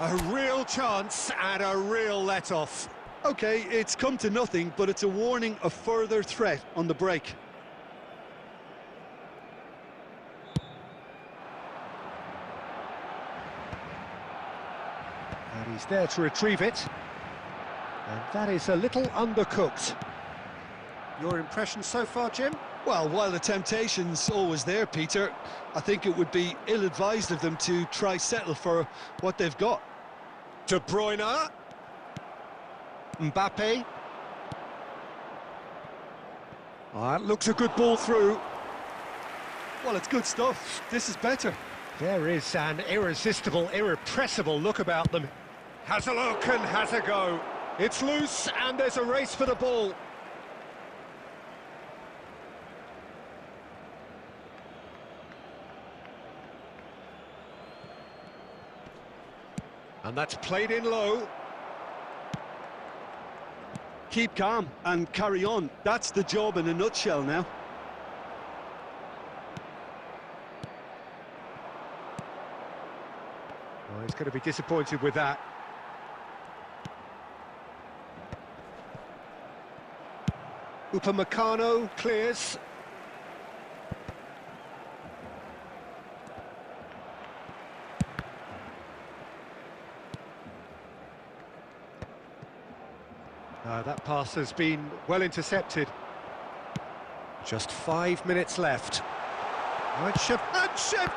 A real chance and a real let-off. Okay, it's come to nothing, but it's a warning of further threat on the break. And he's there to retrieve it. And that is a little undercooked. Your impression so far, Jim? Well, while the temptation's always there, Peter, I think it would be ill-advised of them to try settle for what they've got. De Bruyne. Mbappe. That looks a good ball through. Well, it's good stuff. This is better. There is an irresistible, irrepressible look about them. Has a look and has a go. It's loose and there's a race for the ball. And that's played in low. Keep calm and carry on. That's the job in a nutshell now. Oh, he's going to be disappointed with that. Upamecano clears. That pass has been well intercepted. Just 5 minutes left. Right, Shevchenko!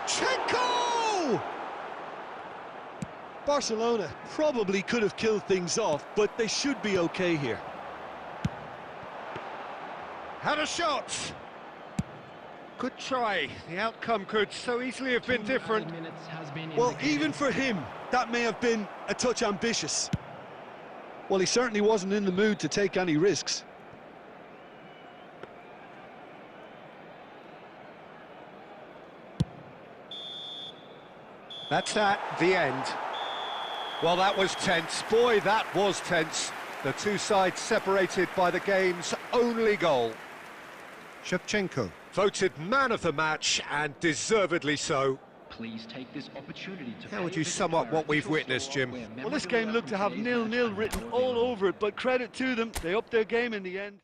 Barcelona probably could have killed things off, but they should be okay here. Had a shot! Good try. The outcome could so easily have been different. Well, even for him, that may have been a touch ambitious. Well, he certainly wasn't in the mood to take any risks. That's the end. Well, that was tense. Boy, that was tense. The two sides separated by the game's only goal. Shevchenko voted man of the match, and deservedly so. Please take this opportunity to How would you sum up what we've witnessed, Jim? Well, this game looked to have 0-0 written all over it, but credit to them, they upped their game in the end.